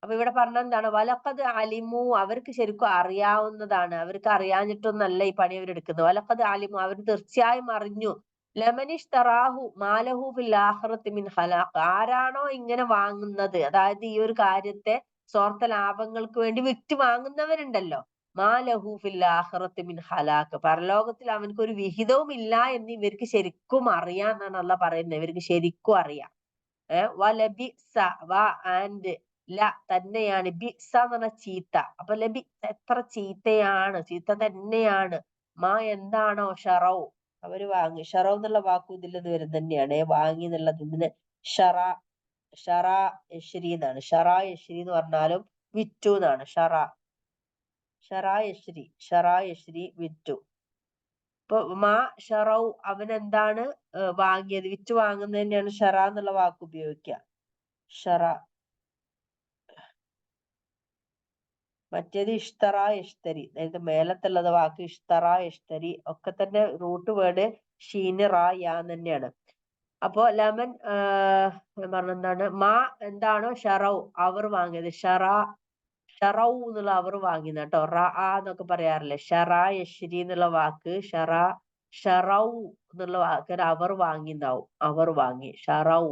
അപ്പൊ ഇവിടെ പറഞ്ഞ എന്താണ്, വലഖദ് അലിമു അവർക്ക് ശരിക്കും അറിയാവുന്നതാണ്, അവർക്ക് അറിയാഞ്ഞിട്ടൊന്നല്ല ഈ പണി അവരെടുക്കുന്നത്. വലഖദ് അലിമു അവർ തീർച്ചയായും അറിഞ്ഞു, ലമനിഷ്തറാഹു മാലഹു ഫിൽ ആഖിറത്തി മിൻ ഹലാഖ് ആരാണോ ഇങ്ങനെ വാങ്ങുന്നത്, അതായത് ഈ ഒരു കാര്യത്തെ സ്വാർത്ഥ ലാഭങ്ങൾക്ക് വേണ്ടി വിറ്റ് വാങ്ങുന്നവരുണ്ടല്ലോ, മാലഹു ഫിൽ ആഖിറത്തി മിൻ ഹലാഖ് പരലോകത്തിൽ അവനക്ക് ഒരു വിഹിതവും ഇല്ല എന്ന് ഇവർക്ക് ശരിക്കും അറിയാം എന്നാണ് അള്ളാഹ് പറയുന്നത്. ഇവർക്ക് ശരിക്കും അറിയാം. വലബിസ, ആൻഡ് തന്നെയാണ്, ബിസ എന്ന് പറഞ്ഞ ചീത്ത. അപ്പൊ ലബി എത്ര ചീത്തയാണ്, ചീത്ത തന്നെയാണ്. എന്താണോ, ഷറൗ അവര് വാങ്ങി. ഷറൗ എന്നുള്ള വാക്കും ഇതിൽ വരുന്നത് തന്നെയാണ്, വാങ്ങി എന്നുള്ളത്. ഇതിന് ഷറ യശ്രി എന്നാണ്. ഷറ യശ്രി എന്ന് പറഞ്ഞാലും വിറ്റു എന്നാണ്. ഷറ യശ്രി വിറ്റു. ഇപ്പൊ മാ ഷറൗ അവനെന്താണ് വാങ്ങിയത്, വിറ്റ് വാങ്ങുന്നതിനെയാണ് ഷറ എന്നുള്ള വാക്ക് ഉപയോഗിക്കുക. ഷറ. മറ്റേത് ഇഷ്തറ യഷ്തരി. നേരത്തെ മേലത്തുള്ളത് വാക്ക് ഇഷ്തറ യഷ്തരി ഒക്കെ തന്നെ റൂട്ട് വേർഡ് ഷീന് റാ യാ തന്നെയാണ്. അപ്പോ ലെമൻ പറഞ്ഞെന്താണ്, മാ എന്താണോ ഷറൗ അവർ വാങ്ങിയത്, ഷറൗ എന്നുള്ള അവർ വാങ്ങിയത് കേട്ടോ. എന്നൊക്കെ പറയാറില്ലേ, ഷറ യശ്രി എന്നുള്ള വാക്ക് ഷറൗ എന്നുള്ള വാക്ക് അവർ വാങ്ങിണ്ടാവും. അവർ വാങ്ങി ഷറൗ.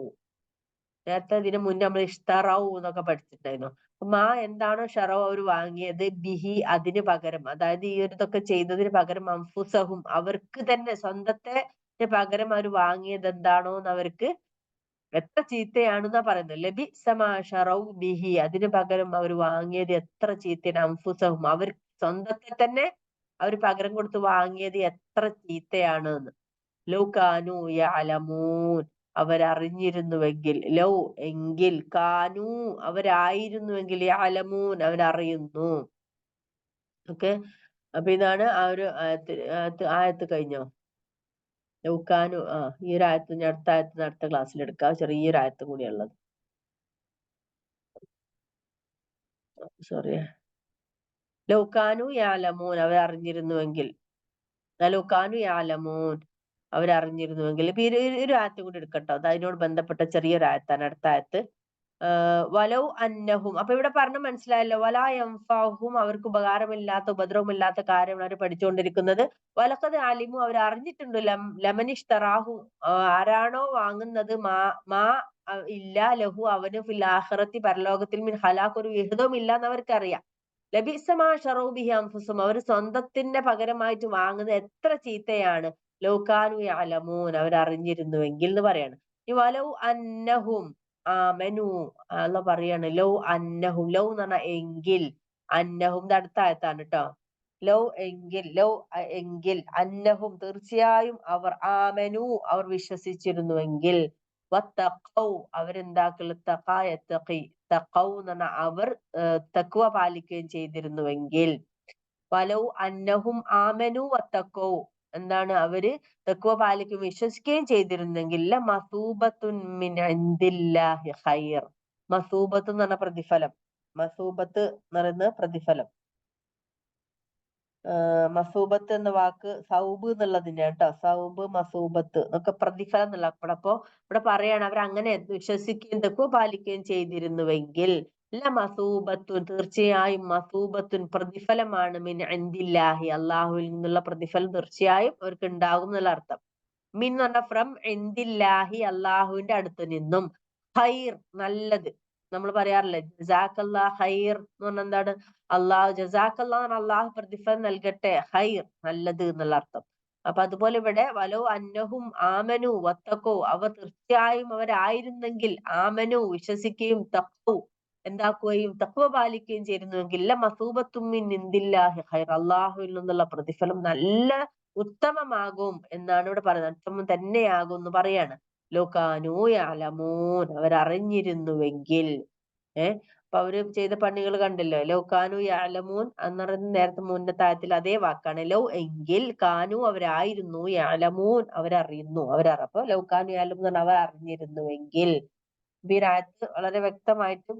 നേരത്തെ ഇതിന് മുന്നേ നമ്മൾ ഇഷ്തറൗ എന്നൊക്കെ പഠിച്ചിട്ടുണ്ടായിരുന്നു. മാ എന്താണോ ഷറൗ അവർ വാങ്ങിയത്, ബിഹി അതിന് പകരം, അതായത് ഈ ഒരു ഇതൊക്കെ ചെയ്തതിന് പകരം, അംഫുസഹും അവർക്ക് തന്നെ സ്വന്തത്തെ പകരം അവർ വാങ്ങിയത് എന്താണോ എന്ന് അവർക്ക് എത്ര ചീത്തയാണെന്നാ പറയുന്നത്. ലബി സമാ ഷറൗ ബിഹി അതിന് പകരം അവർ വാങ്ങിയത് എത്ര ചീത്തയാണ്. അംഫുസഹും അവർ സ്വന്തത്തെ തന്നെ അവർ പകരം കൊടുത്ത് വാങ്ങിയത് എത്ര ചീത്തയാണ് എന്ന്. ലൗ കാനു യഅലമൂൻ അവരറിഞ്ഞിരുന്നുവെങ്കിൽ, ലൗ എങ്കിൽ, കാനു അവരായിരുന്നുവെങ്കിൽ, യഅലമൂൻ അവരറിയുന്നു. ഓക്കെ. അപ്പൊ ഇതാണ് ആ ഒരു ആയത്ത് കഴിഞ്ഞോ? ലൗകാനു. ഈ ഒരു ആയത്ത് ഞാൻ അടുത്ത ആയത്ത് അടുത്ത ക്ലാസ്സിൽ എടുക്കാം. ചെറിയൊരു ആയത്ത് കൂടിയുള്ളത്. സോറി. ലൗകാനു യഅലമൂൻ അവരറിഞ്ഞിരുന്നുവെങ്കിൽ, ലൗകാനു യഅലമൂൻ അവരറിഞ്ഞിരുന്നുവെങ്കിൽ. ഇപ്പൊ ഒരു ആയത്ത് കൂടി എടുക്കട്ടോ. അത് അതിനോട് ബന്ധപ്പെട്ട ചെറിയൊരു ആയത്താണ് അടുത്ത ആയത്ത്. വലൗ അന്നഹും. അപ്പൊ ഇവിടെ പറഞ്ഞ മനസ്സിലായല്ലോ. വലാ യൻഫഅഹും അവർക്ക് ഉപകാരമില്ലാത്ത ഉപദ്രവമില്ലാത്ത കാര്യമാണ് അവർ പഠിച്ചുകൊണ്ടിരിക്കുന്നത്. വലഖദ് അലിമു അവർ അറിഞ്ഞിട്ടുണ്ട്, ലമനിഷ്തറാഹു ആരാണോ വാങ്ങുന്നത്, മാ ഇല്ല ലഹു അവന് ഫിൽ ആഖിറത്തി പരലോകത്തിൽ മിൻ ഖലാഖ് ഒരു വിഹിതവും ഇല്ല എന്ന് അവർക്കറിയാം. ലബിഅസ മാ ശറൗ ബിഹി അൻഫുസുഹും അവർ സ്വന്തത്തിന്റെ പകരമായിട്ട് വാങ്ങുന്നത് എത്ര ചീത്തയാണ്. ലൗ കാനു യഅലമൂൻ അവരറിഞ്ഞിരുന്നുവെങ്കിൽ എന്ന് പറയാണ്. ഈ വലൗ അന്നഹും ആമനു അള്ള പറയാണ്, ലൗ അന്നഹും. ലൗ എന്ന് പറഞ്ഞാൽ എങ്കിൽ, അന്നഹും അടുത്ത ആയത്താണ് കേട്ടോ. ലൗ എങ്കിൽ, എങ്കിൽ, അന്നഹും തീർച്ചയായും അവർ, ആമനു അവർ വിശ്വസിച്ചിരുന്നുവെങ്കിൽ, വത്തഖൗ അവരെന്താക്കൽ, തഖൗ എന്ന് പറഞ്ഞാൽ അവർ തഖ്വ പാലിക്കുകയും ചെയ്തിരുന്നുവെങ്കിൽ, വലൗ അന്നഹും ആമനു വത്തഖൗ എന്താണ് അവര് തഖ്വ പാലിക്കുകയും വിശ്വസിക്കുകയും ചെയ്തിരുന്നെങ്കിൽ, മസൂബത്തുൻ മിൻ ഇൻദില്ലാഹി ഖൈർ. മസൂബത്ത് എന്ന് പറഞ്ഞ പ്രതിഫലം. മസൂബത്ത് എന്ന് പറയുന്നത് പ്രതിഫലം. മസൂബത്ത് എന്ന വാക്ക് സൗബ് എന്നുള്ളതിന്റെ കേട്ടോ. സൗബ്, മസൂബത്ത് ഒക്കെ പ്രതിഫലം എന്നുള്ള. അപ്പൊ ഇവിടെ പറയാണ് അവർ അങ്ങനെ വിശ്വസിക്കുകയും തഖ്വ പാലിക്കുകയും ചെയ്തിരുന്നുവെങ്കിൽ, മസൂബത്തുൻ തീർച്ചയായും, മസൂബത്തുൻ പ്രതിഫലമാണ്, മിൻ ഇൻദില്ലാഹി അള്ളാഹുവിൽ നിന്നുള്ള പ്രതിഫലം തീർച്ചയായും അവർക്ക് ഉണ്ടാകും എന്നുള്ള അർത്ഥം. മിൻ എന്ന് പറഞ്ഞ ഫ്രം ഇൻദില്ലാഹി അള്ളാഹുവിന്റെ അടുത്ത് നിന്നും, ഖൈർ നല്ലത്. നമ്മൾ പറയാറില്ലേ ജസാക്കല്ലാ ഖൈർ എന്ന് പറഞ്ഞാൽ എന്താണ്? അള്ളാഹു ജസാക്കല്ലാ അള്ളാഹു പ്രതിഫലം നൽകട്ടെ, ഖൈർ നല്ലത് എന്നുള്ള അർത്ഥം. അപ്പൊ അതുപോലെ ഇവിടെ വലോ അന്നഹും ആമനു വത്തഖു അവർ തീർച്ചയായും അവരായിരുന്നെങ്കിൽ, ആമനു വിശ്വസിക്കുകയും, തഖ്വ എന്താക്കുകയും തഖ്വ പാലിക്കുകയും ചെയ്തിരുന്നുവെങ്കിൽ, മസൂബത്തും മിൻ ഇൻദില്ലാഹി ഖൈർ അള്ളാഹുവിൽ നിന്നുള്ള പ്രതിഫലം നല്ല ഉത്തമമാകും എന്നാണ് ഇവിടെ പറയുന്നത്. ഉത്തമം തന്നെയാകും എന്ന് പറയാണ്. ലൗകാനൂ യഅലമൂൻ അവരറിഞ്ഞിരുന്നുവെങ്കിൽ. അപ്പൊ അവര് ചെയ്ത പണികൾ കണ്ടല്ലോ. ലൗകാനു യഅലമൂൻ എന്ന് പറയുന്നത് നേരത്തെ മുന്നത്തെ ആയത്തിൽ അതേ വാക്കാണ്. ലൗ എങ്കിൽ, കാനു അവരായിരുന്നു, യഅലമൂൻ അവരറിയുന്നു, അപ്പൊ ലൗകാനു യഅലമൂൻ എന്ന് അവർ അറിഞ്ഞിരുന്നുവെങ്കിൽ. ഈ ആയത്ത് വളരെ വ്യക്തമായിട്ട്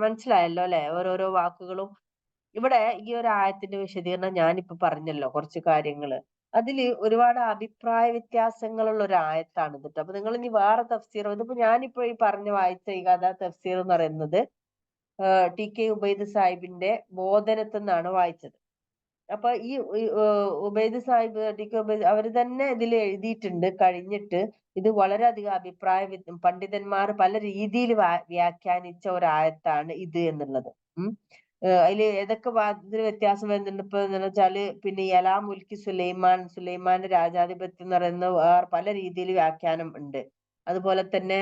മനസ്സിലായല്ലോ അല്ലെ, ഓരോരോ വാക്കുകളും. ഇവിടെ ഈ ഒരു ആയത്തിന്റെ വിശദീകരണം ഞാനിപ്പോ പറഞ്ഞല്ലോ കുറച്ച് കാര്യങ്ങള്. അതില് ഒരുപാട് അഭിപ്രായ വ്യത്യാസങ്ങളുള്ള ഒരു ആയത്താണ് ഇത്. അപ്പൊ നിങ്ങൾ ഇനി വേറെ തഫ്സീർ, ഇതിപ്പോ ഞാനിപ്പോ ഈ വായിച്ച ഈ കഥ തഫ്സീർ എന്ന് പറയുന്നത് TK ഉബൈദ് സാഹിബിന്റെ ബോധനത്തിൽ നിന്നാണ് വായിച്ചത്. അപ്പൊ ഈ ഉബൈദ് സാഹിബ്, TK ഉബൈദ് അവര് തന്നെ ഇതിൽ എഴുതിയിട്ടുണ്ട് കഴിഞ്ഞിട്ട്. ഇത് വളരെയധികം പണ്ഡിതന്മാർ പല രീതിയിൽ വ്യാഖ്യാനിച്ച ഒരായത്താണ് ഇത് എന്നുള്ളത്. അതില് ഏതൊക്കെ ഇതിന് വ്യത്യാസം വരുന്നുണ്ട് ഇപ്പൊ എന്ന് വെച്ചാല്, പിന്നെ യലാ മുൽക്കി സുലൈമാന്റെ രാജാധിപത്യം എന്ന് പറയുന്ന പല രീതിയിൽ വ്യാഖ്യാനം ഉണ്ട്. അതുപോലെ തന്നെ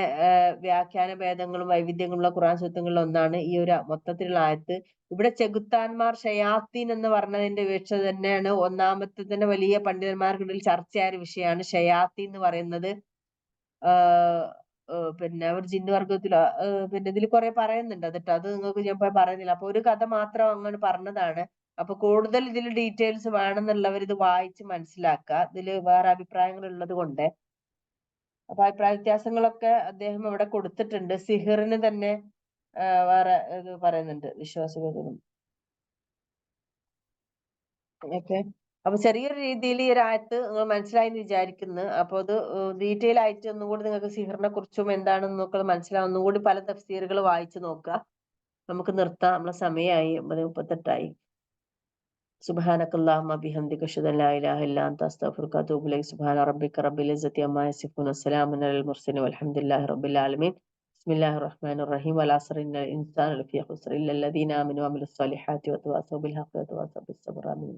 വ്യാഖ്യാന ഭേദങ്ങളും വൈവിധ്യങ്ങളുള്ള ഖുർആൻ സൂക്തങ്ങളിൽ ഒന്നാണ് ഈ ഒരു മൊത്തത്തിലുള്ള ആയത്ത്. ഇവിടെ ചെകുത്താന്മാർ, ഷയാത്തീൻ എന്ന് പറഞ്ഞതിന്റെ വീഴ്ച തന്നെയാണ് ഒന്നാമത്തെ തന്നെ വലിയ പണ്ഡിതന്മാർക്കിടയിൽ ചർച്ചയായ ഒരു വിഷയമാണ്. ഷയാത്തീൻ എന്ന് പറയുന്നത് പിന്നെ അവർ ജിന്ന് വർഗത്തിലോ പിന്നെ ഇതിൽ കുറെ പറയുന്നുണ്ട്. അതിട്ട് അത് നിങ്ങൾക്ക് ഞാൻ പറയുന്നില്ല. അപ്പൊ ഒരു കഥ മാത്രം അങ്ങനെ പറഞ്ഞതാണ്. അപ്പൊ കൂടുതൽ ഇതിൽ ഡീറ്റെയിൽസ് വേണമെന്നുള്ളവർ ഇത് വായിച്ച് മനസ്സിലാക്കുക. ഇതിൽ വേറെ അഭിപ്രായങ്ങൾ ഉള്ളത് കൊണ്ട്. അപ്പൊ അഭിപ്രായ വ്യത്യാസങ്ങളൊക്കെ അദ്ദേഹം ഇവിടെ കൊടുത്തിട്ടുണ്ട്. സിഹിറിന് തന്നെ വേറെ ഇത് പറയുന്നുണ്ട്, വിശ്വാസികളും. ഓക്കെ. അപ്പൊ ചെറിയൊരു രീതിയിൽ ഈ ഒരു ആയത്ത് മനസ്സിലായി എന്ന് വിചാരിക്കുന്നു. അപ്പൊ അത് ഡീറ്റെയിൽ ആയിട്ട് ഒന്നുകൂടി നിങ്ങൾക്ക് സിഹിറിനെ കുറിച്ചും എന്താണെന്ന് നോക്കുന്നത് മനസ്സിലാവും. ഒന്നുകൂടി പല തഫ്സീറുകൾ വായിച്ചു നോക്കുക. നമുക്ക് നിർത്താം, നമ്മളെ സമയമായി 9:38. സുബ്ഹാനക്കല്ലാഹുമ്മ ബിഹംദിക അഷ്ഹദു അൻ ലാ ഇലാഹ ഇല്ലാ അൻത അസ്തഗ്ഫിറുക വ അത്തൂബു ഇലൈക്. സുബ്ഹാന റബ്ബിക റബ്ബിൽ ഇസ്സത്തി അമ്മാ യസിഫൂൻ വസ്സലാമുൻ അലൽ മുർസലീൻ വൽഹംദുലില്ലാഹി റബ്ബിൽ ആലമീൻ. ബിസ്മില്ലാഹിർ റഹ്മാനിർ റഹീം. വൽ അസ്രി ഇന്നൽ ഇൻസാന ലഫീ ഖുസ്ർ ഇല്ലൽ ലദീന ആമനു വഅമിലുസ് സ്വാലിഹാത്തി വതവാസൗ ബിൽ ഹഖ് വതവാസൗ ബിസ് സബ്ർ. ആമീൻ.